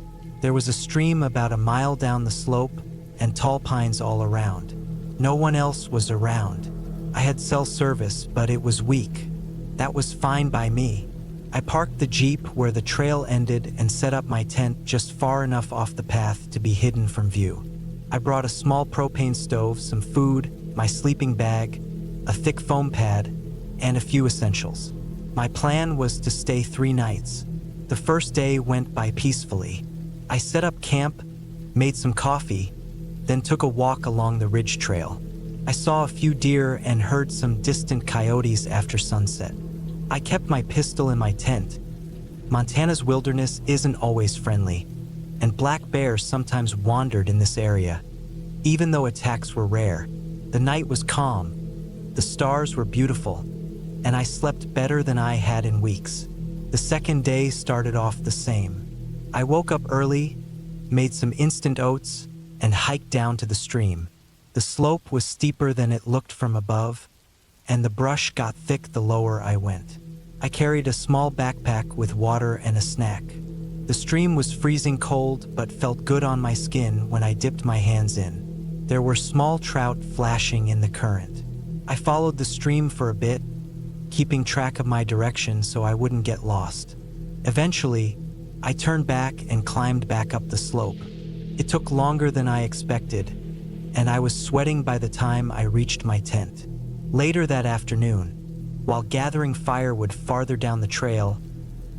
There was a stream about a mile down the slope and tall pines all around. No one else was around. I had cell service, but it was weak. That was fine by me. I parked the Jeep where the trail ended and set up my tent just far enough off the path to be hidden from view. I brought a small propane stove, some food, my sleeping bag, a thick foam pad, and a few essentials. My plan was to stay 3 nights. The first day went by peacefully. I set up camp, made some coffee, then took a walk along the ridge trail. I saw a few deer and heard some distant coyotes after sunset. I kept my pistol in my tent. Montana's wilderness isn't always friendly, and black bears sometimes wandered in this area. Even though attacks were rare, the night was calm, the stars were beautiful, and I slept better than I had in weeks. The second day started off the same. I woke up early, made some instant oats, and hiked down to the stream. The slope was steeper than it looked from above, and the brush got thick the lower I went. I carried a small backpack with water and a snack. The stream was freezing cold, but felt good on my skin when I dipped my hands in. There were small trout flashing in the current. I followed the stream for a bit, keeping track of my direction so I wouldn't get lost. Eventually, I turned back and climbed back up the slope. It took longer than I expected, and I was sweating by the time I reached my tent. Later that afternoon, while gathering firewood farther down the trail,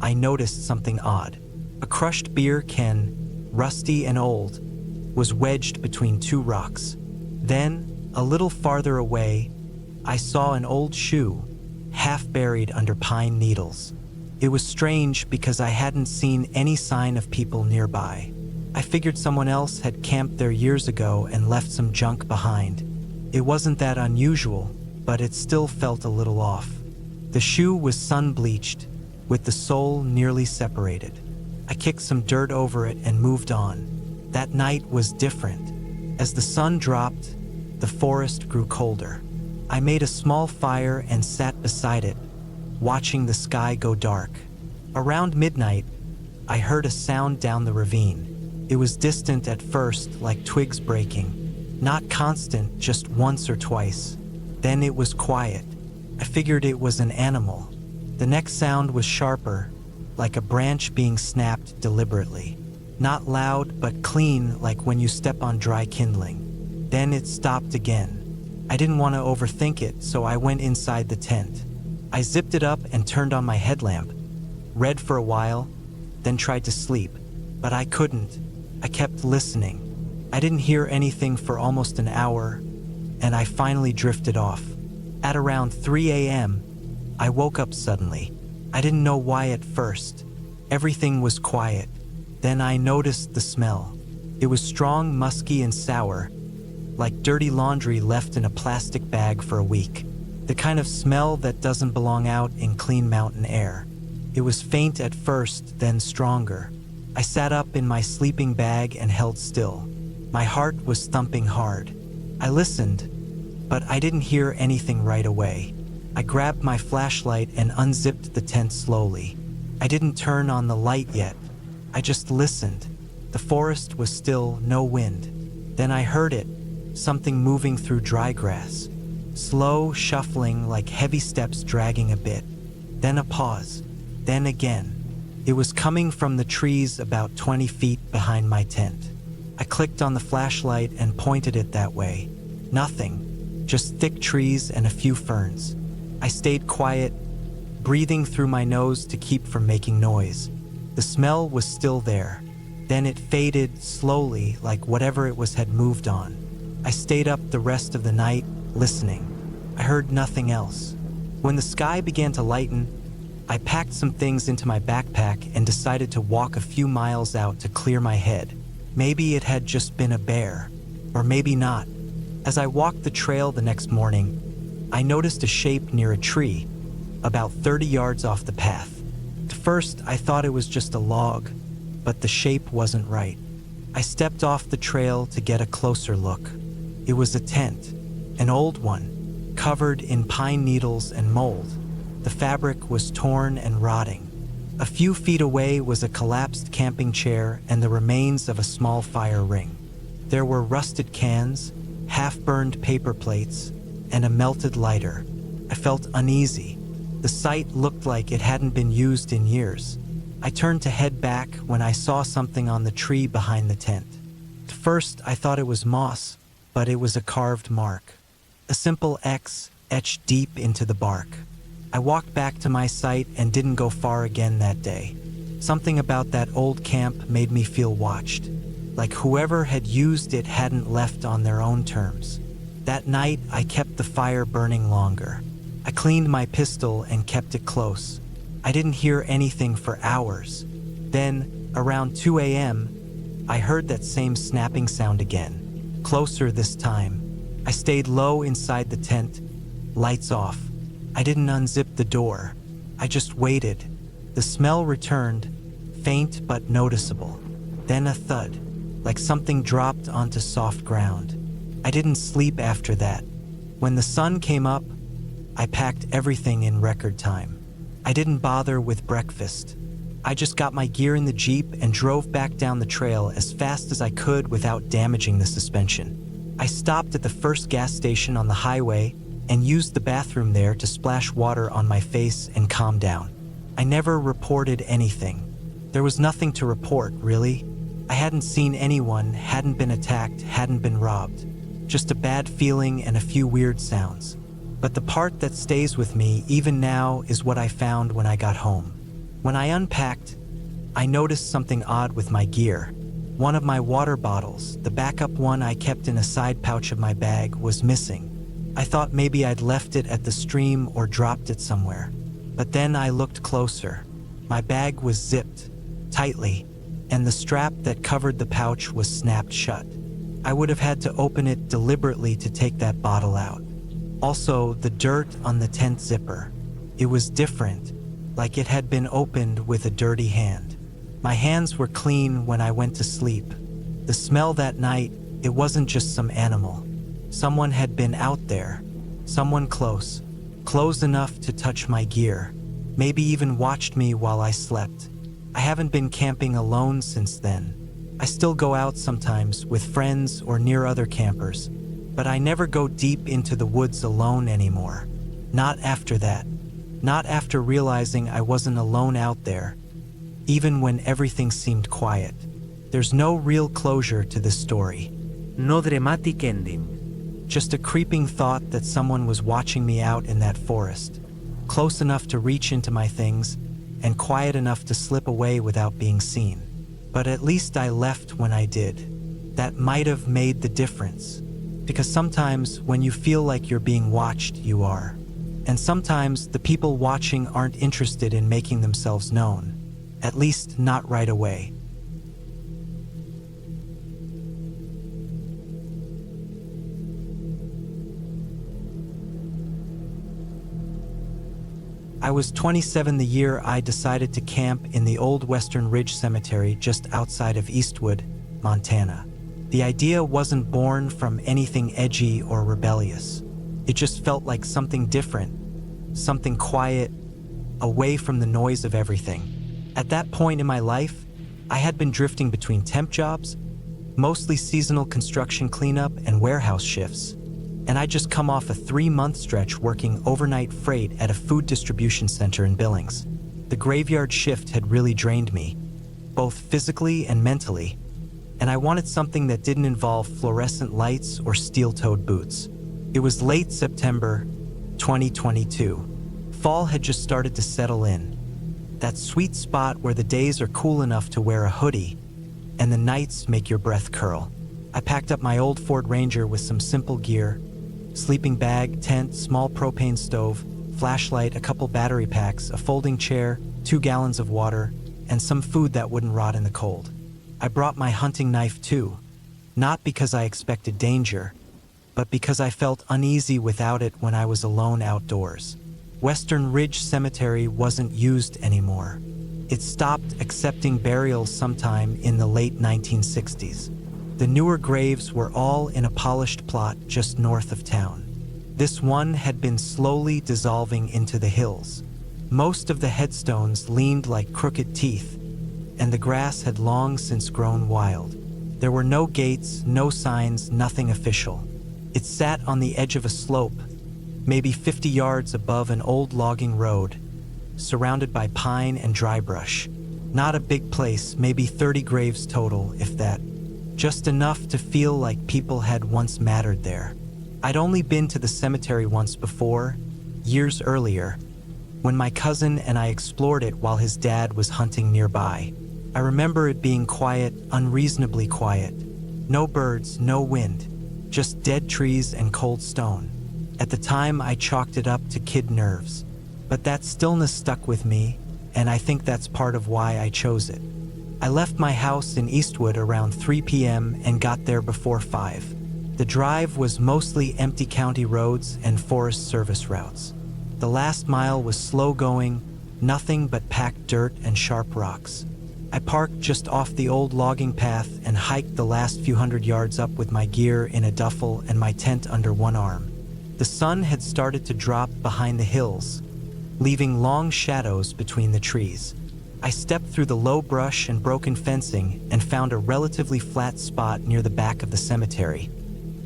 I noticed something odd. A crushed beer can, rusty and old, was wedged between 2 rocks. Then, a little farther away, I saw an old shoe, half buried under pine needles. It was strange because I hadn't seen any sign of people nearby. I figured someone else had camped there years ago and left some junk behind. It wasn't that unusual, but it still felt a little off. The shoe was sun-bleached, with the sole nearly separated. I kicked some dirt over it and moved on. That night was different. As the sun dropped, the forest grew colder. I made a small fire and sat beside it, watching the sky go dark. Around midnight, I heard a sound down the ravine. It was distant at first, like twigs breaking. Not constant, just once or twice. Then it was quiet. I figured it was an animal. The next sound was sharper, like a branch being snapped deliberately. Not loud, but clean, like when you step on dry kindling. Then it stopped again. I didn't want to overthink it, so I went inside the tent. I zipped it up and turned on my headlamp, read for a while, then tried to sleep, but I couldn't. I kept listening. I didn't hear anything for almost an hour, and I finally drifted off. At around 3 a.m., I woke up suddenly. I didn't know why at first. Everything was quiet. Then I noticed the smell. It was strong, musky, and sour, like dirty laundry left in a plastic bag for a week. The kind of smell that doesn't belong out in clean mountain air. It was faint at first, then stronger. I sat up in my sleeping bag and held still. My heart was thumping hard. I listened, but I didn't hear anything right away. I grabbed my flashlight and unzipped the tent slowly. I didn't turn on the light yet. I just listened. The forest was still, no wind. Then I heard it, something moving through dry grass. Slow, shuffling, like heavy steps dragging a bit. Then a pause. Then again. It was coming from the trees about 20 feet behind my tent. I clicked on the flashlight and pointed it that way. Nothing. Just thick trees and a few ferns. I stayed quiet, breathing through my nose to keep from making noise. The smell was still there. Then it faded slowly, like whatever it was had moved on. I stayed up the rest of the night, listening. I heard nothing else. When the sky began to lighten, I packed some things into my backpack and decided to walk a few miles out to clear my head. Maybe it had just been a bear, or maybe not. As I walked the trail the next morning, I noticed a shape near a tree, about 30 yards off the path. At first, I thought it was just a log, but the shape wasn't right. I stepped off the trail to get a closer look. It was a tent, an old one, covered in pine needles and mold. The fabric was torn and rotting. A few feet away was a collapsed camping chair and the remains of a small fire ring. There were rusted cans, half-burned paper plates, and a melted lighter. I felt uneasy. The site looked like it hadn't been used in years. I turned to head back when I saw something on the tree behind the tent. At first, I thought it was moss, but it was a carved mark. A simple X etched deep into the bark. I walked back to my site and didn't go far again that day. Something about that old camp made me feel watched, like whoever had used it hadn't left on their own terms. That night, I kept the fire burning longer. I cleaned my pistol and kept it close. I didn't hear anything for hours. Then, around 2 a.m., I heard that same snapping sound again, closer this time. I stayed low inside the tent, lights off. I didn't unzip the door. I just waited. The smell returned, faint but noticeable. Then a thud, like something dropped onto soft ground. I didn't sleep after that. When the sun came up, I packed everything in record time. I didn't bother with breakfast. I just got my gear in the Jeep and drove back down the trail as fast as I could without damaging the suspension. I stopped at the first gas station on the highway and used the bathroom there to splash water on my face and calm down. I never reported anything. There was nothing to report, really. I hadn't seen anyone, hadn't been attacked, hadn't been robbed. Just a bad feeling and a few weird sounds. But the part that stays with me, even now, is what I found when I got home. When I unpacked, I noticed something odd with my gear. One of my water bottles, the backup one I kept in a side pouch of my bag, was missing. I thought maybe I'd left it at the stream or dropped it somewhere. But then I looked closer. My bag was zipped tightly, and the strap that covered the pouch was snapped shut. I would have had to open it deliberately to take that bottle out. Also, the dirt on the tent zipper. It was different, like it had been opened with a dirty hand. My hands were clean when I went to sleep. The smell that night, it wasn't just some animal. Someone had been out there. Someone close enough to touch my gear. Maybe even watched me while I slept. I haven't been camping alone since then. I still go out sometimes with friends or near other campers, but I never go deep into the woods alone anymore. Not after that. Not after realizing I wasn't alone out there, even when everything seemed quiet. There's no real closure to this story. No dramatic ending. Just a creeping thought that someone was watching me out in that forest, close enough to reach into my things and quiet enough to slip away without being seen. But at least I left when I did. That might have made the difference. Because sometimes when you feel like you're being watched, you are. And sometimes the people watching aren't interested in making themselves known. At least not right away. I was 27 the year I decided to camp in the old Western Ridge Cemetery just outside of Eastwood, Montana. The idea wasn't born from anything edgy or rebellious. It just felt like something different, something quiet, away from the noise of everything. At that point in my life, I had been drifting between temp jobs, mostly seasonal construction cleanup and warehouse shifts, and I'd just come off a 3-month stretch working overnight freight at a food distribution center in Billings. The graveyard shift had really drained me, both physically and mentally, and I wanted something that didn't involve fluorescent lights or steel-toed boots. It was late September 2022. Fall had just started to settle in. That sweet spot where the days are cool enough to wear a hoodie and the nights make your breath curl. I packed up my old Ford Ranger with some simple gear: sleeping bag, tent, small propane stove, flashlight, a couple battery packs, a folding chair, 2 gallons of water, and some food that wouldn't rot in the cold. I brought my hunting knife too, not because I expected danger, but because I felt uneasy without it when I was alone outdoors. Western Ridge Cemetery wasn't used anymore. It stopped accepting burials sometime in the late 1960s. The newer graves were all in a polished plot just north of town. This one had been slowly dissolving into the hills. Most of the headstones leaned like crooked teeth, and the grass had long since grown wild. There were no gates, no signs, nothing official. It sat on the edge of a slope, maybe 50 yards above an old logging road, surrounded by pine and dry brush. Not a big place, maybe 30 graves total, if that. Just enough to feel like people had once mattered there. I'd only been to the cemetery once before, years earlier, when my cousin and I explored it while his dad was hunting nearby. I remember it being quiet, unreasonably quiet. No birds, no wind, just dead trees and cold stone. At the time, I chalked it up to kid nerves. But that stillness stuck with me, and I think that's part of why I chose it. I left my house in Eastwood around 3 p.m. and got there before 5. The drive was mostly empty county roads and Forest Service routes. The last mile was slow going, nothing but packed dirt and sharp rocks. I parked just off the old logging path and hiked the last few hundred yards up with my gear in a duffel and my tent under one arm. The sun had started to drop behind the hills, leaving long shadows between the trees. I stepped through the low brush and broken fencing and found a relatively flat spot near the back of the cemetery,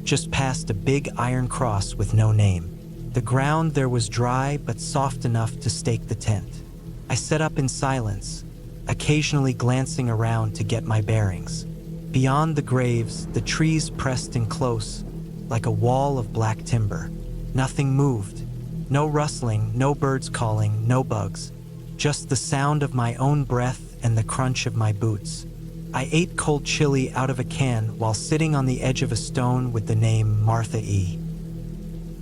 just past a big iron cross with no name. The ground there was dry but soft enough to stake the tent. I set up in silence, occasionally glancing around to get my bearings. Beyond the graves, the trees pressed in close, like a wall of black timber. Nothing moved. No rustling, no birds calling, no bugs. Just the sound of my own breath and the crunch of my boots. I ate cold chili out of a can while sitting on the edge of a stone with the name Martha E.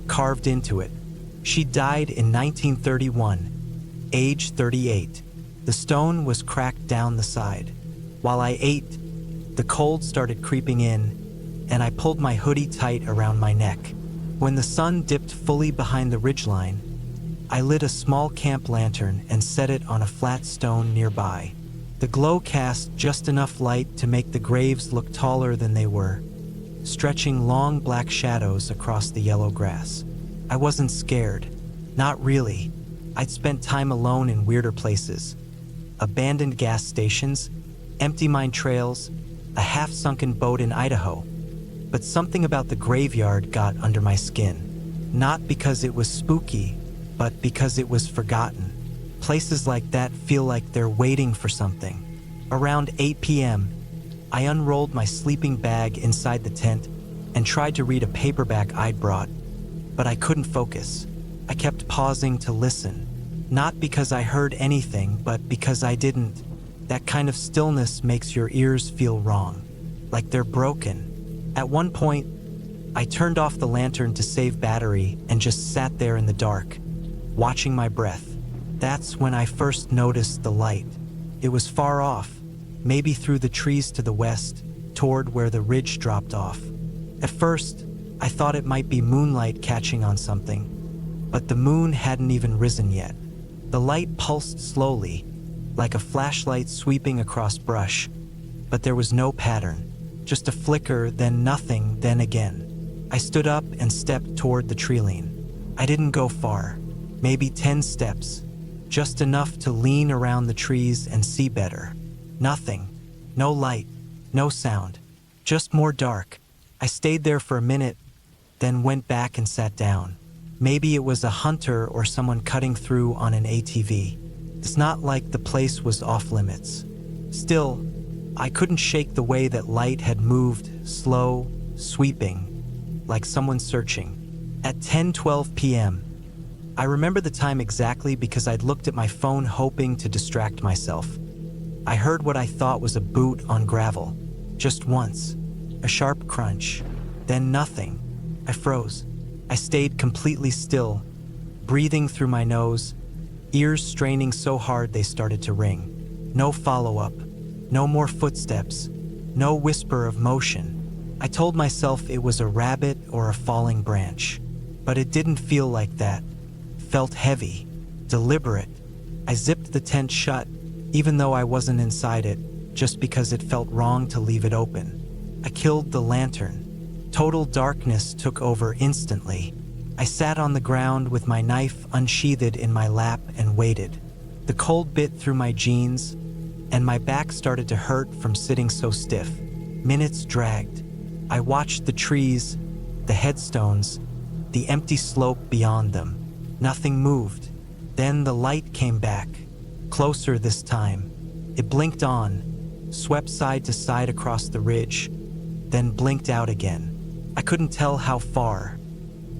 carved into it. She died in 1931, age 38. The stone was cracked down the side. While I ate, the cold started creeping in, and I pulled my hoodie tight around my neck. When the sun dipped fully behind the ridgeline, I lit a small camp lantern and set it on a flat stone nearby. The glow cast just enough light to make the graves look taller than they were, stretching long black shadows across the yellow grass. I wasn't scared. Not really. I'd spent time alone in weirder places. Abandoned gas stations, empty mine trails, a half-sunken boat in Idaho. But something about the graveyard got under my skin. Not because it was spooky, but because it was forgotten. Places like that feel like they're waiting for something. Around 8 p.m., I unrolled my sleeping bag inside the tent and tried to read a paperback I'd brought, but I couldn't focus. I kept pausing to listen, not because I heard anything, but because I didn't. That kind of stillness makes your ears feel wrong, like they're broken. At one point, I turned off the lantern to save battery and just sat there in the dark, watching my breath. That's when I first noticed the light. It was far off, maybe through the trees to the west, toward where the ridge dropped off. At first, I thought it might be moonlight catching on something, but the moon hadn't even risen yet. The light pulsed slowly, like a flashlight sweeping across brush, but there was no pattern. Just a flicker, then nothing, then again. I stood up and stepped toward the treeline. I didn't go far, maybe 10 steps, just enough to lean around the trees and see better. Nothing. No light, no sound, just more dark. I stayed there for a minute, then went back and sat down. Maybe it was a hunter or someone cutting through on an ATV. It's not like the place was off limits. Still, I couldn't shake the way that light had moved, slow, sweeping, like someone searching. At 10:12 p.m., I remember the time exactly because I'd looked at my phone hoping to distract myself. I heard what I thought was a boot on gravel. Just once. A sharp crunch. Then nothing. I froze. I stayed completely still, breathing through my nose, ears straining so hard they started to ring. No follow-up. No more footsteps. No whisper of motion. I told myself it was a rabbit or a falling branch. But it didn't feel like that. Felt heavy, deliberate. I zipped the tent shut, even though I wasn't inside it, just because it felt wrong to leave it open. I killed the lantern. Total darkness took over instantly. I sat on the ground with my knife unsheathed in my lap and waited. The cold bit through my jeans, and my back started to hurt from sitting so stiff. Minutes dragged. I watched the trees, the headstones, the empty slope beyond them. Nothing moved. Then the light came back, closer this time. It blinked on, swept side to side across the ridge, then blinked out again. I couldn't tell how far.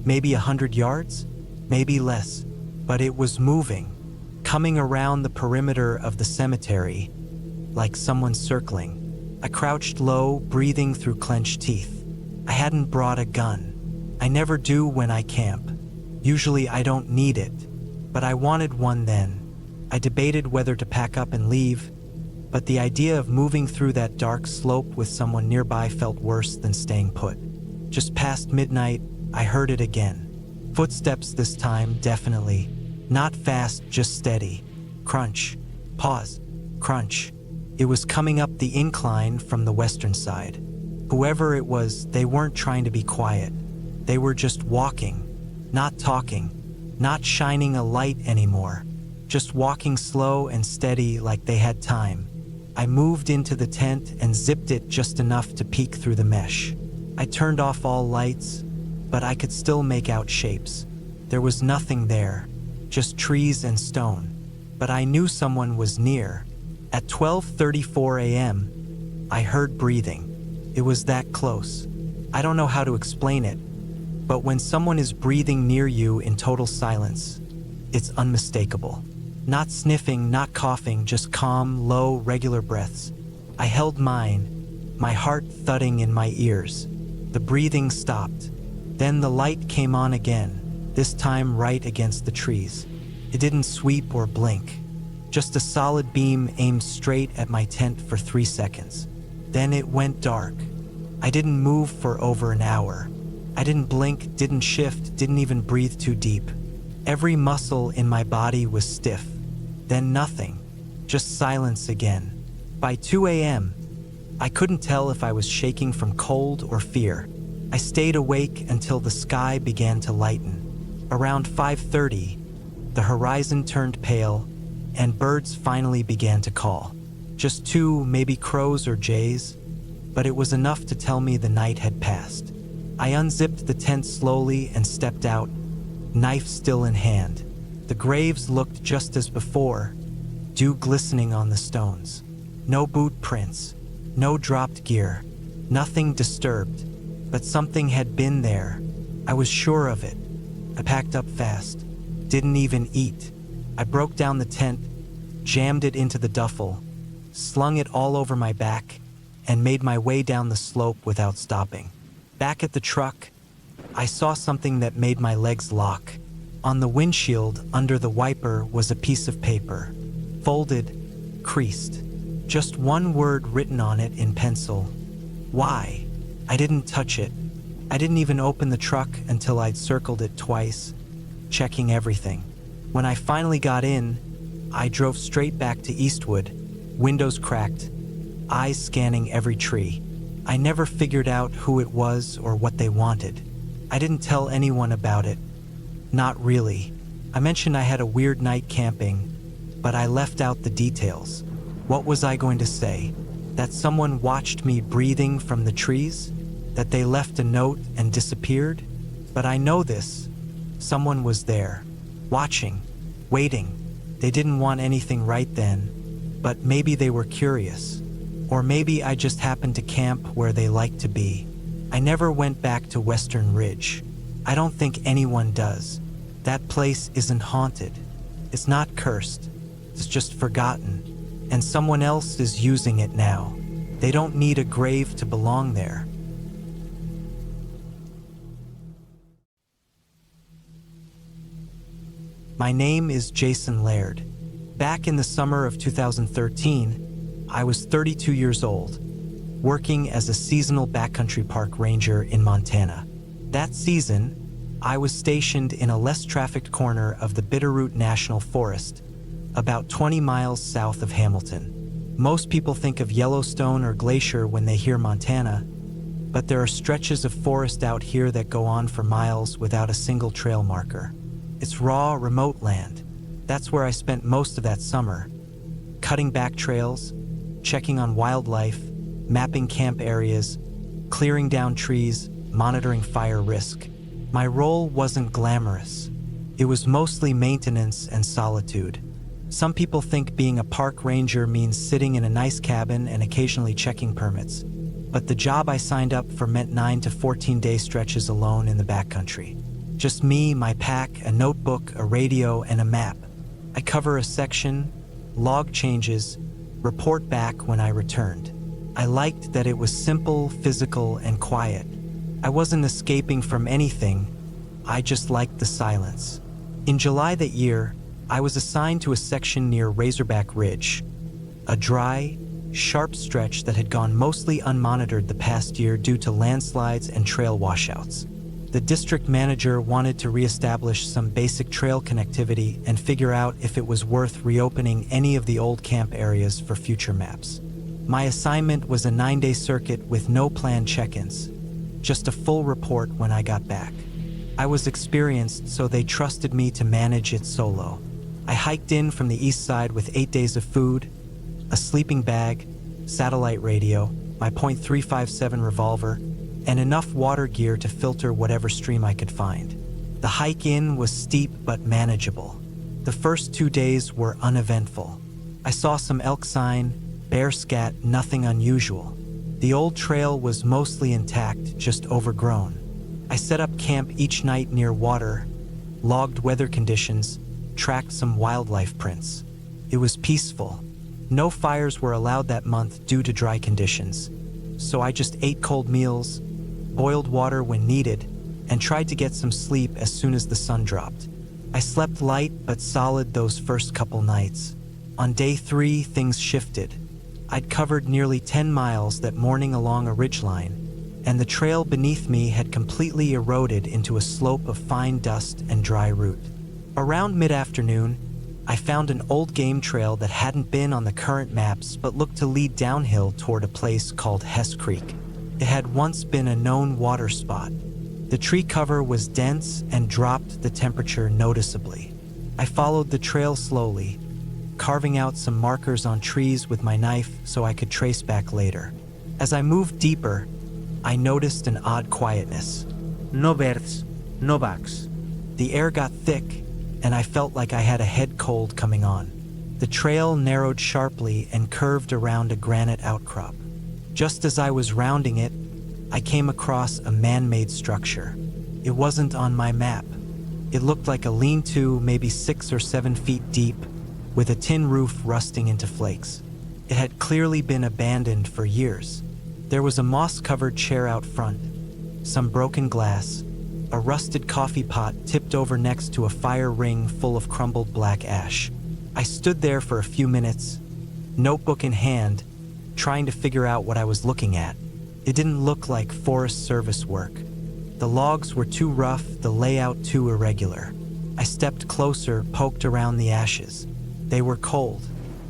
Maybe 100 yards? Maybe less. But it was moving, coming around the perimeter of the cemetery, like someone circling. I crouched low, breathing through clenched teeth. I hadn't brought a gun. I never do when I camp. Usually I don't need it, but I wanted one then. I debated whether to pack up and leave, but the idea of moving through that dark slope with someone nearby felt worse than staying put. Just past midnight, I heard it again. Footsteps this time, definitely. Not fast, just steady. Crunch. Pause. Crunch. It was coming up the incline from the western side. Whoever it was, they weren't trying to be quiet. They were just walking, not talking, not shining a light anymore. Just walking slow and steady like they had time. I moved into the tent and zipped it just enough to peek through the mesh. I turned off all lights, but I could still make out shapes. There was nothing there, just trees and stone. But I knew someone was near. At 12:34 a.m., I heard breathing. It was that close. I don't know how to explain it, but when someone is breathing near you in total silence, it's unmistakable. Not sniffing, not coughing, just calm, low, regular breaths. I held mine, my heart thudding in my ears. The breathing stopped. Then the light came on again, this time right against the trees. It didn't sweep or blink. Just a solid beam aimed straight at my tent for 3 seconds. Then it went dark. I didn't move for over an hour. I didn't blink, didn't shift, didn't even breathe too deep. Every muscle in my body was stiff. Then nothing, just silence again. By 2 a.m., I couldn't tell if I was shaking from cold or fear. I stayed awake until the sky began to lighten. Around 5:30, the horizon turned pale, and birds finally began to call. Just 2, maybe crows or jays, but it was enough to tell me the night had passed. I unzipped the tent slowly and stepped out, knife still in hand. The graves looked just as before, dew glistening on the stones. No boot prints, no dropped gear, nothing disturbed, but something had been there. I was sure of it. I packed up fast, didn't even eat. I broke down the tent, jammed it into the duffel, slung it all over my back, and made my way down the slope without stopping. Back at the truck, I saw something that made my legs lock. On the windshield, under the wiper, was a piece of paper. Folded, creased. Just one word written on it in pencil. Why? I didn't touch it. I didn't even open the truck until I'd circled it twice, checking everything. When I finally got in, I drove straight back to Eastwood, windows cracked, eyes scanning every tree. I never figured out who it was or what they wanted. I didn't tell anyone about it. Not really. I mentioned I had a weird night camping, but I left out the details. What was I going to say? That someone watched me breathing from the trees? That they left a note and disappeared? But I know this. Someone was there, watching, waiting. They didn't want anything right then, but maybe they were curious. Or maybe I just happened to camp where they liked to be. I never went back to Western Ridge. I don't think anyone does. That place isn't haunted. It's not cursed. It's just forgotten. And someone else is using it now. They don't need a grave to belong there. My name is Jason Laird. Back in the summer of 2013, I was 32 years old, working as a seasonal backcountry park ranger in Montana. That season, I was stationed in a less trafficked corner of the Bitterroot National Forest, about 20 miles south of Hamilton. Most people think of Yellowstone or Glacier when they hear Montana, but there are stretches of forest out here that go on for miles without a single trail marker. It's raw, remote land. That's where I spent most of that summer, cutting back trails, checking on wildlife, mapping camp areas, clearing down trees, monitoring fire risk. My role wasn't glamorous. It was mostly maintenance and solitude. Some people think being a park ranger means sitting in a nice cabin and occasionally checking permits. But the job I signed up for meant 9 to 14-day stretches alone in the backcountry. Just me, my pack, a notebook, a radio, and a map. I cover a section, log changes, report back when I returned. I liked that it was simple, physical, and quiet. I wasn't escaping from anything. I just liked the silence. In July that year, I was assigned to a section near Razorback Ridge, a dry, sharp stretch that had gone mostly unmonitored the past year due to landslides and trail washouts. The district manager wanted to reestablish some basic trail connectivity and figure out if it was worth reopening any of the old camp areas for future maps. My assignment was a 9-day circuit with no planned check-ins, just a full report when I got back. I was experienced, so they trusted me to manage it solo. I hiked in from the east side with 8 days of food, a sleeping bag, satellite radio, my .357 revolver, and enough water gear to filter whatever stream I could find. The hike in was steep but manageable. The first 2 days were uneventful. I saw some elk sign, bear scat, nothing unusual. The old trail was mostly intact, just overgrown. I set up camp each night near water, logged weather conditions, tracked some wildlife prints. It was peaceful. No fires were allowed that month due to dry conditions, so I just ate cold meals, boiled water when needed, and tried to get some sleep as soon as the sun dropped. I slept light but solid those first couple nights. On day 3, things shifted. I'd covered nearly 10 miles that morning along a ridgeline, and the trail beneath me had completely eroded into a slope of fine dust and dry root. Around mid-afternoon, I found an old game trail that hadn't been on the current maps but looked to lead downhill toward a place called Hess Creek. It had once been a known water spot. The tree cover was dense and dropped the temperature noticeably. I followed the trail slowly, carving out some markers on trees with my knife so I could trace back later. As I moved deeper, I noticed an odd quietness. No birds, no bugs. The air got thick, and I felt like I had a head cold coming on. The trail narrowed sharply and curved around a granite outcrop. Just as I was rounding it, I came across a man-made structure. It wasn't on my map. It looked like a lean-to, maybe 6 or 7 feet deep, with a tin roof rusting into flakes. It had clearly been abandoned for years. There was a moss-covered chair out front, some broken glass, a rusted coffee pot tipped over next to a fire ring full of crumbled black ash. I stood there for a few minutes, notebook in hand, trying to figure out what I was looking at. It didn't look like Forest Service work. The logs were too rough, the layout too irregular. I stepped closer, poked around the ashes. They were cold,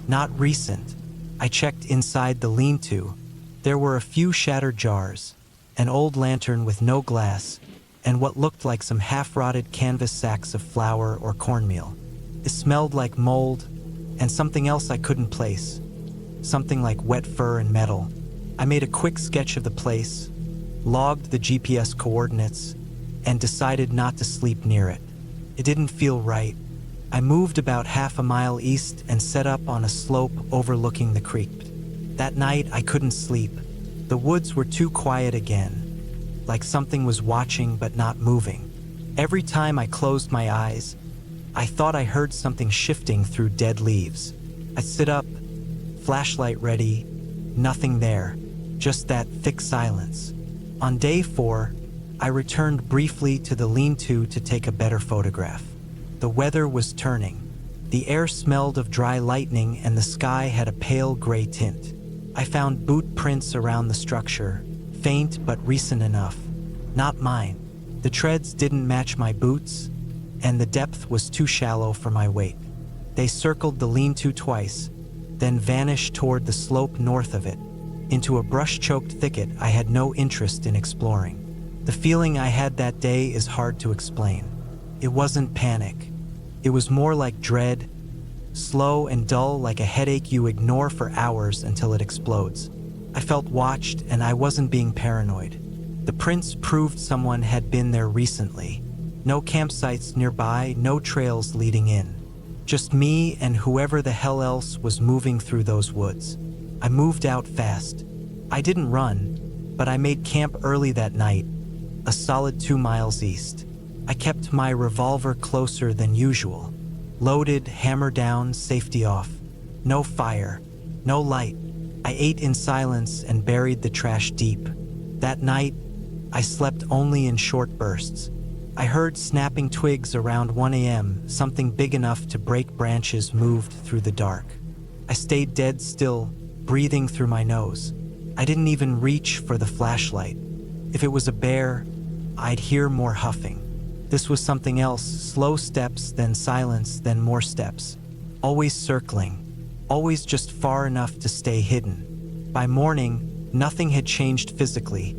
not recent. I checked inside the lean-to. There were a few shattered jars, an old lantern with no glass, and what looked like some half-rotted canvas sacks of flour or cornmeal. It smelled like mold and something else I couldn't place, something like wet fur and metal. I made a quick sketch of the place, logged the GPS coordinates, and decided not to sleep near it. It didn't feel right. I moved about half a mile east and set up on a slope overlooking the creek. That night, I couldn't sleep. The woods were too quiet again, like something was watching but not moving. Every time I closed my eyes, I thought I heard something shifting through dead leaves. I'd sit up, flashlight ready, nothing there, just that thick silence. On day 4, I returned briefly to the lean-to to take a better photograph. The weather was turning. The air smelled of dry lightning and the sky had a pale gray tint. I found boot prints around the structure, faint but recent enough. Not mine. The treads didn't match my boots, and the depth was too shallow for my weight. They circled the lean-to twice, then vanished toward the slope north of it, into a brush-choked thicket I had no interest in exploring. The feeling I had that day is hard to explain. It wasn't panic. It was more like dread, slow and dull, like a headache you ignore for hours until it explodes. I felt watched, and I wasn't being paranoid. The prints proved someone had been there recently. No campsites nearby, no trails leading in. Just me and whoever the hell else was moving through those woods. I moved out fast. I didn't run, but I made camp early that night, a solid 2 miles east. I kept my revolver closer than usual. Loaded, hammer down, safety off. No fire, no light. I ate in silence and buried the trash deep. That night, I slept only in short bursts. I heard snapping twigs around 1 a.m., something big enough to break branches moved through the dark. I stayed dead still, breathing through my nose. I didn't even reach for the flashlight. If it was a bear, I'd hear more huffing. This was something else, slow steps, then silence, then more steps. Always circling, always just far enough to stay hidden. By morning, nothing had changed physically,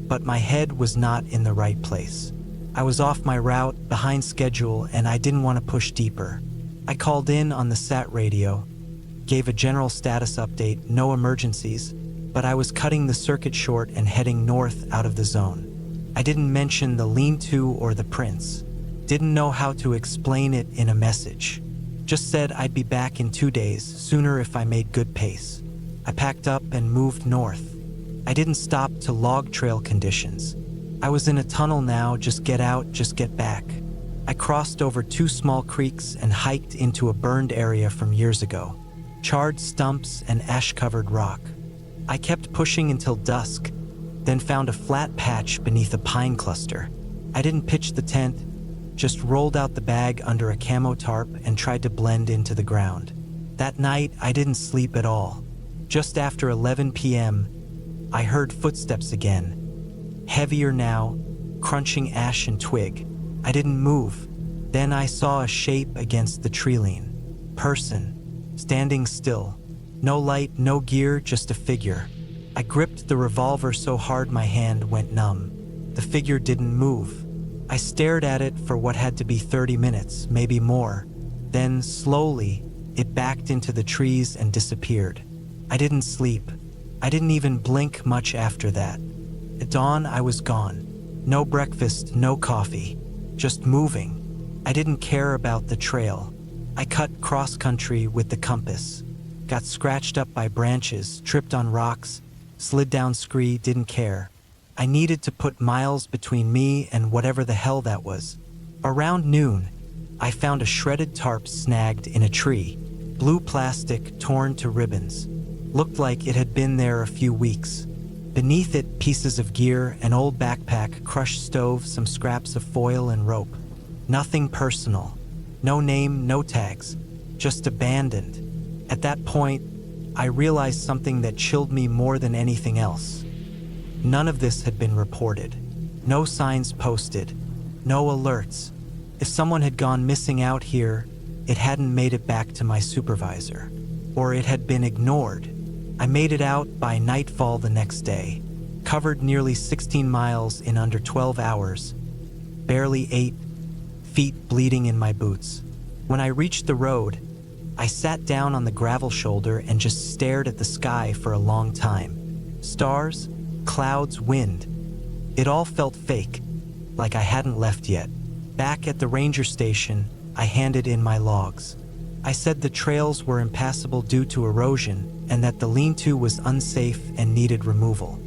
but my head was not in the right place. I was off my route, behind schedule, and I didn't want to push deeper. I called in on the sat radio, gave a general status update, no emergencies, but I was cutting the circuit short and heading north out of the zone. I didn't mention the lean-to or the prints. Didn't know how to explain it in a message. Just said I'd be back in 2 days, sooner if I made good pace. I packed up and moved north. I didn't stop to log trail conditions. I was in a tunnel now, just get out, just get back. I crossed over 2 small creeks and hiked into a burned area from years ago. Charred stumps and ash-covered rock. I kept pushing until dusk, then found a flat patch beneath a pine cluster. I didn't pitch the tent, just rolled out the bag under a camo tarp and tried to blend into the ground. That night, I didn't sleep at all. Just after 11 p.m., I heard footsteps again. Heavier now, crunching ash and twig. I didn't move. Then I saw a shape against the tree-line. Person, standing still. No light, no gear, just a figure. I gripped the revolver so hard my hand went numb. The figure didn't move. I stared at it for what had to be 30 minutes, maybe more. Then, slowly, it backed into the trees and disappeared. I didn't sleep. I didn't even blink much after that. At dawn, I was gone. No breakfast, no coffee. Just moving. I didn't care about the trail. I cut cross-country with the compass. Got scratched up by branches, tripped on rocks, slid down scree, didn't care. I needed to put miles between me and whatever the hell that was. Around noon, I found a shredded tarp snagged in a tree. Blue plastic torn to ribbons. Looked like it had been there a few weeks. Beneath it, pieces of gear, an old backpack, crushed stove, some scraps of foil and rope. Nothing personal. No name, no tags. Just abandoned. At that point, I realized something that chilled me more than anything else. None of this had been reported. No signs posted. No alerts. If someone had gone missing out here, it hadn't made it back to my supervisor. Or it had been ignored. I made it out by nightfall the next day. Covered nearly 16 miles in under 12 hours. Barely ate, feet bleeding in my boots. When I reached the road, I sat down on the gravel shoulder and just stared at the sky for a long time. Stars, clouds, wind. It all felt fake, like I hadn't left yet. Back at the ranger station, I handed in my logs. I said the trails were impassable due to erosion and that the lean-to was unsafe and needed removal.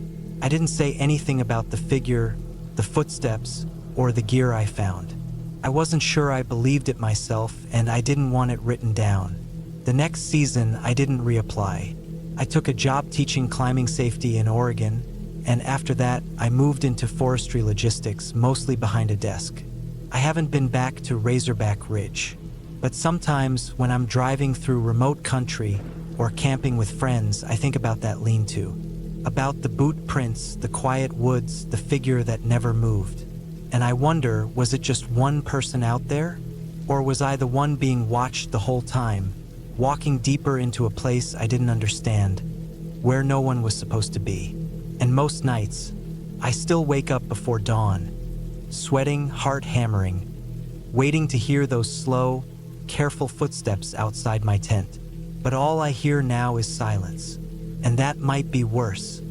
I didn't say anything about the figure, the footsteps, or the gear I found. I wasn't sure I believed it myself, and I didn't want it written down. The next season, I didn't reapply. I took a job teaching climbing safety in Oregon, and after that, I moved into forestry logistics, mostly behind a desk. I haven't been back to Razorback Ridge, but sometimes when I'm driving through remote country or camping with friends, I think about that lean-to, about the boot prints, the quiet woods, the figure that never moved. And I wonder, was it just one person out there? Or was I the one being watched the whole time, walking deeper into a place I didn't understand, where no one was supposed to be? And most nights, I still wake up before dawn, sweating, heart hammering, waiting to hear those slow, careful footsteps outside my tent. But all I hear now is silence, and that might be worse.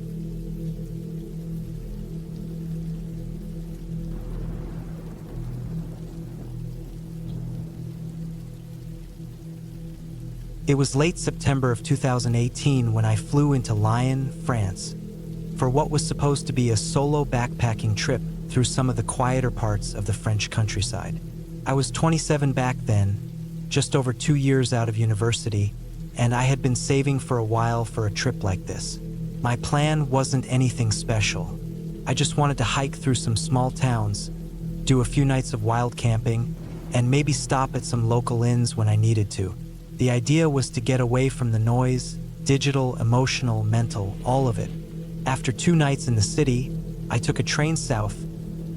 It was late September of 2018 when I flew into Lyon, France, for what was supposed to be a solo backpacking trip through some of the quieter parts of the French countryside. I was 27 back then, just over 2 years out of university, and I had been saving for a while for a trip like this. My plan wasn't anything special. I just wanted to hike through some small towns, do a few nights of wild camping, and maybe stop at some local inns when I needed to. The idea was to get away from the noise, digital, emotional, mental, all of it. After 2 nights in the city, I took a train south,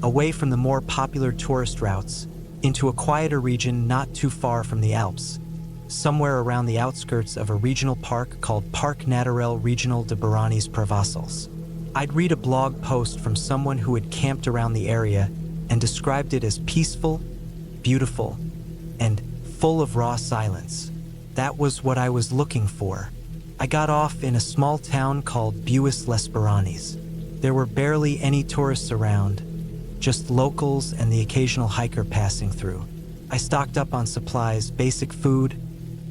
away from the more popular tourist routes, into a quieter region not too far from the Alps, somewhere around the outskirts of a regional park called Parc Naturel Regional de Baranis Provençals. I'd read a blog post from someone who had camped around the area and described it as peaceful, beautiful, and full of raw silence. That was what I was looking for. I got off in a small town called Buis-les-Baranis. There were barely any tourists around, just locals and the occasional hiker passing through. I stocked up on supplies, basic food,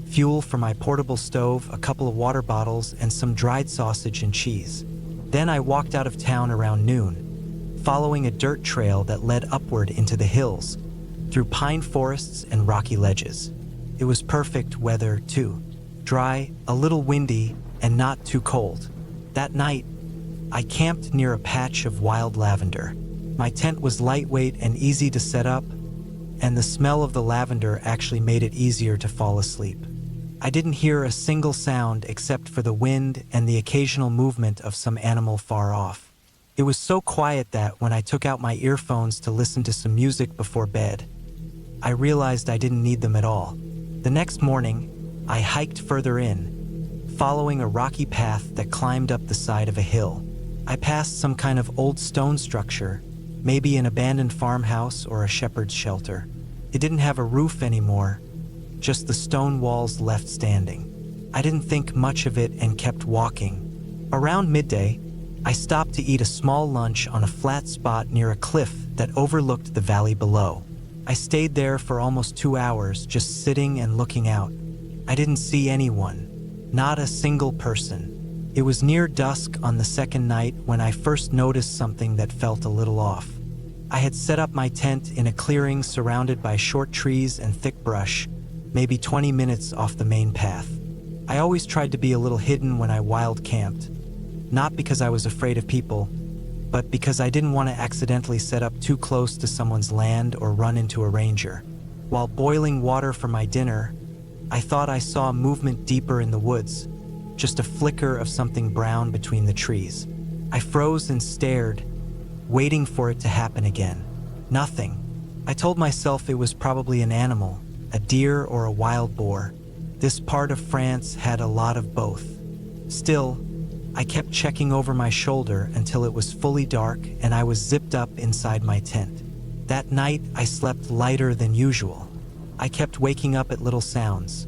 fuel for my portable stove, a couple of water bottles, and some dried sausage and cheese. Then I walked out of town around noon, following a dirt trail that led upward into the hills, through pine forests and rocky ledges. It was perfect weather, too. Dry, a little windy, and not too cold. That night, I camped near a patch of wild lavender. My tent was lightweight and easy to set up, and the smell of the lavender actually made it easier to fall asleep. I didn't hear a single sound except for the wind and the occasional movement of some animal far off. It was so quiet that when I took out my earphones to listen to some music before bed, I realized I didn't need them at all. The next morning, I hiked further in, following a rocky path that climbed up the side of a hill. I passed some kind of old stone structure, maybe an abandoned farmhouse or a shepherd's shelter. It didn't have a roof anymore, just the stone walls left standing. I didn't think much of it and kept walking. Around midday, I stopped to eat a small lunch on a flat spot near a cliff that overlooked the valley below. I stayed there for almost 2 hours, just sitting and looking out. I didn't see anyone, not a single person. It was near dusk on the second night when I first noticed something that felt a little off. I had set up my tent in a clearing surrounded by short trees and thick brush, maybe 20 minutes off the main path. I always tried to be a little hidden when I wild camped, not because I was afraid of people, but because I didn't want to accidentally set up too close to someone's land or run into a ranger. While boiling water for my dinner, I thought I saw movement deeper in the woods, just a flicker of something brown between the trees. I froze and stared, waiting for it to happen again. Nothing. I told myself it was probably an animal, a deer or a wild boar. This part of France had a lot of both. Still, I kept checking over my shoulder until it was fully dark and I was zipped up inside my tent. That night, I slept lighter than usual. I kept waking up at little sounds,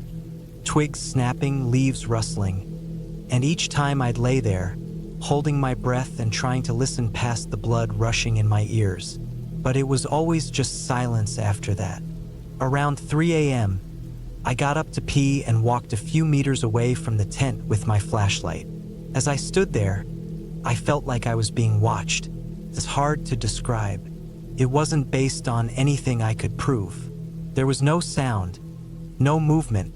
twigs snapping, leaves rustling, and each time I'd lay there, holding my breath and trying to listen past the blood rushing in my ears. But it was always just silence after that. Around 3 a.m., I got up to pee and walked a few meters away from the tent with my flashlight. As I stood there, I felt like I was being watched. It's hard to describe. It wasn't based on anything I could prove. There was no sound, no movement,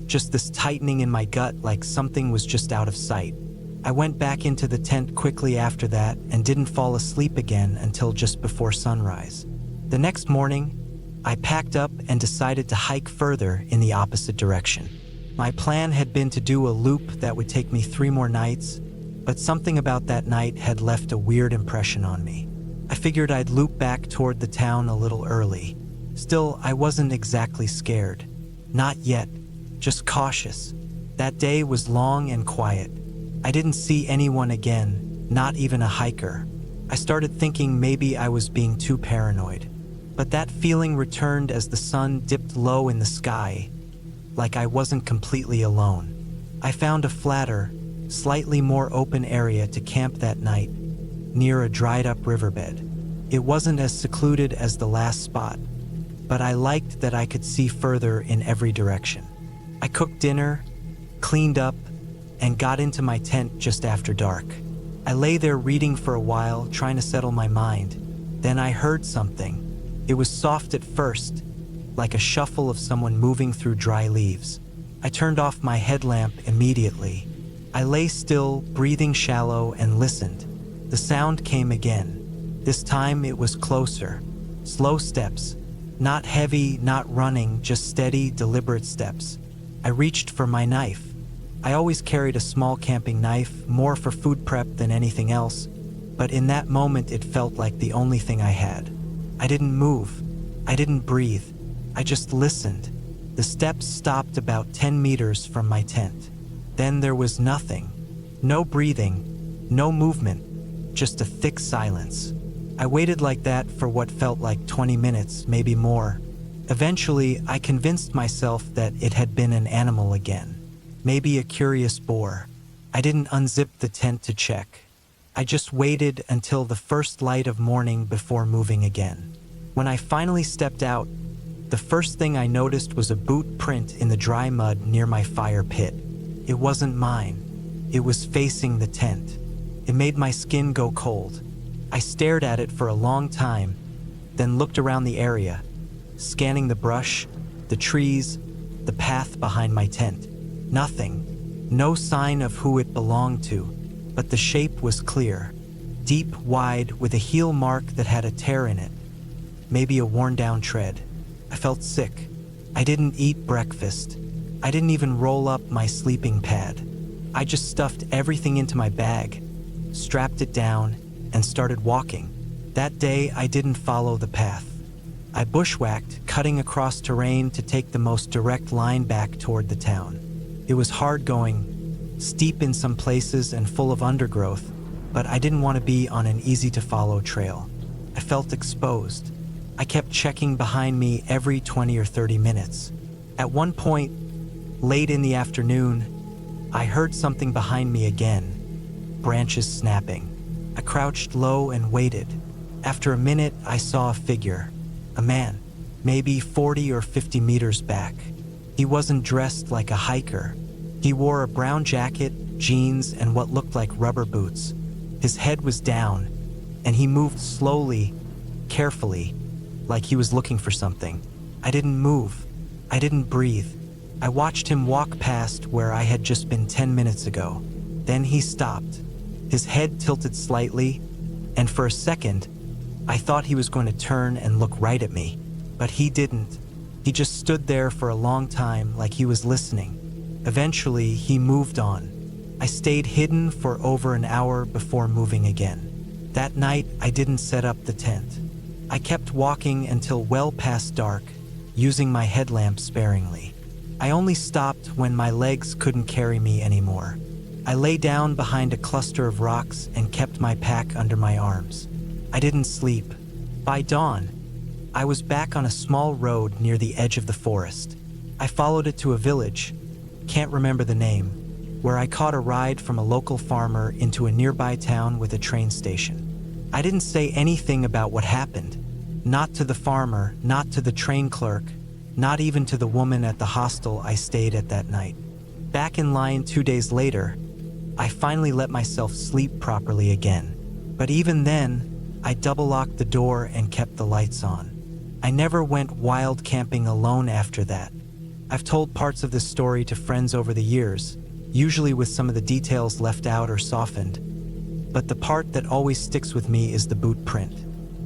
just this tightening in my gut like something was just out of sight. I went back into the tent quickly after that and didn't fall asleep again until just before sunrise. The next morning, I packed up and decided to hike further in the opposite direction. My plan had been to do a loop that would take me 3 more nights, but something about that night had left a weird impression on me. I figured I'd loop back toward the town a little early, Still, I wasn't exactly scared. Not yet, just cautious. That day was long and quiet. I didn't see anyone again, not even a hiker. I started thinking maybe I was being too paranoid. But that feeling returned as the sun dipped low in the sky, like I wasn't completely alone. I found a flatter, slightly more open area to camp that night, near a dried-up riverbed. It wasn't as secluded as the last spot, but I liked that I could see further in every direction. I cooked dinner, cleaned up, and got into my tent just after dark. I lay there reading for a while, trying to settle my mind. Then I heard something. It was soft at first, like a shuffle of someone moving through dry leaves. I turned off my headlamp immediately. I lay still, breathing shallow, and listened. The sound came again. This time it was closer. Slow steps. Not heavy, not running, just steady, deliberate steps. I reached for my knife. I always carried a small camping knife, more for food prep than anything else, but in that moment it felt like the only thing I had. I didn't move. I didn't breathe. I just listened. The steps stopped about 10 meters from my tent. Then there was nothing. No breathing, no movement, just a thick silence. I waited like that for what felt like 20 minutes, maybe more. Eventually, I convinced myself that it had been an animal again. Maybe a curious boar. I didn't unzip the tent to check. I just waited until the first light of morning before moving again. When I finally stepped out, the first thing I noticed was a boot print in the dry mud near my fire pit. It wasn't mine. It was facing the tent. It made my skin go cold. I stared at it for a long time, then looked around the area, scanning the brush, the trees, the path behind my tent. Nothing. No sign of who it belonged to, but the shape was clear. Deep, wide, with a heel mark that had a tear in it. Maybe a worn-down tread. I felt sick. I didn't eat breakfast. I didn't even roll up my sleeping pad. I just stuffed everything into my bag, strapped it down, and started walking. That day, I didn't follow the path. I bushwhacked, cutting across terrain to take the most direct line back toward the town. It was hard going, steep in some places and full of undergrowth, but I didn't want to be on an easy-to-follow trail. I felt exposed. I kept checking behind me every 20 or 30 minutes. At one point, late in the afternoon, I heard something behind me again, branches snapping. I crouched low and waited. After a minute, I saw a figure, a man, maybe 40 or 50 meters back. He wasn't dressed like a hiker. He wore a brown jacket, jeans, and what looked like rubber boots. His head was down, and he moved slowly, carefully, like he was looking for something. I didn't move. I didn't breathe. I watched him walk past where I had just been 10 minutes ago. Then he stopped. His head tilted slightly, and for a second, I thought he was going to turn and look right at me. But he didn't. He just stood there for a long time like he was listening. Eventually, he moved on. I stayed hidden for over an hour before moving again. That night, I didn't set up the tent. I kept walking until well past dark, using my headlamp sparingly. I only stopped when my legs couldn't carry me anymore. I lay down behind a cluster of rocks and kept my pack under my arms. I didn't sleep. By dawn, I was back on a small road near the edge of the forest. I followed it to a village, can't remember the name, where I caught a ride from a local farmer into a nearby town with a train station. I didn't say anything about what happened. Not to the farmer, not to the train clerk, not even to the woman at the hostel I stayed at that night. Back in line 2 days later, I finally let myself sleep properly again. But even then, I double-locked the door and kept the lights on. I never went wild camping alone after that. I've told parts of this story to friends over the years, usually with some of the details left out or softened. But the part that always sticks with me is the boot print.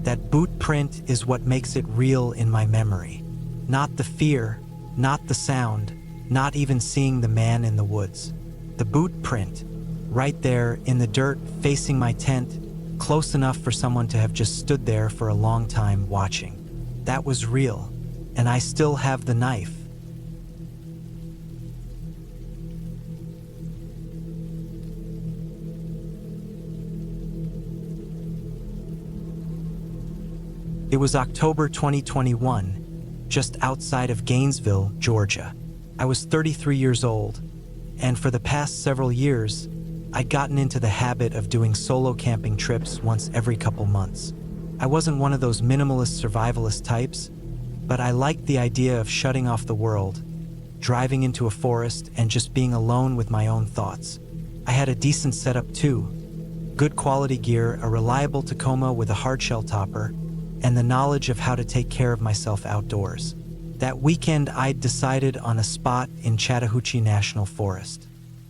That boot print is what makes it real in my memory. Not the fear, not the sound, not even seeing the man in the woods. The boot print, right there in the dirt facing my tent, close enough for someone to have just stood there for a long time watching. That was real. and I still have the knife. It was October 2021, just outside of Gainesville, Georgia. I was 33 years old, and for the past several years, I'd gotten into the habit of doing solo camping trips once every couple months. I wasn't one of those minimalist survivalist types, but I liked the idea of shutting off the world, driving into a forest, and just being alone with my own thoughts. I had a decent setup too. Good quality gear, a reliable Tacoma with a hardshell topper, and the knowledge of how to take care of myself outdoors. That weekend, I'd decided on a spot in Chattahoochee National Forest.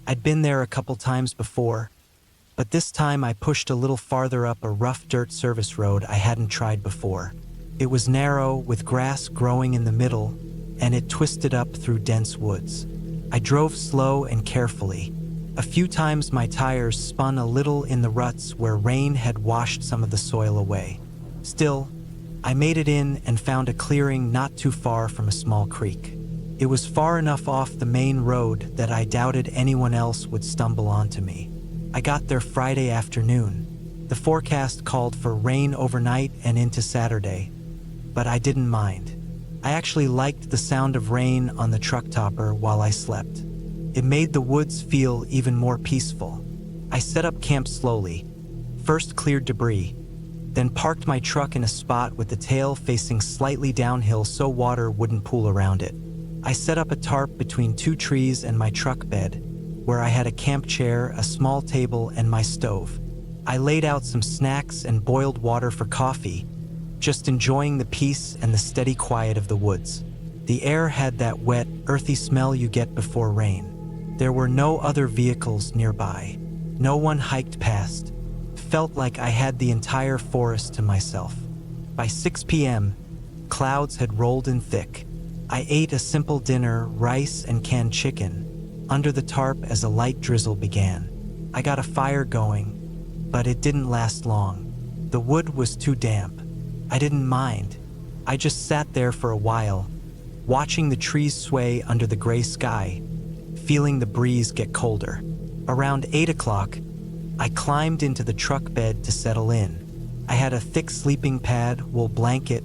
I'd been there a couple times before, but this time I pushed a little farther up a rough dirt service road I hadn't tried before. It was narrow, with grass growing in the middle, and it twisted up through dense woods. I drove slow and carefully. A few times my tires spun a little in the ruts where rain had washed some of the soil away. Still, I made it in and found a clearing not too far from a small creek. It was far enough off the main road that I doubted anyone else would stumble onto me. I got there Friday afternoon. The forecast called for rain overnight and into Saturday, but I didn't mind. I actually liked the sound of rain on the truck topper while I slept. It made the woods feel even more peaceful. I set up camp slowly, first cleared debris, then parked my truck in a spot with the tail facing slightly downhill so water wouldn't pool around it. I set up a tarp between two trees and my truck bed, where I had a camp chair, a small table, and my stove. I laid out some snacks and boiled water for coffee, just enjoying the peace and the steady quiet of the woods. The air had that wet, earthy smell you get before rain. There were no other vehicles nearby. No one hiked past. Felt like I had the entire forest to myself. By 6 p.m., clouds had rolled in thick. I ate a simple dinner, rice and canned chicken, under the tarp as a light drizzle began. I got a fire going, but it didn't last long. The wood was too damp. I didn't mind. I just sat there for a while, watching the trees sway under the gray sky, feeling the breeze get colder. Around 8 o'clock, I climbed into the truck bed to settle in. I had a thick sleeping pad, wool blanket,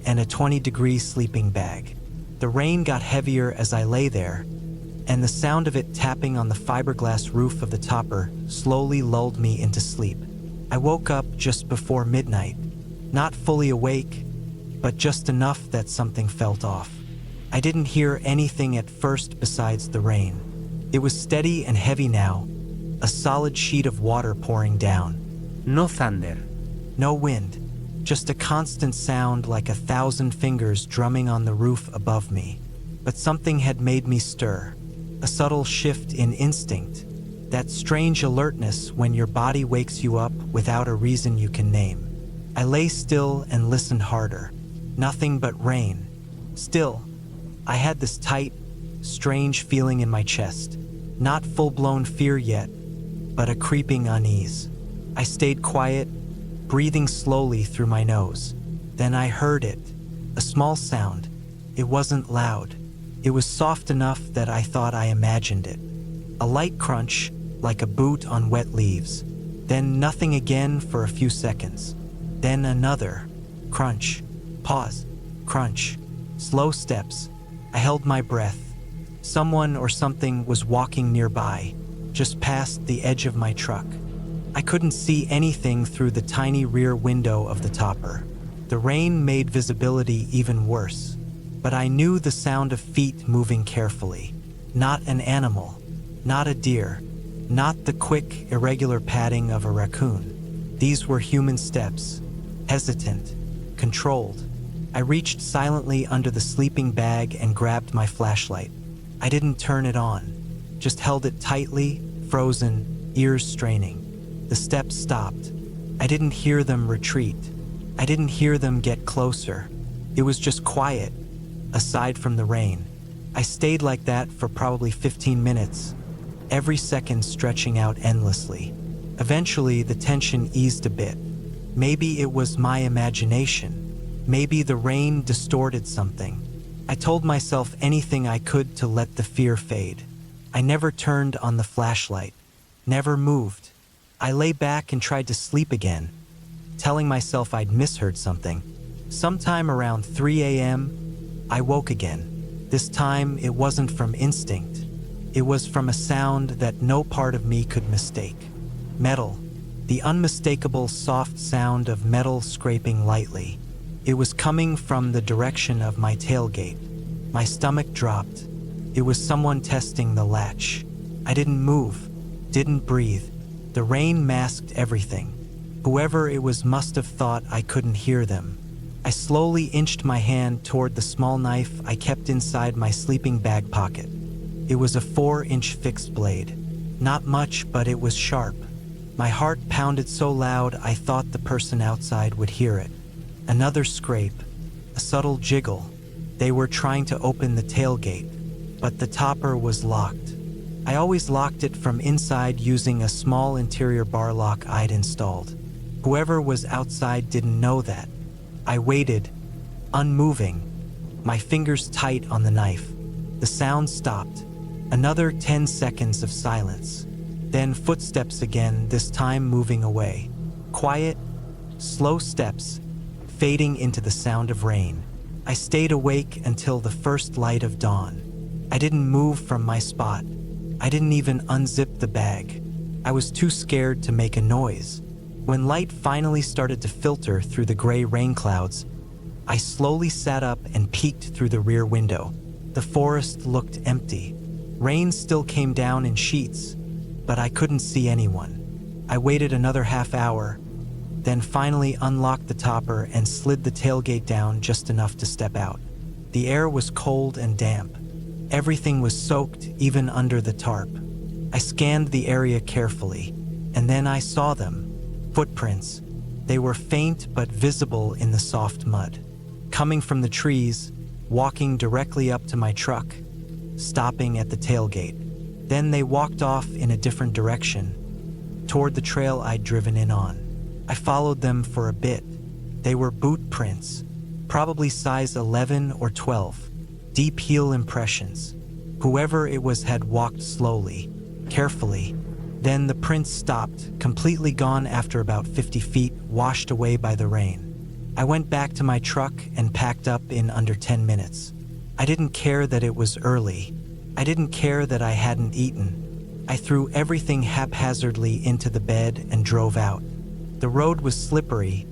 and a 20-degree sleeping bag. The rain got heavier as I lay there, and the sound of it tapping on the fiberglass roof of the topper slowly lulled me into sleep. I woke up just before midnight, not fully awake, but just enough that something felt off. I didn't hear anything at first besides the rain. It was steady and heavy now, a solid sheet of water pouring down. No thunder. No wind, just a constant sound like 1,000 fingers drumming on the roof above me. But something had made me stir, a subtle shift in instinct, that strange alertness when your body wakes you up without a reason you can name. I lay still and listened harder. Nothing but rain. Still, I had this tight, strange feeling in my chest. Not full-blown fear yet, but a creeping unease. I stayed quiet, breathing slowly through my nose. Then I heard it, a small sound. It wasn't loud. It was soft enough that I thought I imagined it. A light crunch, like a boot on wet leaves. Then nothing again for a few seconds. Then another. Crunch. Pause. Crunch. Slow steps. I held my breath. Someone or something was walking nearby, just past the edge of my truck. I couldn't see anything through the tiny rear window of the topper. The rain made visibility even worse, but I knew the sound of feet moving carefully. Not an animal, not a deer, not the quick, irregular padding of a raccoon. These were human steps, hesitant, controlled. I reached silently under the sleeping bag and grabbed my flashlight. I didn't turn it on, just held it tightly, frozen, ears straining. The steps stopped. I didn't hear them retreat. I didn't hear them get closer. It was just quiet, aside from the rain. I stayed like that for probably 15 minutes, every second stretching out endlessly. Eventually, the tension eased a bit. Maybe it was my imagination. Maybe the rain distorted something. I told myself anything I could to let the fear fade. I never turned on the flashlight, never moved. I lay back and tried to sleep again, telling myself I'd misheard something. Sometime around 3 a.m., I woke again. This time, it wasn't from instinct. It was from a sound that no part of me could mistake. Metal. The unmistakable soft sound of metal scraping lightly. It was coming from the direction of my tailgate. My stomach dropped. It was someone testing the latch. I didn't move, didn't breathe. The rain masked everything. Whoever it was must have thought I couldn't hear them. I slowly inched my hand toward the small knife I kept inside my sleeping bag pocket. It was a 4-inch fixed blade. Not much, but it was sharp. My heart pounded so loud I thought the person outside would hear it. Another scrape, a subtle jiggle. They were trying to open the tailgate, but the topper was locked. I always locked it from inside using a small interior bar lock I'd installed. Whoever was outside didn't know that. I waited, unmoving, my fingers tight on the knife. The sound stopped. Another 10 seconds of silence. Then footsteps again, this time moving away. Quiet, slow steps, fading into the sound of rain. I stayed awake until the first light of dawn. I didn't move from my spot. I didn't even unzip the bag. I was too scared to make a noise. When light finally started to filter through the gray rain clouds, I slowly sat up and peeked through the rear window. The forest looked empty. Rain still came down in sheets, but I couldn't see anyone. I waited another half hour, then finally unlocked the topper and slid the tailgate down just enough to step out. The air was cold and damp. Everything was soaked, even under the tarp. I scanned the area carefully, and then I saw them. Footprints. They were faint but visible in the soft mud. Coming from the trees, walking directly up to my truck, stopping at the tailgate. Then they walked off in a different direction, toward the trail I'd driven in on. I followed them for a bit. They were boot prints, probably size 11 or 12, deep heel impressions. Whoever it was had walked slowly, carefully. Then the prints stopped, completely gone after about 50 feet, washed away by the rain. I went back to my truck and packed up in under 10 minutes. I didn't care that it was early. I didn't care that I hadn't eaten. I threw everything haphazardly into the bed and drove out. The road was slippery,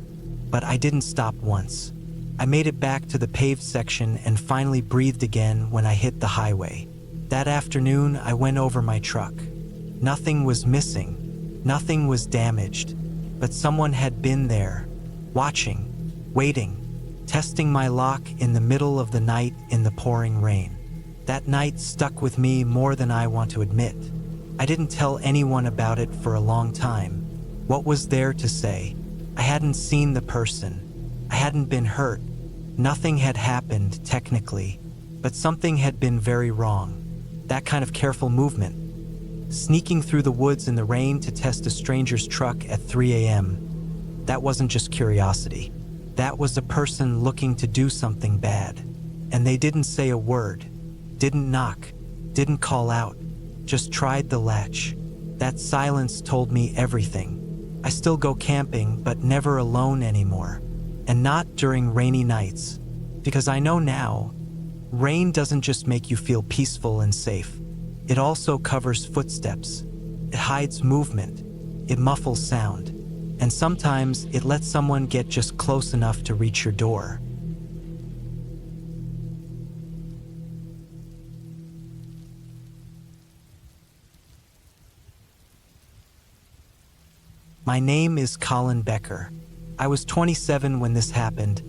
but I didn't stop once. I made it back to the paved section and finally breathed again when I hit the highway. That afternoon, I went over my truck. Nothing was missing. Nothing was damaged. But someone had been there, watching, waiting, testing my lock in the middle of the night in the pouring rain. That night stuck with me more than I want to admit. I didn't tell anyone about it for a long time. What was there to say? I hadn't seen the person. I hadn't been hurt. Nothing had happened, technically, but something had been very wrong. That kind of careful movement. Sneaking through the woods in the rain to test a stranger's truck at 3 a.m. That wasn't just curiosity. That was a person looking to do something bad. And they didn't say a word, didn't knock, didn't call out, just tried the latch. That silence told me everything. I still go camping, but never alone anymore. And not during rainy nights. Because I know now, rain doesn't just make you feel peaceful and safe. It also covers footsteps. It hides movement. It muffles sound. And sometimes it lets someone get just close enough to reach your door. My name is Colin Becker. I was 27 when this happened,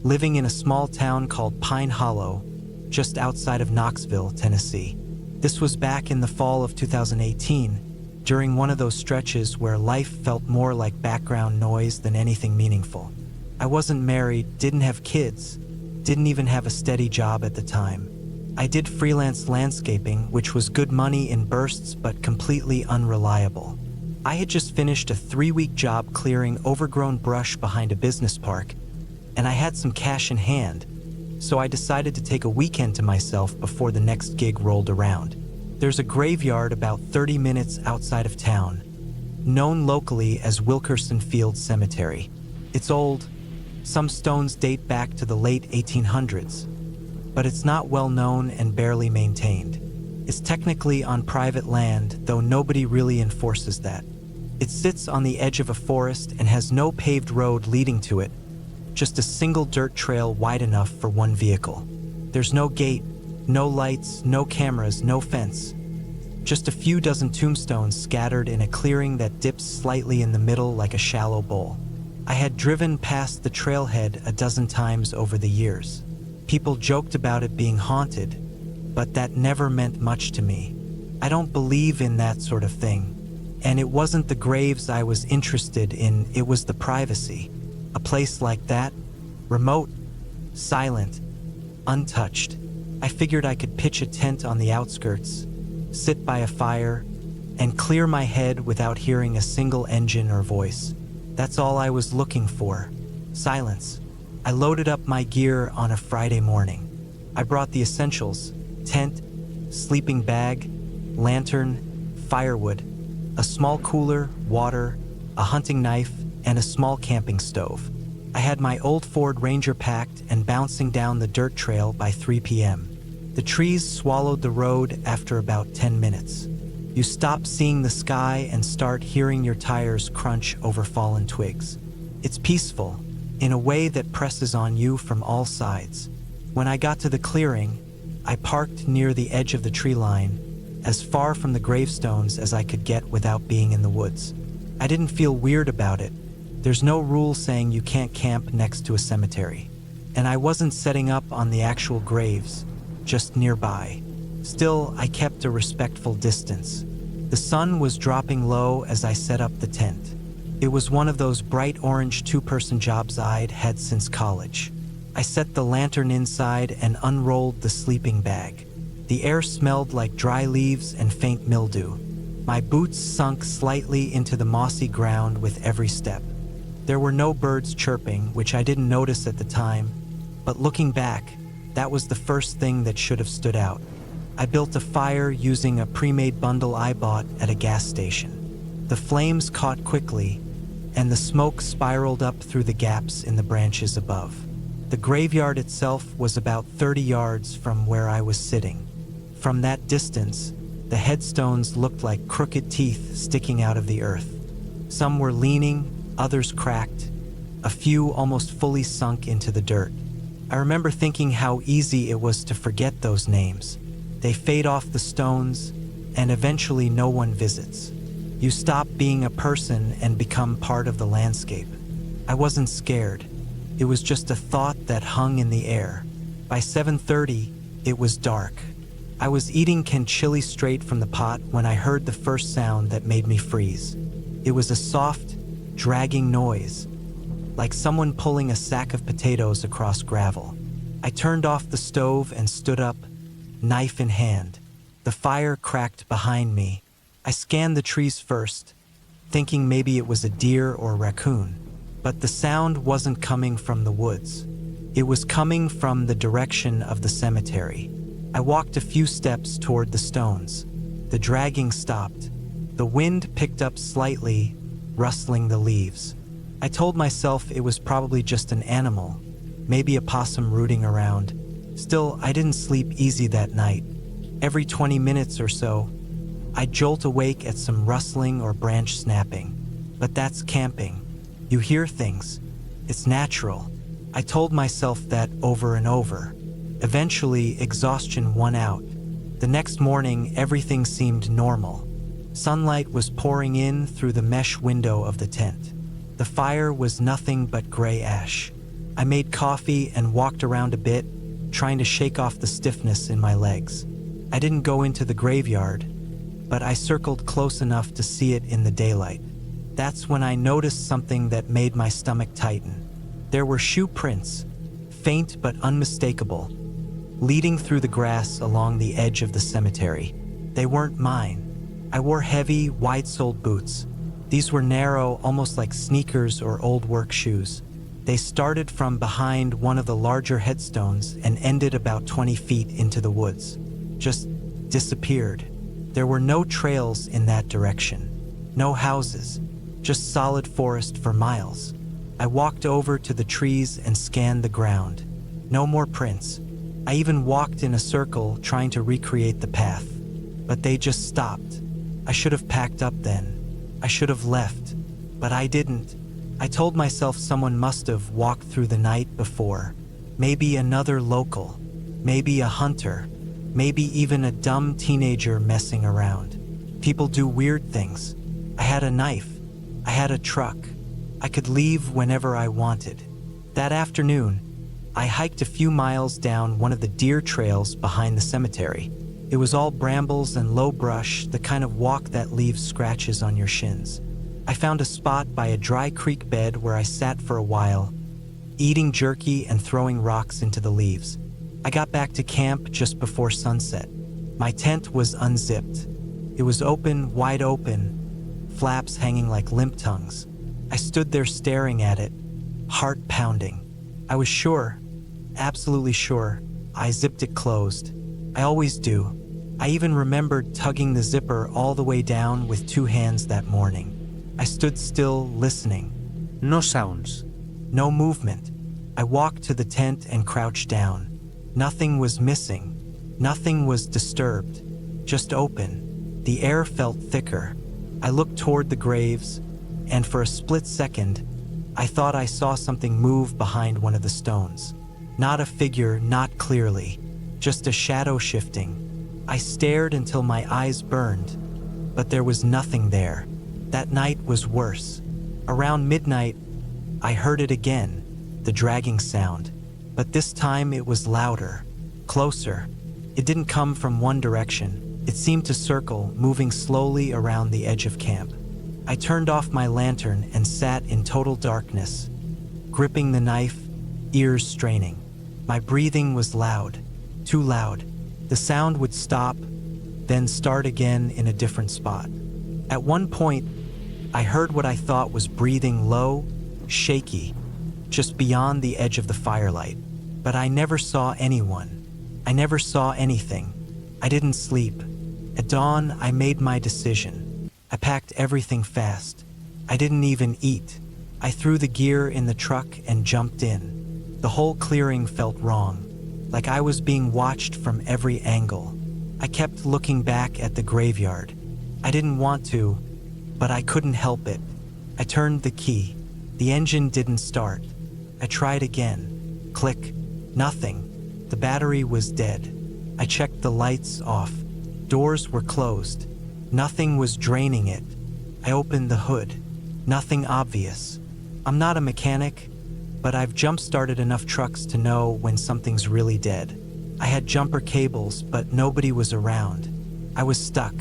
living in a small town called Pine Hollow, just outside of Knoxville, Tennessee. This was back in the fall of 2018, during one of those stretches where life felt more like background noise than anything meaningful. I wasn't married, didn't have kids, didn't even have a steady job at the time. I did freelance landscaping, which was good money in bursts but completely unreliable. I had just finished a 3-week job clearing overgrown brush behind a business park, and I had some cash in hand, so I decided to take a weekend to myself before the next gig rolled around. There's a graveyard about 30 minutes outside of town, known locally as Wilkerson Field Cemetery. It's old. Some stones date back to the late 1800s, but it's not well known and barely maintained. It's technically on private land, though nobody really enforces that. It sits on the edge of a forest and has no paved road leading to it, just a single dirt trail wide enough for one vehicle. There's no gate, no lights, no cameras, no fence. Just a few dozen tombstones scattered in a clearing that dips slightly in the middle like a shallow bowl. I had driven past the trailhead a dozen times over the years. People joked about it being haunted, but that never meant much to me. I don't believe in that sort of thing. And it wasn't the graves I was interested in, it was the privacy. A place like that, remote, silent, untouched. I figured I could pitch a tent on the outskirts, sit by a fire, and clear my head without hearing a single engine or voice. That's all I was looking for. Silence. I loaded up my gear on a Friday morning. I brought the essentials: tent, sleeping bag, lantern, firewood, a small cooler, water, a hunting knife, and a small camping stove. I had my old Ford Ranger packed and bouncing down the dirt trail by 3 p.m. The trees swallowed the road after about 10 minutes. You stop seeing the sky and start hearing your tires crunch over fallen twigs. It's peaceful, in a way that presses on you from all sides. When I got to the clearing, I parked near the edge of the tree line, as far from the gravestones as I could get without being in the woods. I didn't feel weird about it. There's no rule saying you can't camp next to a cemetery. And I wasn't setting up on the actual graves, just nearby. Still, I kept a respectful distance. The sun was dropping low as I set up the tent. It was one of those bright orange two-person jobs I'd had since college. I set the lantern inside and unrolled the sleeping bag. The air smelled like dry leaves and faint mildew. My boots sunk slightly into the mossy ground with every step. There were no birds chirping, which I didn't notice at the time, but looking back, that was the first thing that should have stood out. I built a fire using a pre-made bundle I bought at a gas station. The flames caught quickly, and the smoke spiraled up through the gaps in the branches above. The graveyard itself was about 30 yards from where I was sitting. From that distance, the headstones looked like crooked teeth sticking out of the earth. Some were leaning, others cracked, a few almost fully sunk into the dirt. I remember thinking how easy it was to forget those names. They fade off the stones, and eventually no one visits. You stop being a person and become part of the landscape. I wasn't scared. It was just a thought that hung in the air. By 7:30, it was dark. I was eating chili straight from the pot when I heard the first sound that made me freeze. It was a soft, dragging noise, like someone pulling a sack of potatoes across gravel. I turned off the stove and stood up, knife in hand. The fire cracked behind me. I scanned the trees first, thinking maybe it was a deer or a raccoon. But the sound wasn't coming from the woods. It was coming from the direction of the cemetery. I walked a few steps toward the stones. The dragging stopped. The wind picked up slightly, rustling the leaves. I told myself it was probably just an animal, maybe a possum rooting around. Still, I didn't sleep easy that night. Every 20 minutes or so, I'd jolt awake at some rustling or branch snapping. But that's camping. You hear things. It's natural. I told myself that over and over. Eventually, exhaustion won out. The next morning, everything seemed normal. Sunlight was pouring in through the mesh window of the tent. The fire was nothing but gray ash. I made coffee and walked around a bit, trying to shake off the stiffness in my legs. I didn't go into the graveyard, but I circled close enough to see it in the daylight. That's when I noticed something that made my stomach tighten. There were shoe prints, faint but unmistakable, leading through the grass along the edge of the cemetery. They weren't mine. I wore heavy, wide-soled boots. These were narrow, almost like sneakers or old work shoes. They started from behind one of the larger headstones and ended about 20 feet into the woods. Just disappeared. There were no trails in that direction. No houses. Just solid forest for miles. I walked over to the trees and scanned the ground. No more prints. I even walked in a circle trying to recreate the path. But they just stopped. I should have packed up then. I should have left. But I didn't. I told myself someone must have walked through the night before. Maybe another local. Maybe a hunter. Maybe even a dumb teenager messing around. People do weird things. I had a knife. I had a truck. I could leave whenever I wanted. That afternoon, I hiked a few miles down one of the deer trails behind the cemetery. It was all brambles and low brush, the kind of walk that leaves scratches on your shins. I found a spot by a dry creek bed where I sat for a while, eating jerky and throwing rocks into the leaves. I got back to camp just before sunset. My tent was unzipped. It was open, wide open, flaps hanging like limp tongues. I stood there staring at it, heart pounding. I was sure, absolutely sure, I zipped it closed. I always do. I even remembered tugging the zipper all the way down with 2 hands that morning. I stood still, listening. No sounds. No movement. I walked to the tent and crouched down. Nothing was missing. Nothing was disturbed. Just open. The air felt thicker. I looked toward the graves, and for a split second, I thought I saw something move behind one of the stones. Not a figure, not clearly, just a shadow shifting. I stared until my eyes burned, but there was nothing there. That night was worse. Around midnight, I heard it again, the dragging sound, but this time it was louder, closer. It didn't come from one direction. It seemed to circle, moving slowly around the edge of camp. I turned off my lantern and sat in total darkness, gripping the knife, ears straining. My breathing was loud, too loud. The sound would stop, then start again in a different spot. At one point, I heard what I thought was breathing low, shaky, just beyond the edge of the firelight. But I never saw anyone. I never saw anything. I didn't sleep. At dawn, I made my decision. I packed everything fast. I didn't even eat. I threw the gear in the truck and jumped in. The whole clearing felt wrong, like I was being watched from every angle. I kept looking back at the graveyard. I didn't want to, but I couldn't help it. I turned the key. The engine didn't start. I tried again. Click. Nothing. The battery was dead. I checked the lights off. Doors were closed. Nothing was draining it. I opened the hood. Nothing obvious. I'm not a mechanic, but I've jump-started enough trucks to know when something's really dead. I had jumper cables, but nobody was around. I was stuck.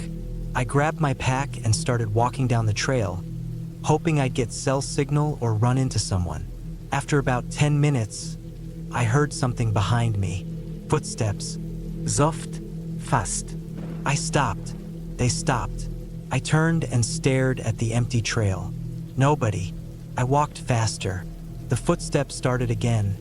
I grabbed my pack and started walking down the trail, hoping I'd get cell signal or run into someone. After about 10 minutes, I heard something behind me. Footsteps. Soft, fast. I stopped. They stopped. I turned and stared at the empty trail. Nobody. I walked faster. The footsteps started again,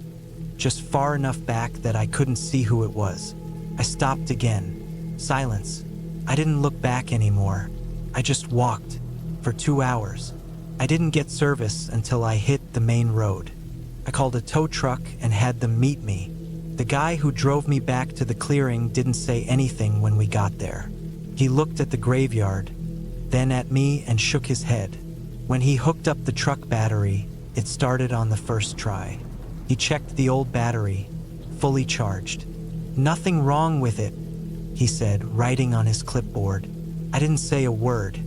just far enough back that I couldn't see who it was. I stopped again. Silence. I didn't look back anymore. I just walked for 2 hours. I didn't get service until I hit the main road. I called a tow truck and had them meet me. The guy who drove me back to the clearing didn't say anything when we got there. He looked at the graveyard, then at me and shook his head. When he hooked up the truck battery, it started on the first try. He checked the old battery, fully charged. Nothing wrong with it, he said, writing on his clipboard. I didn't say a word.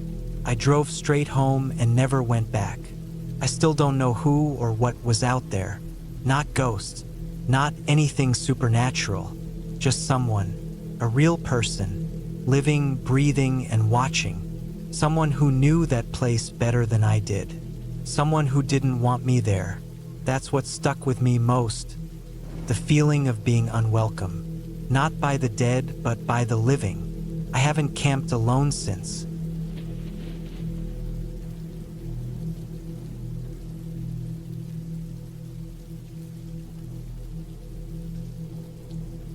I drove straight home and never went back. I still don't know who or what was out there. Not ghosts, not anything supernatural, just someone, a real person, living, breathing, and watching. Someone who knew that place better than I did. Someone who didn't want me there. That's what stuck with me most. The feeling of being unwelcome. Not by the dead, but by the living. I haven't camped alone since.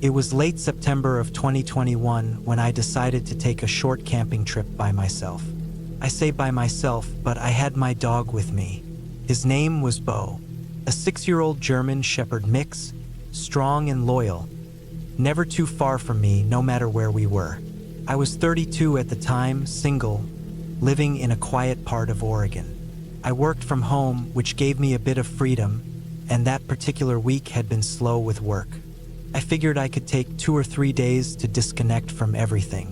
It was late September of 2021 when I decided to take a short camping trip by myself. I say by myself, but I had my dog with me. His name was Bo, a 6-year-old German Shepherd mix, strong and loyal, never too far from me no matter where we were. I was 32 at the time, single, living in a quiet part of Oregon. I worked from home, which gave me a bit of freedom, and that particular week had been slow with work. I figured I could take 2 or 3 days to disconnect from everything.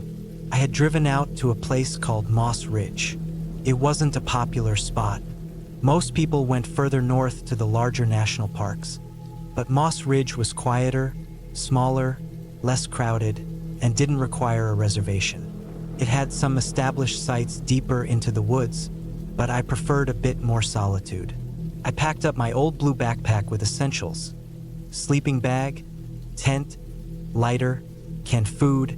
I had driven out to a place called Moss Ridge. It wasn't a popular spot. Most people went further north to the larger national parks. But Moss Ridge was quieter, smaller, less crowded, and didn't require a reservation. It had some established sites deeper into the woods, but I preferred a bit more solitude. I packed up my old blue backpack with essentials: sleeping bag, tent, lighter, canned food,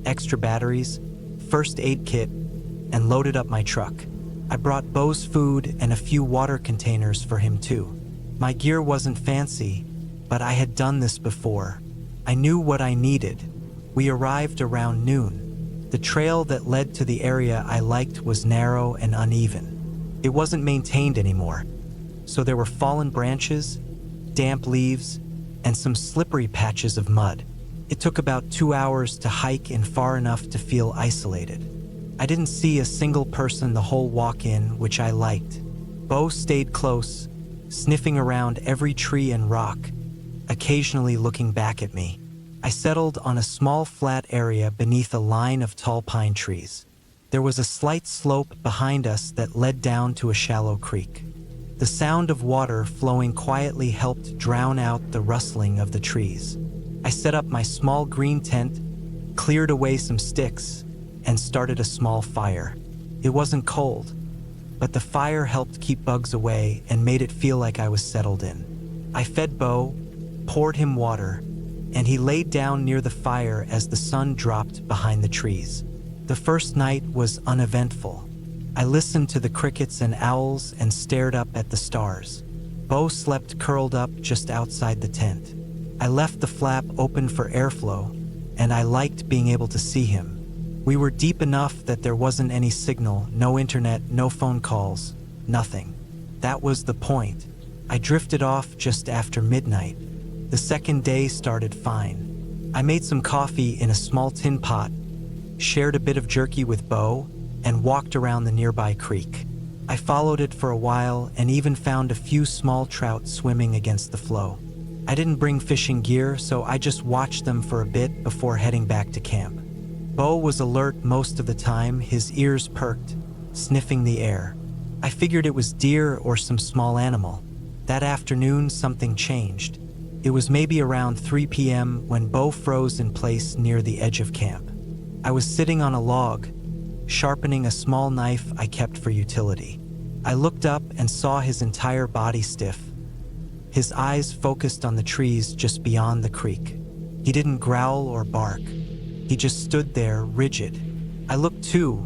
extra batteries, first aid kit, and loaded up my truck. I brought Bo's food and a few water containers for him too. My gear wasn't fancy, but I had done this before. I knew what I needed. We arrived around noon. The trail that led to the area I liked was narrow and uneven. It wasn't maintained anymore, so there were fallen branches, damp leaves, and some slippery patches of mud. It took about 2 hours to hike and far enough to feel isolated. I didn't see a single person the whole walk in, which I liked. Bo stayed close, sniffing around every tree and rock, occasionally looking back at me. I settled on a small flat area beneath a line of tall pine trees. There was a slight slope behind us that led down to a shallow creek. The sound of water flowing quietly helped drown out the rustling of the trees. I set up my small green tent, cleared away some sticks, and started a small fire. It wasn't cold, but the fire helped keep bugs away and made it feel like I was settled in. I fed Bo, poured him water, and he laid down near the fire as the sun dropped behind the trees. The first night was uneventful. I listened to the crickets and owls and stared up at the stars. Bo slept curled up just outside the tent. I left the flap open for airflow, and I liked being able to see him. We were deep enough that there wasn't any signal, no internet, no phone calls, nothing. That was the point. I drifted off just after midnight. The second day started fine. I made some coffee in a small tin pot, shared a bit of jerky with Bo, and walked around the nearby creek. I followed it for a while and even found a few small trout swimming against the flow. I didn't bring fishing gear, so I just watched them for a bit before heading back to camp. Bo was alert most of the time, his ears perked, sniffing the air. I figured it was deer or some small animal. That afternoon, something changed. It was maybe around 3 p.m. when Bo froze in place near the edge of camp. I was sitting on a log, sharpening a small knife I kept for utility. I looked up and saw his entire body stiff, his eyes focused on the trees just beyond the creek. He didn't growl or bark. He just stood there, rigid. I looked too,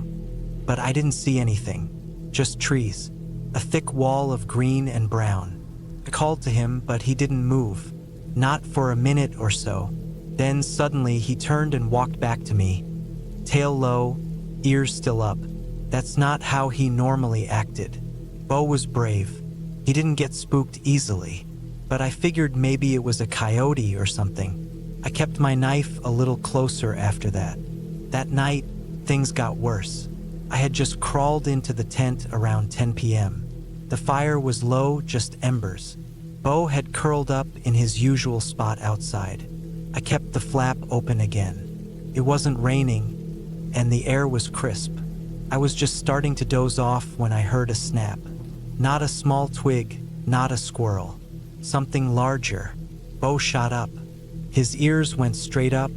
but I didn't see anything. Just trees, a thick wall of green and brown. I called to him, but he didn't move. Not for a minute or so. Then suddenly he turned and walked back to me, tail low, ears still up. That's not how he normally acted. Bo was brave. He didn't get spooked easily, but I figured maybe it was a coyote or something. I kept my knife a little closer after that. That night, things got worse. I had just crawled into the tent around 10 p.m. The fire was low, just embers. Bo had curled up in his usual spot outside. I kept the flap open again. It wasn't raining, and the air was crisp. I was just starting to doze off when I heard a snap. Not a small twig, not a squirrel. Something larger. Bo shot up. His ears went straight up,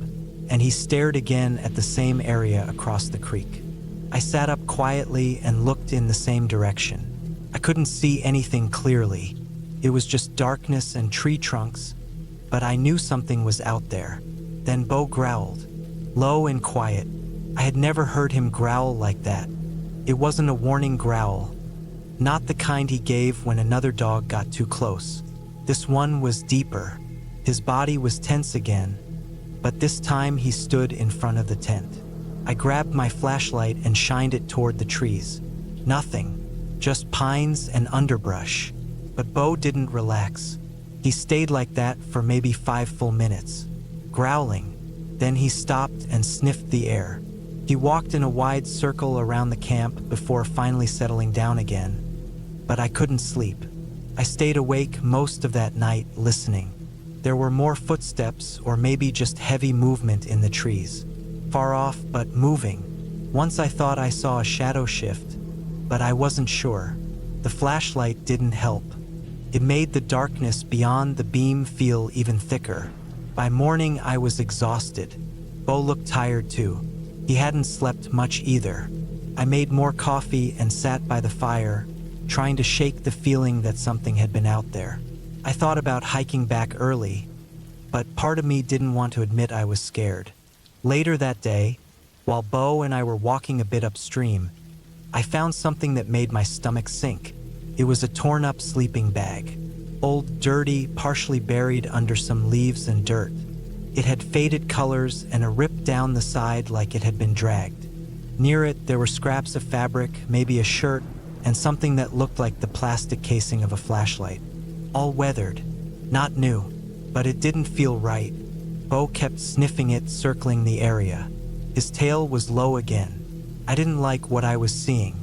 and he stared again at the same area across the creek. I sat up quietly and looked in the same direction. I couldn't see anything clearly. It was just darkness and tree trunks, but I knew something was out there. Then Bo growled, low and quiet. I had never heard him growl like that. It wasn't a warning growl, not the kind he gave when another dog got too close. This one was deeper. His body was tense again, but this time he stood in front of the tent. I grabbed my flashlight and shined it toward the trees. Nothing, just pines and underbrush. But Bo didn't relax. He stayed like that for maybe 5 full minutes, growling. Then he stopped and sniffed the air. He walked in a wide circle around the camp before finally settling down again. But I couldn't sleep. I stayed awake most of that night listening. There were more footsteps or maybe just heavy movement in the trees. Far off, but moving. Once I thought I saw a shadow shift, but I wasn't sure. The flashlight didn't help. It made the darkness beyond the beam feel even thicker. By morning, I was exhausted. Bo looked tired too. He hadn't slept much either. I made more coffee and sat by the fire, trying to shake the feeling that something had been out there. I thought about hiking back early, but part of me didn't want to admit I was scared. Later that day, while Bo and I were walking a bit upstream, I found something that made my stomach sink. It was a torn-up sleeping bag. Old, dirty, partially buried under some leaves and dirt. It had faded colors and a rip down the side like it had been dragged. Near it, there were scraps of fabric, maybe a shirt, and something that looked like the plastic casing of a flashlight. All weathered, not new, but it didn't feel right. Bo kept sniffing it, circling the area. His tail was low again. I didn't like what I was seeing.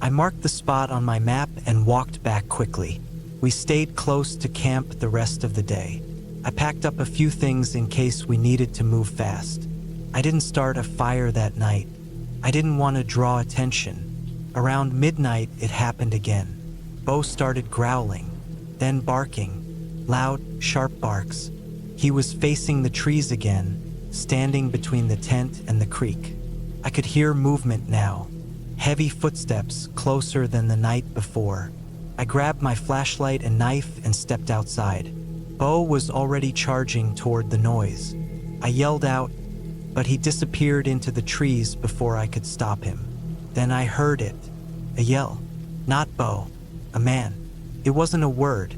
I marked the spot on my map and walked back quickly. We stayed close to camp the rest of the day. I packed up a few things in case we needed to move fast. I didn't start a fire that night. I didn't want to draw attention. Around midnight, it happened again. Bo started growling, then barking. Loud, sharp barks. He was facing the trees again, standing between the tent and the creek. I could hear movement now. Heavy footsteps closer than the night before. I grabbed my flashlight and knife and stepped outside. Bo was already charging toward the noise. I yelled out, but he disappeared into the trees before I could stop him. Then I heard it. A yell. Not Bo. A man. It wasn't a word.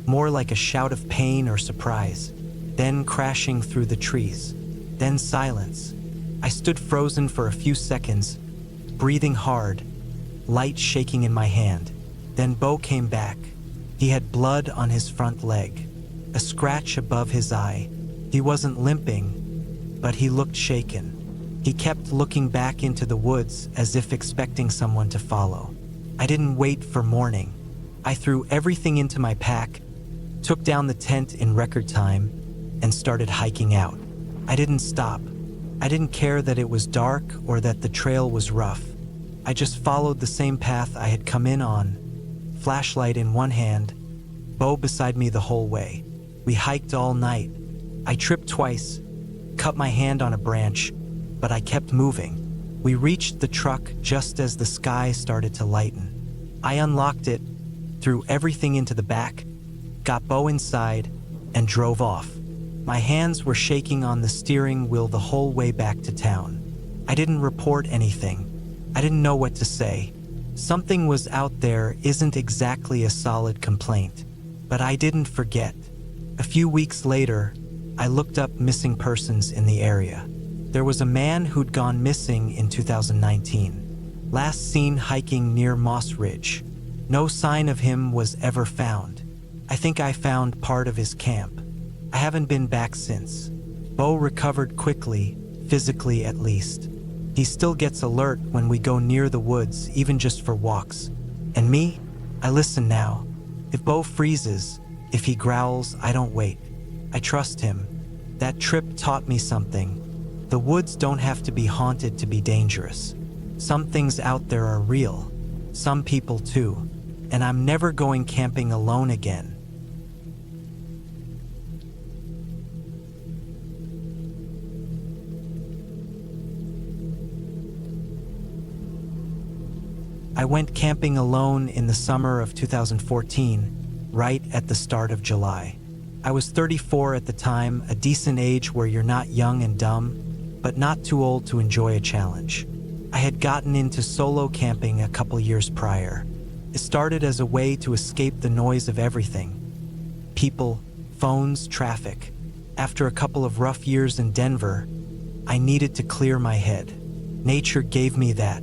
More like a shout of pain or surprise. Then crashing through the trees. Then silence. I stood frozen for a few seconds, breathing hard, light shaking in my hand. Then Bo came back. He had blood on his front leg, a scratch above his eye. He wasn't limping, but he looked shaken. He kept looking back into the woods as if expecting someone to follow. I didn't wait for morning. I threw everything into my pack, took down the tent in record time, and started hiking out. I didn't stop. I didn't care that it was dark or that the trail was rough. I just followed the same path I had come in on, flashlight in one hand, Bo beside me the whole way. We hiked all night. I tripped twice, cut my hand on a branch, but I kept moving. We reached the truck just as the sky started to lighten. I unlocked it, threw everything into the back, got Bo inside, and drove off. My hands were shaking on the steering wheel the whole way back to town. I didn't report anything. I didn't know what to say. Something was out there isn't exactly a solid complaint, but I didn't forget. A few weeks later, I looked up missing persons in the area. There was a man who'd gone missing in 2019. Last seen hiking near Moss Ridge. No sign of him was ever found. I think I found part of his camp. I haven't been back since. Bo recovered quickly, physically at least. He still gets alert when we go near the woods, even just for walks. And me? I listen now. If Bo freezes, if he growls, I don't wait. I trust him. That trip taught me something. The woods don't have to be haunted to be dangerous. Some things out there are real. Some people too. And I'm never going camping alone again. I went camping alone in the summer of 2014, right at the start of July. I was 34 at the time, a decent age where you're not young and dumb, but not too old to enjoy a challenge. I had gotten into solo camping a couple years prior. It started as a way to escape the noise of everything. People, phones, traffic. After a couple of rough years in Denver, I needed to clear my head. Nature gave me that.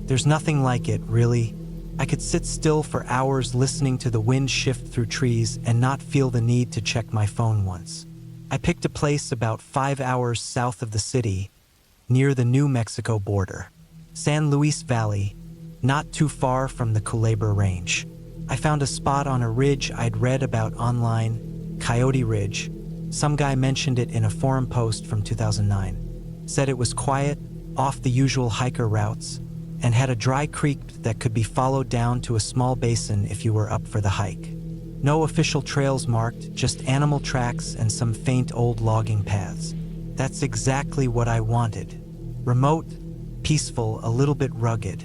There's nothing like it, really. I could sit still for hours listening to the wind shift through trees and not feel the need to check my phone once. I picked a place about 5 hours south of the city, near the New Mexico border. San Luis Valley, not too far from the Culebra Range. I found a spot on a ridge I'd read about online, Coyote Ridge. Some guy mentioned it in a forum post from 2009. Said it was quiet, off the usual hiker routes, and had a dry creek that could be followed down to a small basin if you were up for the hike. No official trails marked, just animal tracks and some faint old logging paths. That's exactly what I wanted. Remote, peaceful, a little bit rugged.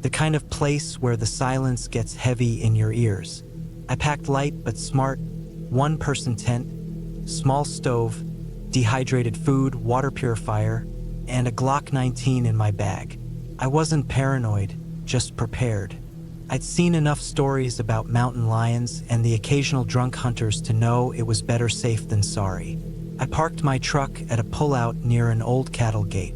The kind of place where the silence gets heavy in your ears. I packed light but smart, one-person tent, small stove, dehydrated food, water purifier, and a Glock 19 in my bag. I wasn't paranoid, just prepared. I'd seen enough stories about mountain lions and the occasional drunk hunters to know it was better safe than sorry. I parked my truck at a pullout near an old cattle gate.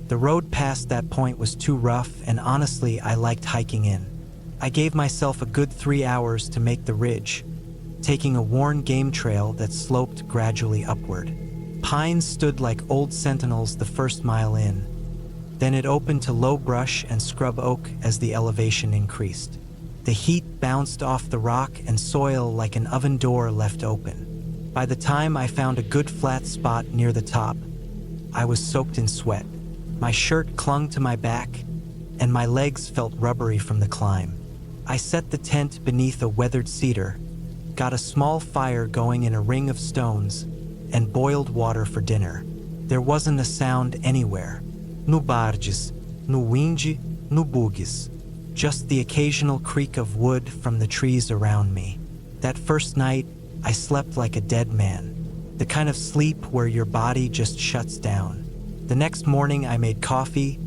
The road past that point was too rough, and honestly, I liked hiking in. I gave myself a good 3 hours to make the ridge, taking a worn game trail that sloped gradually upward. Pines stood like old sentinels the first mile in. Then it opened to low brush and scrub oak as the elevation increased. The heat bounced off the rock and soil like an oven door left open. By the time I found a good flat spot near the top, I was soaked in sweat. My shirt clung to my back, and my legs felt rubbery from the climb. I set the tent beneath a weathered cedar, got a small fire going in a ring of stones, and boiled water for dinner. There wasn't a sound anywhere. No barges, no wind, no bugs. Just the occasional creak of wood from the trees around me. That first night, I slept like a dead man. The kind of sleep where your body just shuts down. The next morning I made coffee,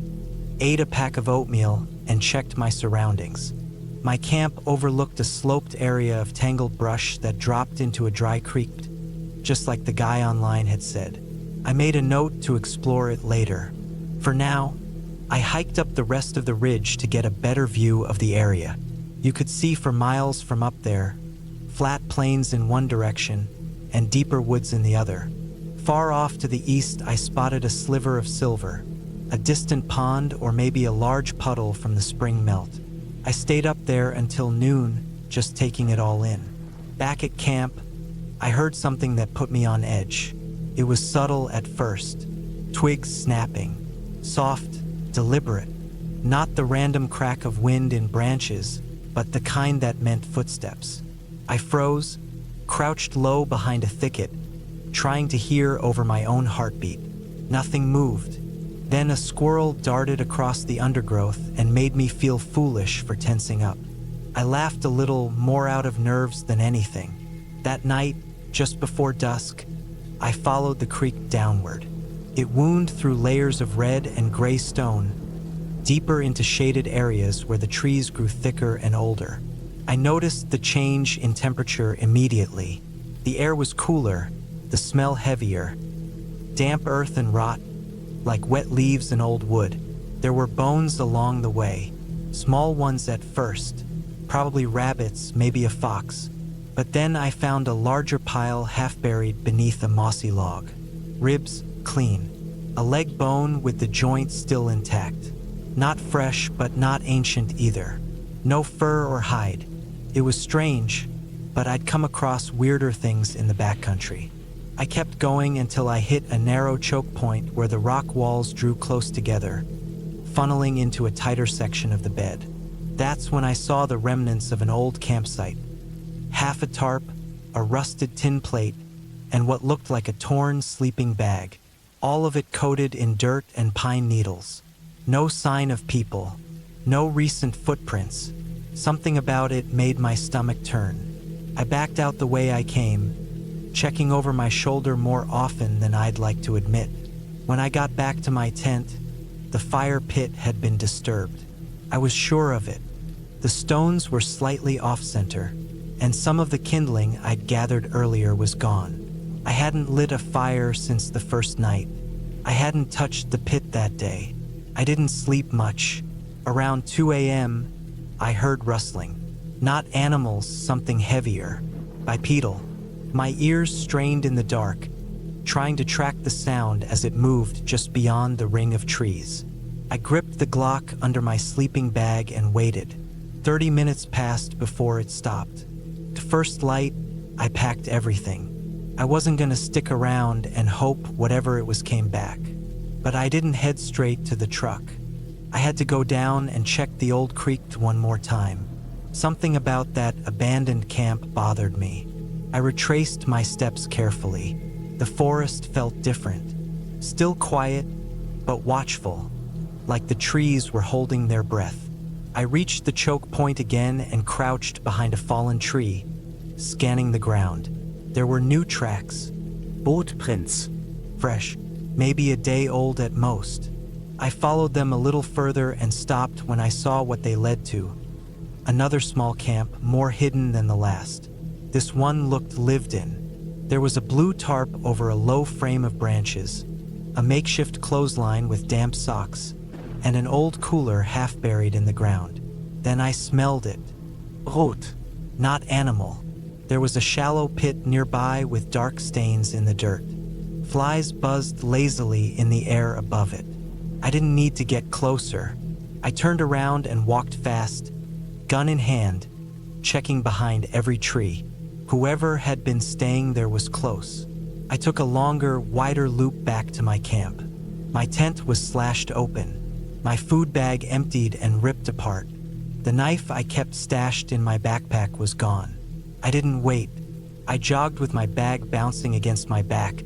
ate a pack of oatmeal, and checked my surroundings. My camp overlooked a sloped area of tangled brush that dropped into a dry creek, just like the guy online had said. I made a note to explore it later. For now, I hiked up the rest of the ridge to get a better view of the area. You could see for miles from up there, flat plains in one direction and deeper woods in the other. Far off to the east, I spotted a sliver of silver, a distant pond or maybe a large puddle from the spring melt. I stayed up there until noon, just taking it all in. Back at camp, I heard something that put me on edge. It was subtle at first, twigs snapping, soft, deliberate, not the random crack of wind in branches, but the kind that meant footsteps. I froze, crouched low behind a thicket, trying to hear over my own heartbeat. Nothing moved. Then a squirrel darted across the undergrowth and made me feel foolish for tensing up. I laughed a little, more out of nerves than anything. That night, just before dusk, I followed the creek downward. It wound through layers of red and gray stone, deeper into shaded areas where the trees grew thicker and older. I noticed the change in temperature immediately. The air was cooler, the smell heavier, damp earth and rot, like wet leaves and old wood. There were bones along the way, small ones at first, probably rabbits, maybe a fox. But then I found a larger pile half buried beneath a mossy log. Ribs, clean. A leg bone with the joint still intact. Not fresh, but not ancient either. No fur or hide. It was strange, but I'd come across weirder things in the backcountry. I kept going until I hit a narrow choke point where the rock walls drew close together, funneling into a tighter section of the bed. That's when I saw the remnants of an old campsite. Half a tarp, a rusted tin plate, and what looked like a torn sleeping bag, all of it coated in dirt and pine needles. No sign of people, no recent footprints. Something about it made my stomach turn. I backed out the way I came, checking over my shoulder more often than I'd like to admit. When I got back to my tent, the fire pit had been disturbed. I was sure of it. The stones were slightly off-center, and some of the kindling I'd gathered earlier was gone. I hadn't lit a fire since the first night. I hadn't touched the pit that day. I didn't sleep much. Around 2 a.m., I heard rustling. Not animals, something heavier. Bipedal. My ears strained in the dark, trying to track the sound as it moved just beyond the ring of trees. I gripped the Glock under my sleeping bag and waited. 30 minutes passed before it stopped. To first light, I packed everything. I wasn't gonna stick around and hope whatever it was came back. But I didn't head straight to the truck. I had to go down and check the old creek one more time. Something about that abandoned camp bothered me. I retraced my steps carefully. The forest felt different. Still quiet, but watchful, like the trees were holding their breath. I reached the choke point again and crouched behind a fallen tree, scanning the ground. There were new tracks. Bootprints. Fresh, maybe a day old at most. I followed them a little further and stopped when I saw what they led to. Another small camp, more hidden than the last. This one looked lived in. There was a blue tarp over a low frame of branches, a makeshift clothesline with damp socks, and an old cooler half buried in the ground. Then I smelled it. Rot, not animal. There was a shallow pit nearby with dark stains in the dirt. Flies buzzed lazily in the air above it. I didn't need to get closer. I turned around and walked fast, gun in hand, checking behind every tree. Whoever had been staying there was close. I took a longer, wider loop back to my camp. My tent was slashed open, my food bag emptied and ripped apart. The knife I kept stashed in my backpack was gone. I didn't wait. I jogged with my bag bouncing against my back,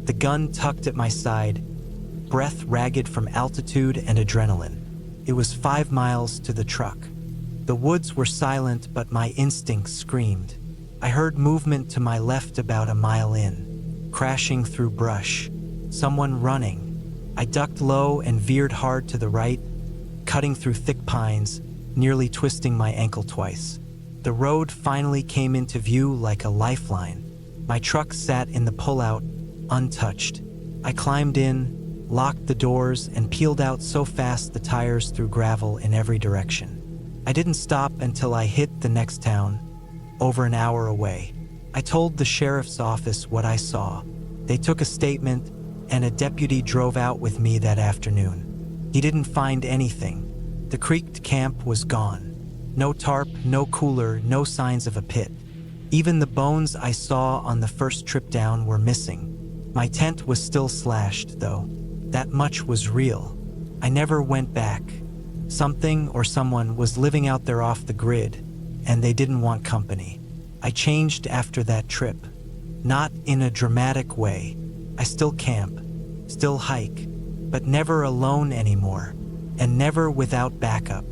the gun tucked at my side, breath ragged from altitude and adrenaline. It was 5 miles to the truck. The woods were silent, but my instincts screamed. I heard movement to my left about a mile in, crashing through brush. Someone running. I ducked low and veered hard to the right, cutting through thick pines, nearly twisting my ankle twice. The road finally came into view like a lifeline. My truck sat in the pullout, untouched. I climbed in, locked the doors, and peeled out so fast the tires threw gravel in every direction. I didn't stop until I hit the next town, over an hour away. I told the sheriff's office what I saw. They took a statement, and a deputy drove out with me that afternoon. He didn't find anything. The creek camp was gone. No tarp, no cooler, no signs of a pit. Even the bones I saw on the first trip down were missing. My tent was still slashed, though. That much was real. I never went back. Something or someone was living out there off the grid, and they didn't want company. I changed after that trip. Not in a dramatic way. I still camp, still hike, but never alone anymore, and never without backup.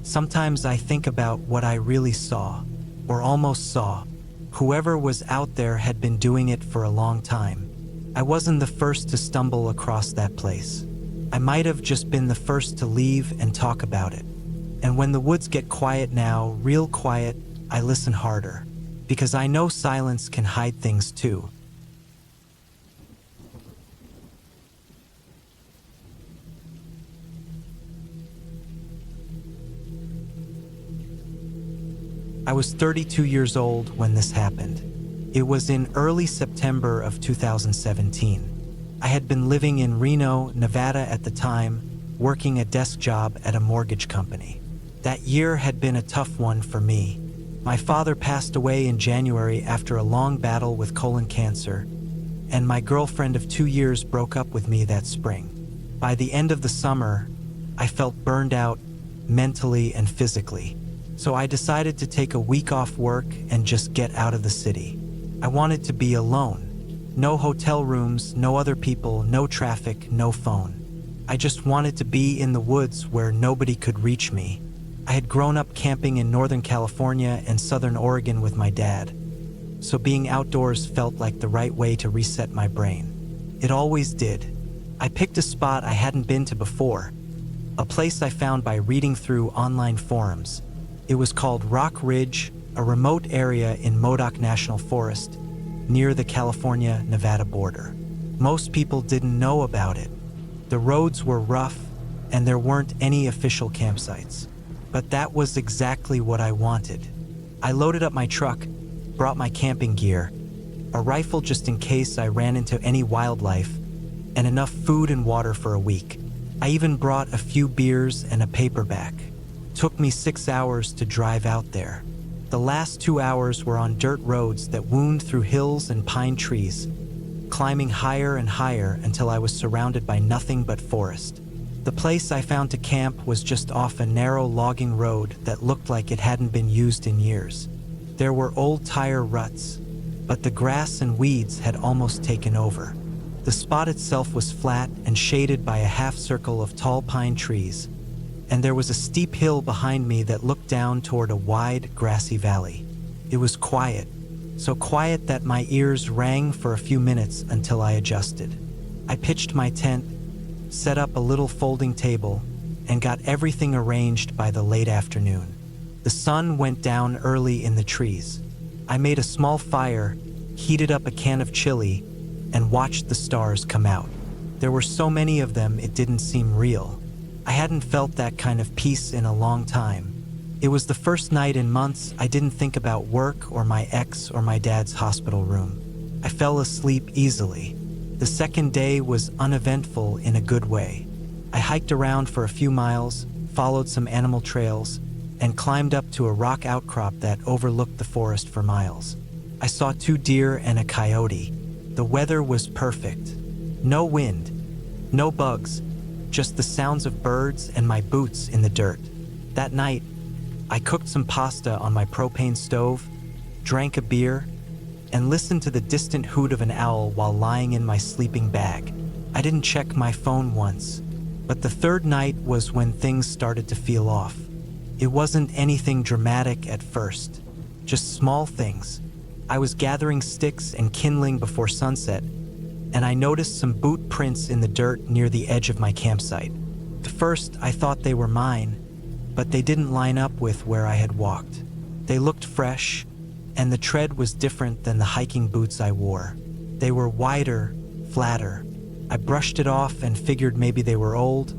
Sometimes I think about what I really saw, or almost saw. Whoever was out there had been doing it for a long time. I wasn't the first to stumble across that place. I might have just been the first to leave and talk about it. And when the woods get quiet now, real quiet, I listen harder, because I know silence can hide things too. I was 32 years old when this happened. It was in early September of 2017. I had been living in Reno, Nevada at the time, working a desk job at a mortgage company. That year had been a tough one for me. My father passed away in January after a long battle with colon cancer, and my girlfriend of 2 years broke up with me that spring. By the end of the summer, I felt burned out mentally and physically. So I decided to take a week off work and just get out of the city. I wanted to be alone. No hotel rooms, no other people, no traffic, no phone. I just wanted to be in the woods where nobody could reach me. I had grown up camping in Northern California and Southern Oregon with my dad, so being outdoors felt like the right way to reset my brain. It always did. I picked a spot I hadn't been to before, a place I found by reading through online forums. It was called Rock Ridge, a remote area in Modoc National Forest, near the California-Nevada border. Most people didn't know about it. The roads were rough, and there weren't any official campsites. But that was exactly what I wanted. I loaded up my truck, brought my camping gear, a rifle just in case I ran into any wildlife, and enough food and water for a week. I even brought a few beers and a paperback. Took me 6 hours to drive out there. The last 2 hours were on dirt roads that wound through hills and pine trees, climbing higher and higher until I was surrounded by nothing but forest. The place I found to camp was just off a narrow logging road that looked like it hadn't been used in years. There were old tire ruts, but the grass and weeds had almost taken over. The spot itself was flat and shaded by a half circle of tall pine trees, and there was a steep hill behind me that looked down toward a wide, grassy valley. It was quiet, so quiet that my ears rang for a few minutes until I adjusted. I pitched my tent, set up a little folding table, and got everything arranged by the late afternoon. The sun went down early in the trees. I made a small fire, heated up a can of chili, and watched the stars come out. There were so many of them it didn't seem real. I hadn't felt that kind of peace in a long time. It was the first night in months I didn't think about work or my ex or my dad's hospital room. I fell asleep easily. The second day was uneventful in a good way. I hiked around for a few miles, followed some animal trails, and climbed up to a rock outcrop that overlooked the forest for miles. I saw 2 deer and a coyote. The weather was perfect. No wind, no bugs, just the sounds of birds and my boots in the dirt. That night, I cooked some pasta on my propane stove, drank a beer, and listened to the distant hoot of an owl while lying in my sleeping bag. I didn't check my phone once, but the third night was when things started to feel off. It wasn't anything dramatic at first, just small things. I was gathering sticks and kindling before sunset, and I noticed some boot prints in the dirt near the edge of my campsite. At first, I thought they were mine, but they didn't line up with where I had walked. They looked fresh, and the tread was different than the hiking boots I wore. They were wider, flatter. I brushed it off and figured maybe they were old,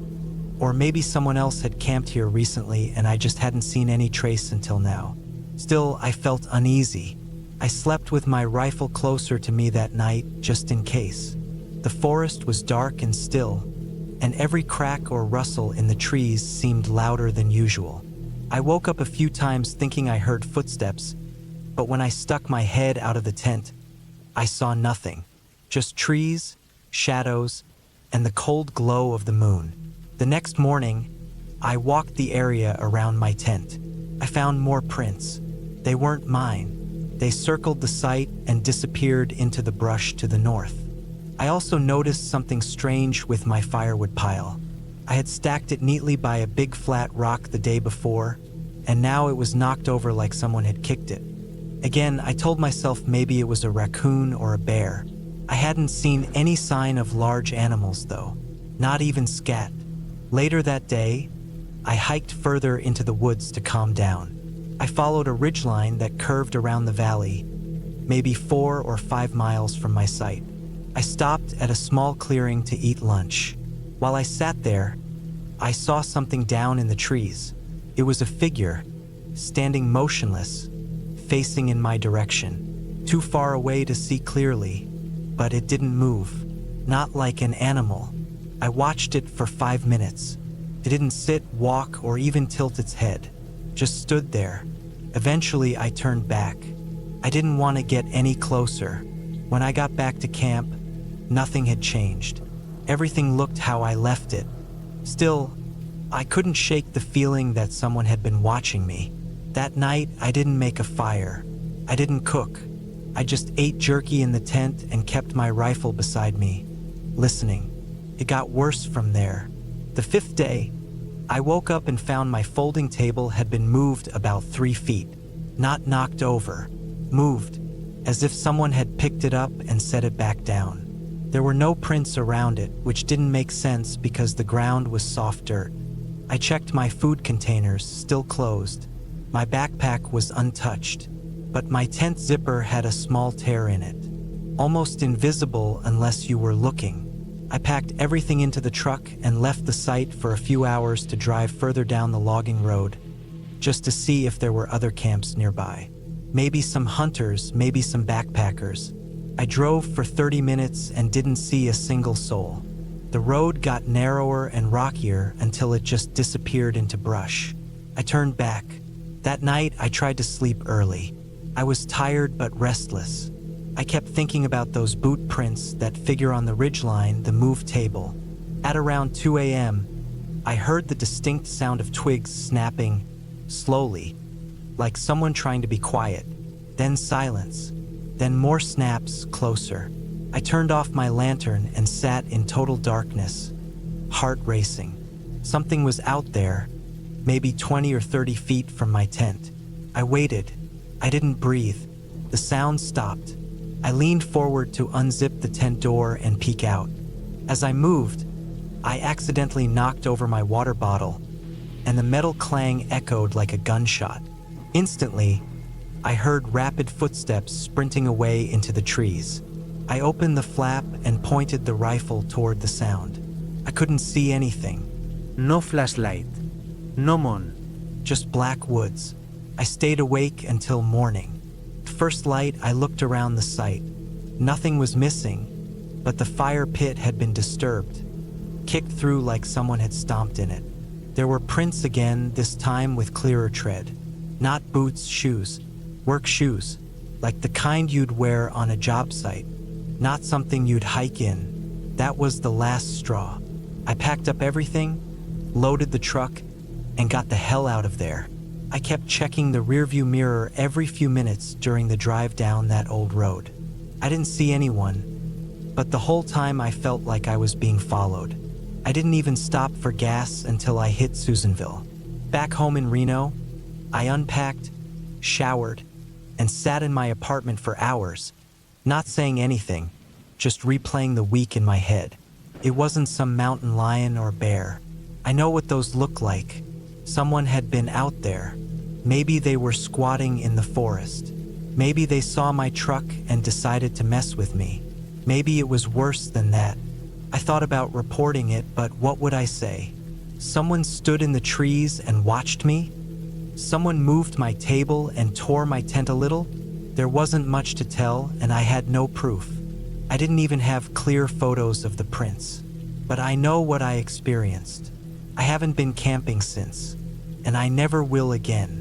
or maybe someone else had camped here recently and I just hadn't seen any trace until now. Still, I felt uneasy. I slept with my rifle closer to me that night, just in case. The forest was dark and still, and every crack or rustle in the trees seemed louder than usual. I woke up a few times thinking I heard footsteps, but when I stuck my head out of the tent, I saw nothing. Just trees, shadows, and the cold glow of the moon. The next morning, I walked the area around my tent. I found more prints. They weren't mine. They circled the site and disappeared into the brush to the north. I also noticed something strange with my firewood pile. I had stacked it neatly by a big flat rock the day before, and now it was knocked over like someone had kicked it. Again, I told myself maybe it was a raccoon or a bear. I hadn't seen any sign of large animals though, not even scat. Later that day, I hiked further into the woods to calm down. I followed a ridgeline that curved around the valley, maybe 4 or 5 miles from my site. I stopped at a small clearing to eat lunch. While I sat there, I saw something down in the trees. It was a figure, standing motionless, facing in my direction, too far away to see clearly, but it didn't move, not like an animal. I watched it for 5 minutes. It didn't sit, walk, or even tilt its head, just stood there. Eventually, I turned back. I didn't want to get any closer. When I got back to camp, nothing had changed. Everything looked how I left it. Still, I couldn't shake the feeling that someone had been watching me. That night, I didn't make a fire. I didn't cook. I just ate jerky in the tent and kept my rifle beside me, listening. It got worse from there. The 5th day, I woke up and found my folding table had been moved about 3 feet. Not knocked over, moved, as if someone had picked it up and set it back down. There were no prints around it, which didn't make sense because the ground was soft dirt. I checked my food containers, still closed. My backpack was untouched, but my tent zipper had a small tear in it. almost invisible unless you were looking. I packed everything into the truck and left the site for a few hours to drive further down the logging road, just to see if there were other camps nearby. Maybe some hunters, maybe some backpackers. I drove for 30 minutes and didn't see a single soul. The road got narrower and rockier until it just disappeared into brush. I turned back. That night, I tried to sleep early. I was tired but restless. I kept thinking about those boot prints that figure on the ridgeline, the move table. At around 2 a.m., I heard the distinct sound of twigs snapping, slowly, like someone trying to be quiet. Then silence. Then more snaps, closer. I turned off my lantern and sat in total darkness, heart racing. Something was out there, maybe 20 or 30 feet from my tent. I waited. I didn't breathe. The sound stopped. I leaned forward to unzip the tent door and peek out. As I moved, I accidentally knocked over my water bottle, and the metal clang echoed like a gunshot. Instantly, I heard rapid footsteps sprinting away into the trees. I opened the flap and pointed the rifle toward the sound. I couldn't see anything. No flashlight. No moon. Just black woods. I stayed awake until morning. First light, I looked around the site. Nothing was missing, but the fire pit had been disturbed, kicked through like someone had stomped in it. There were prints again, this time with clearer tread. Not boots, shoes. Work shoes, like the kind you'd wear on a job site. Not something you'd hike in. That was the last straw. I packed up everything, loaded the truck, and got the hell out of there. I kept checking the rearview mirror every few minutes during the drive down that old road. I didn't see anyone, but the whole time I felt like I was being followed. I didn't even stop for gas until I hit Susanville. Back home in Reno, I unpacked, showered, and sat in my apartment for hours, not saying anything, just replaying the week in my head. It wasn't some mountain lion or bear. I know what those look like. Someone had been out there. Maybe they were squatting in the forest. Maybe they saw my truck and decided to mess with me. Maybe it was worse than that. I thought about reporting it, but what would I say? Someone stood in the trees and watched me? Someone moved my table and tore my tent a little? There wasn't much to tell, and I had no proof. I didn't even have clear photos of the prints. But I know what I experienced. I haven't been camping since, and I never will again.